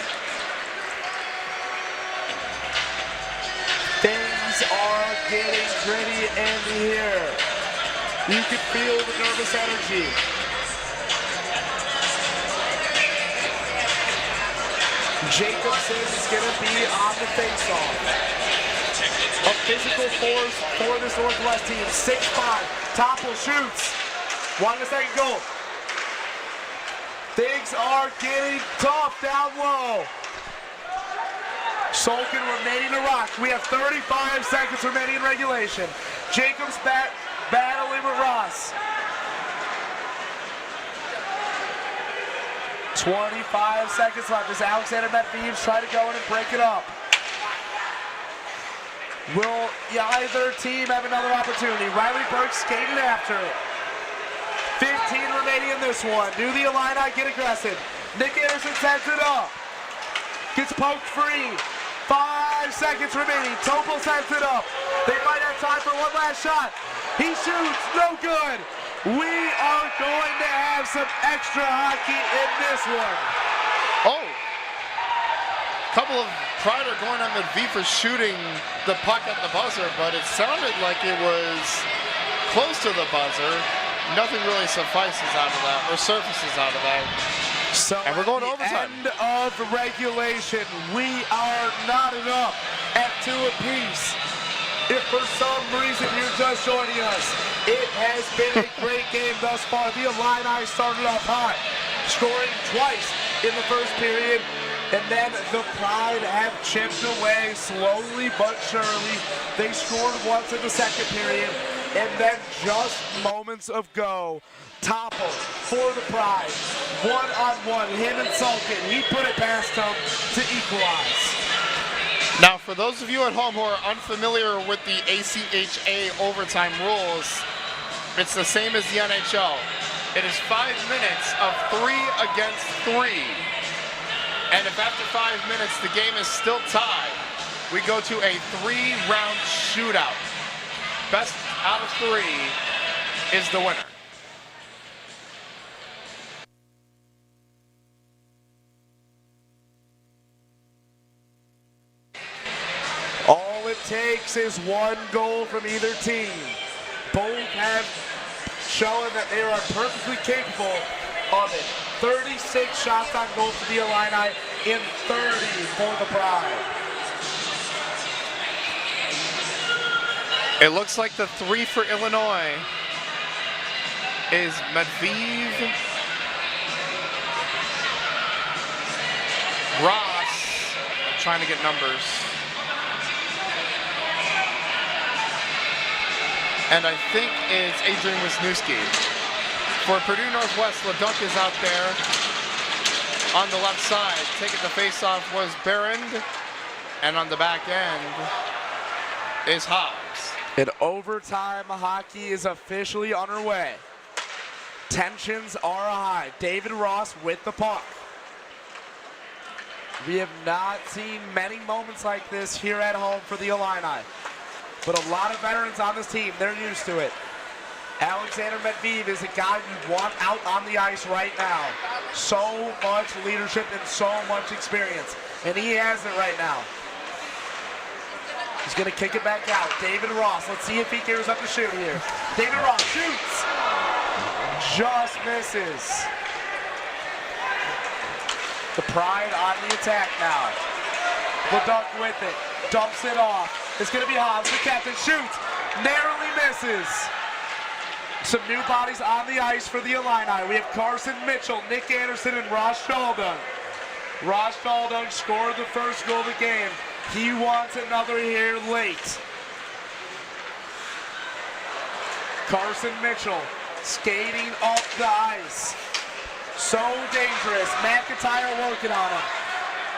Things are getting gritty in here. You can feel the nervous energy. Jacobson is going to be on the faceoff. A physical force for this Northwest team. 6'5". Topple shoots. 1 second goal. Things are getting tough down low. Sulkin remaining to rock. We have 35 seconds remaining in regulation. Jacobs battling with Ross. 25 seconds left as Alexander Metveeves try to go in and break it up. Will either team have another opportunity? Riley Burke skating after it. 15 remaining in this one. Do the Illini get aggressive? Nick Anderson sets it up. Gets poked free. 5 seconds remaining. Topol sets it up. They might have time for one last shot. He shoots. No good. We are going to have some extra hockey in this one. Oh. Couple of Prider going on the V for shooting the puck at the buzzer, but it sounded like it was close to the buzzer. Nothing really suffices out of that, or surfaces out of that. So and we're going to overtime. End of regulation. We are knotted up at 2 apiece. If for some reason you're just joining us, it has been a great game thus far. The Illini started off hot, scoring twice in the first period, and then the Pride have chipped away slowly but surely. They scored once in the second period, and then just moments ago, Topple for the Pride. 1-on-1, him and Sulkin. He put it past him to equalize. Now, for those of you at home who are unfamiliar with the ACHA overtime rules, it's the same as the NHL. It is 5 minutes of 3 against 3. And if after 5 minutes the game is still tied, we go to a 3-round shootout. Best out of 3 is the winner. All it takes is 1 goal from either team. Both have shown that they are perfectly capable of it. 36 shots on goal for the Illini in 30 for the Pride. It looks like the 3 for Illinois is Medvedev, Ross, I'm trying to get numbers, and I think it's Adrian Wisniewski. For Purdue Northwest, LeDuc is out there on the left side. Taking the face-off was Berend, and on the back end is Hobbs. And overtime hockey is officially underway. Tensions are high. David Ross with the puck. We have not seen many moments like this here at home for the Illini. But a lot of veterans on this team, they're used to it. Alexander Medvedev is a guy you want out on the ice right now. So much leadership and so much experience. And he has it right now. He's going to kick it back out. David Ross, let's see if he gears up to shoot here. David Ross shoots. Just misses. The Pride on the attack now. LeDuc with it. dumps it off. It's going to be Hobbs, the captain, shoots, narrowly misses. Some new bodies on the ice for the Illini. We have Carson Mitchell, Nick Anderson, and Ross Schaldung. Ross Schaldung scored the first goal of the game. He wants another here late. Carson Mitchell skating up the ice. So dangerous. McIntyre working on him.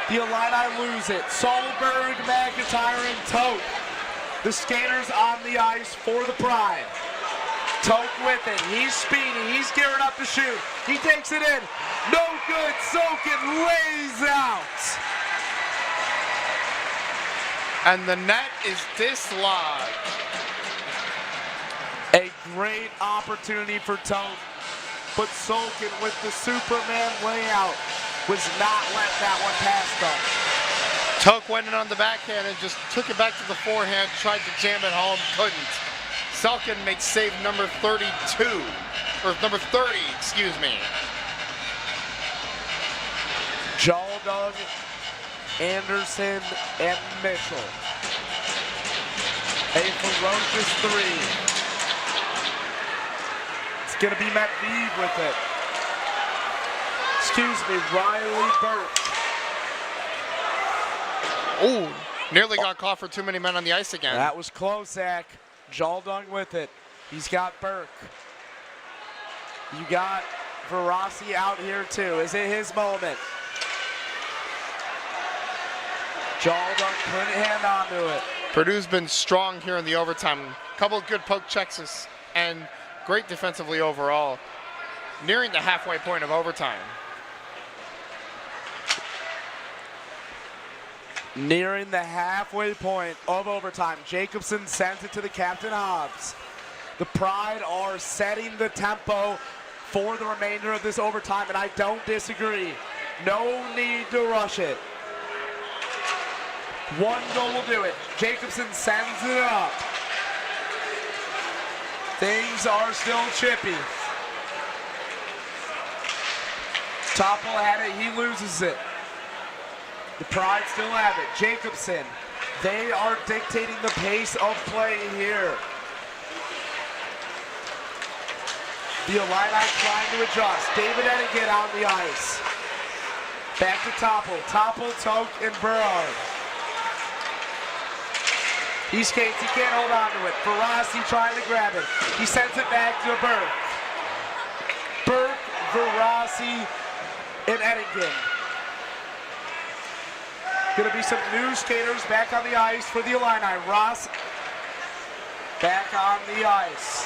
The Illini lose it. Solberg, McIntyre, and Tote. The skaters on the ice for the Pride. Tote with it. He's speeding. He's gearing up to shoot. He takes it in. No good. Sokin lays out. And the net is dislodged. A great opportunity for Tote. But Sokin with the Superman layout was not letting that one pass though. Toke went in on the backhand and just took it back to the forehand, tried to jam it home, couldn't. Selkin makes save number 32, or number 30, excuse me. Schaldung, Anderson, and Mitchell. A ferocious three. It's going to be McVeigh with it. Excuse me, Riley Burke. Oh, nearly got caught for too many men on the ice again. That was close, Zach. Schaldung with it. He's got Burke. You got Verassi out here too. Is it his moment? Schaldung couldn't hang on to it. Purdue's been strong here in the overtime. Couple of good poke checks and great defensively overall. Nearing the halfway point of overtime. Nearing the halfway point of overtime. Jacobson sends it to the captain, Hobbs. The Pride are setting the tempo for the remainder of this overtime, and I don't disagree. No need to rush it. One goal will do it. Jacobson sends it up. Things are still chippy. Topple had it, he loses it. The Pride still have it. Jacobson, they are dictating the pace of play here. The Illini trying to adjust. David Etiquette on the ice. Back to Topple. Topple, Toke, and Berard. He skates, he can't hold on to it. Verassi trying to grab it. He sends it back to Burke. Burke, Verassi, and Etiquette. Going to be some new skaters back on the ice for the Illini. Ross back on the ice.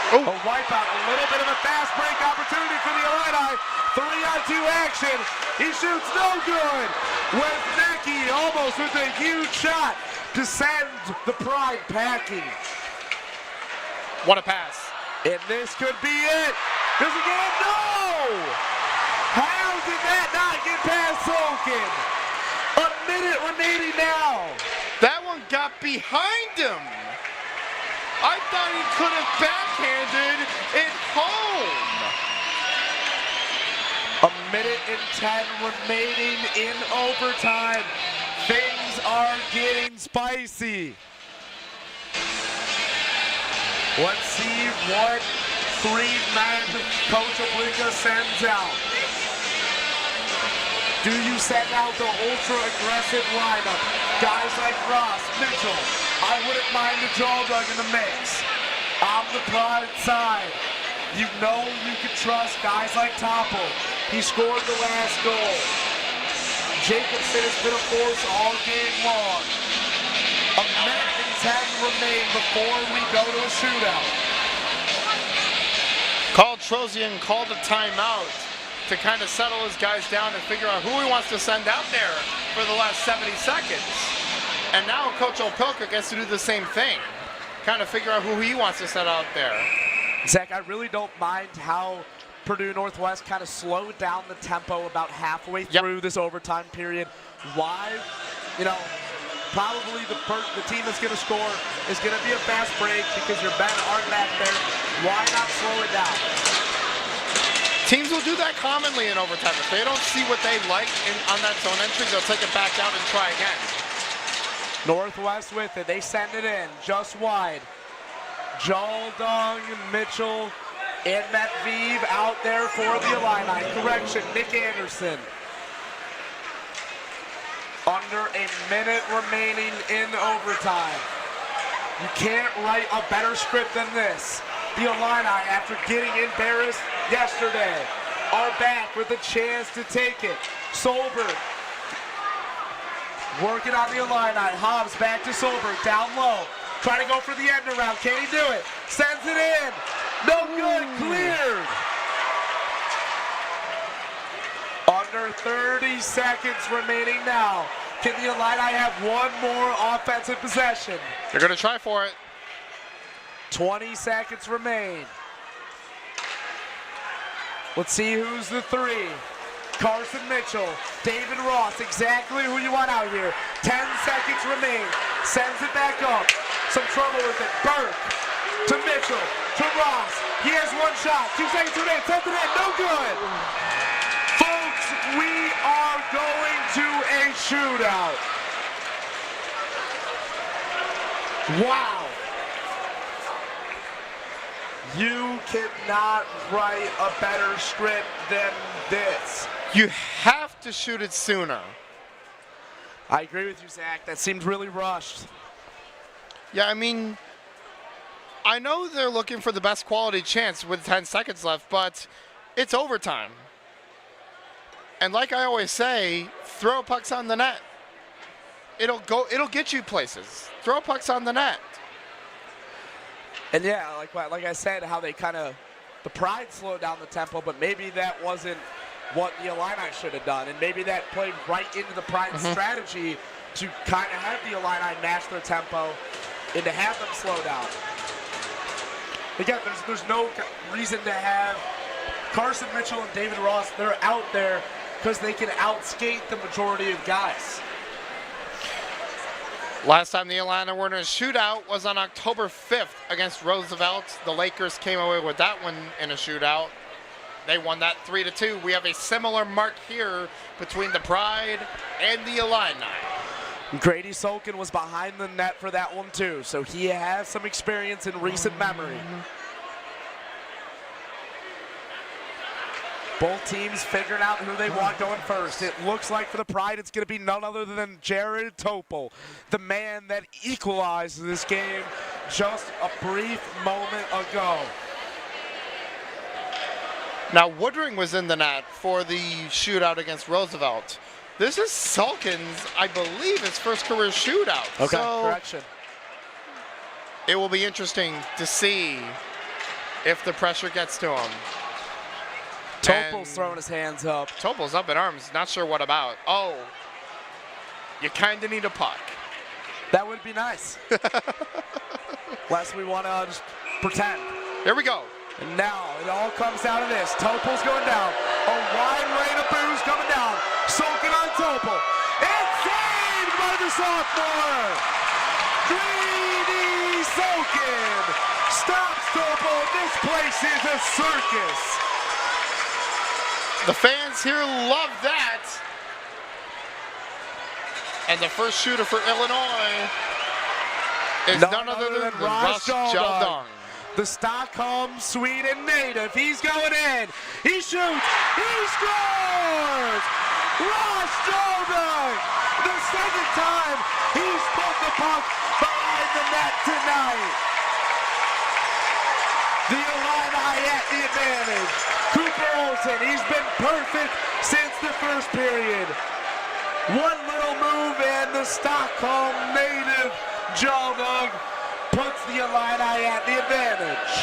Oh. A wipeout, a little bit of a fast break opportunity for the Illini. 3-on-2 action. He shoots no good. Wesnecki almost with a huge shot to send the Pride packing. What a pass. And this could be it. Does it get it? No! How did that not get past Sokin? A minute remaining now. That one got behind him. I thought he could have backhanded it home. A minute and 10 remaining in overtime. Things are getting spicy. Let's see what 3 men Coach Obliga sends out. Do you send out the ultra-aggressive lineup? Guys like Ross, Mitchell. I wouldn't mind the Schaldung in the mix. On the Pride side, you know you can trust guys like Topple. He scored the last goal. Jacobson has been a force all game long. A minute and 10 remain before we go to a shootout. Carl Trozian called a timeout to kind of settle his guys down and figure out who he wants to send out there for the last 70 seconds. And now Coach Opelka gets to do the same thing. Kind of figure out who he wants to set out there. Zach, I really don't mind how Purdue Northwest kind of slowed down the tempo about halfway through this overtime period. Why? You know, probably the team that's going to score is going to be a fast break because your men aren't back there. Why not slow it down? Teams will do that commonly in overtime. If they don't see what they like on that zone entry, they'll take it back out and try again. Northwest with it. They send it in just wide. Jaldong, Mitchell, and Matviv out there for the Illini. Correction, Nick Anderson. Under a minute remaining in overtime. You can't write a better script than this. The Illini, after getting embarrassed yesterday, are back with a chance to take it. Solberg working on the Illini. Hobbs back to Solberg, down low. Trying to go for the end around. Can he do it? Sends it in. No good. Cleared. Under 30 seconds remaining now. Can the Illini have one more offensive possession? They're going to try for it. 20 seconds remain. Let's see who's the three. Carson Mitchell, David Ross, exactly who you want out here. 10 seconds remain. Sends it back up. Some trouble with it. Burke to Mitchell to Ross. He has one shot. 2 seconds remain. Sends it in. No good. Folks, we are going to a shootout. Wow. You cannot write a better script than this. You have to shoot it sooner. I agree with you, Zach. That seemed really rushed. Yeah, I mean, I know they're looking for the best quality chance with 10 seconds left, but it's overtime. And like I always say, throw pucks on the net. It'll get you places. Throw pucks on the net. And yeah, like I said, how they the Pride slowed down the tempo, but maybe that wasn't what the Illini should have done. And maybe that played right into the Pride strategy to kind of have the Illini match their tempo and to have them slow down. Again, there's no reason to have Carson Mitchell and David Ross. They're out there because they can outskate the majority of guys. Last time the Illini were in a shootout was on October 5th against Roosevelt. The Lakers came away with that one in a shootout. They won that 3-2. We have a similar mark here between the Pride and the Illini. Grady Solkin was behind the net for that one too, so he has some experience in recent memory. Both teams figuring out who they want going first. It looks like for the Pride, it's going to be none other than Jared Topol, the man that equalized this game just a brief moment ago. Now, Woodring was in the net for the shootout against Roosevelt. This is Sulkin's, I believe, his first career shootout. Okay, so correction. It will be interesting to see if the pressure gets to him. Topol's throwing his hands up. Topol's up in arms, not sure what about. Oh, you kind of need a puck. That would be nice. Lest we want to just pretend. Here we go. And now it all comes down to this. Topol's going down. A wide rain of booze coming down. Sulkin on Topol. It's saved by the sophomore. Greedy Sulkin stops Topol. This place is a circus. The fans here love that. And the first shooter for Illinois is none other than Russ Jaldong. The Stockholm, Sweden native. He's going in. He shoots. He scores! Russ Jaldong! The second time he's put the puck behind the net tonight. The Illini at the advantage. Cooper Olsen, he's been perfect since the first period. One little move and the Stockholm native Jaldong puts the Illini at the advantage.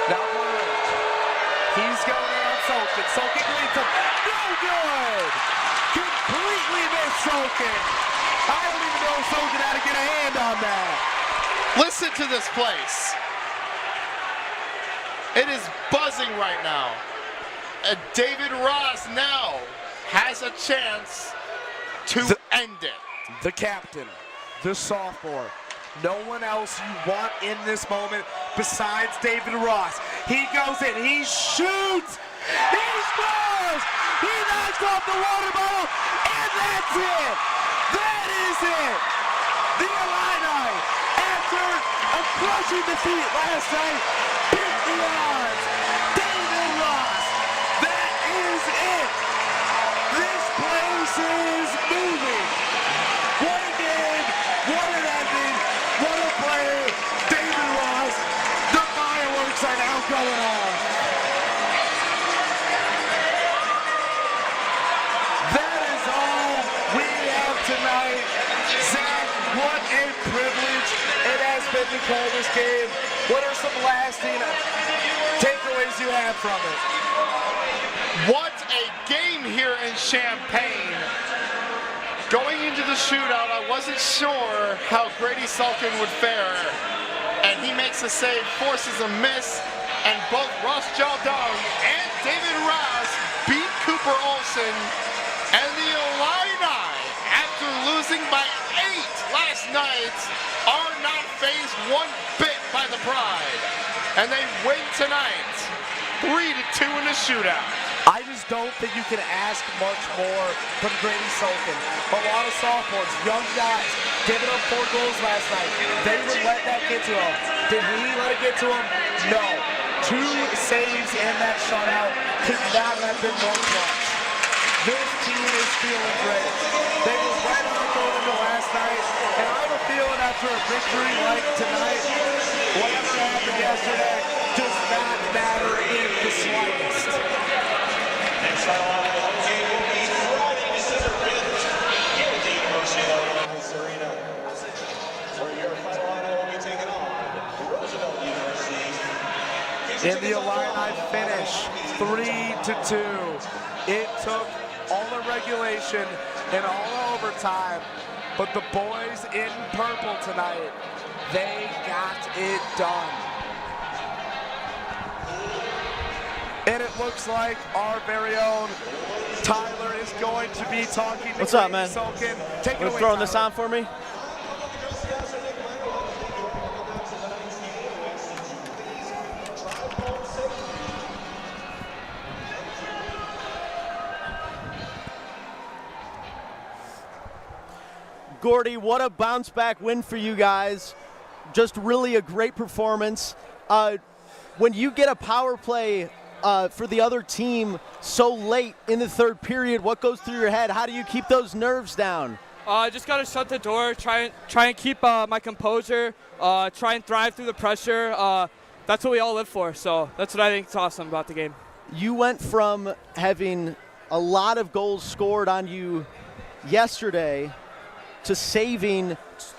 Now Blake. He's going in on Sulkin. Sulkin leads him. No good! Completely missed Sulkin. I don't even know if Sulkin had to get a hand on that. Listen to this place. It is buzzing right now. And David Ross now has a chance to end it. The captain, the sophomore, No one else you want in this moment besides David Ross. He goes in, he shoots, he scores! He knocks off the water bottle, and that's it! That is it! The Illini, after a crushing defeat last night, beat the odds. David Ross, that is it! This place is moving. What a game, what an ending, what a player, David Ross. The fireworks are now going off. That is all we have tonight. Zach, what a privilege it has been to call this game. What are some lasting takeaways you have from it? What a game here in Champaign. Going into the shootout, I wasn't sure how Grady Sulkin would fare. And he makes a save, forces a miss, and both Ross Jaldong and David Ross beat Cooper Olsen. And the Illini, after losing by 8 last night, are not fazed one bit by the Pride. And they win tonight, 3-2 in the shootout. I just don't think you can ask much more from Grady Sulkin. A lot of sophomores, young guys, giving up 4 goals last night. They would let that get to him. Did he let it get to him? No. 2 saves in that shutout could not have been more clutch. This team is feeling great. They were right on going into last night, and I have a feeling after a victory like tonight, whatever happened yesterday does not matter in the slightest. Next Illini home game will be Friday, December 5th, here at the University of Illinois Arena, where your Illini will be taking on Roosevelt University. In the Illini finish, 3-2. It took all the regulation and all the overtime, but the boys in purple tonight, they got it done. And it looks like our very own Tyler is going to be talking to What's up, man? Sulkin. Take it You away, throwing this Tyler. on for me? Gordy, what a bounce back win for you guys. Just really a great performance. When you get a power play for the other team so late in the third period, what goes through your head? How do you keep those nerves down? I just got to shut the door, try and keep my composure, try and thrive through the pressure. That's what we all live for, so that's what I think is awesome about the game. You went from having a lot of goals scored on you yesterday to saving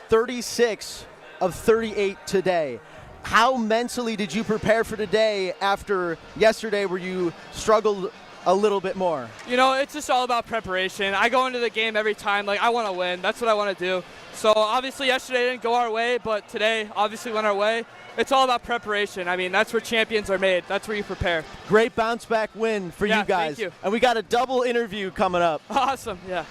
36 of 38 today. How mentally did you prepare for today after yesterday where you struggled a little bit more? You know, it's just all about preparation. I go into the game every time like I want to win. That's what I want to do. So obviously yesterday didn't go our way, but today obviously went our way. It's all about preparation. I mean, that's where champions are made. That's where you prepare. Great bounce back win for you guys. Thank you. And we got a double interview coming up. Awesome, yeah.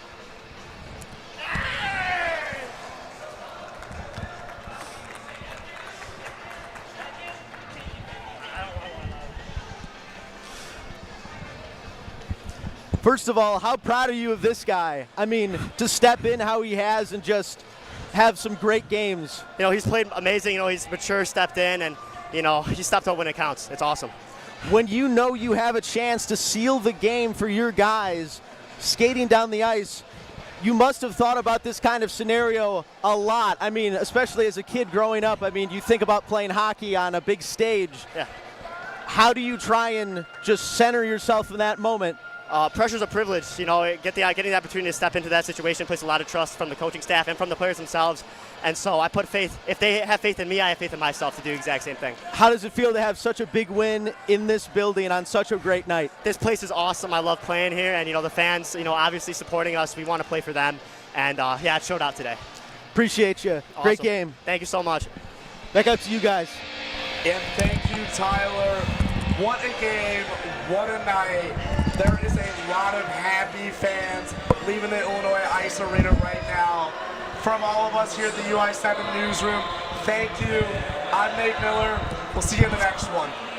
First of all, how proud are you of this guy? I mean, to step in how he has and just have some great games. You know, he's played amazing. You know, he's mature, stepped in, and, you know, he stepped up when it counts. It's awesome. When you know you have a chance to seal the game for your guys skating down the ice, you must have thought about this kind of scenario a lot. I mean, especially as a kid growing up, I mean, you think about playing hockey on a big stage. Yeah. How do you try and just center yourself in that moment? Pressure's a privilege, you know, getting the opportunity to step into that situation places a lot of trust from the coaching staff and from the players themselves. And so I put faith, if they have faith in me, I have faith in myself to do the exact same thing. How does it feel to have such a big win in this building on such a great night? This place is awesome. I love playing here, and, you know, the fans, you know, obviously supporting us. We want to play for them. And, yeah, it showed out today. Appreciate you. Awesome. Great game. Thank you so much. Back up to you guys. And thank you, Tyler. What a game, what a night. There is a lot of happy fans leaving the Illinois Ice Arena right now. from all of us here at the UI7 newsroom, thank you. I'm Nate Miller. We'll see you in the next one.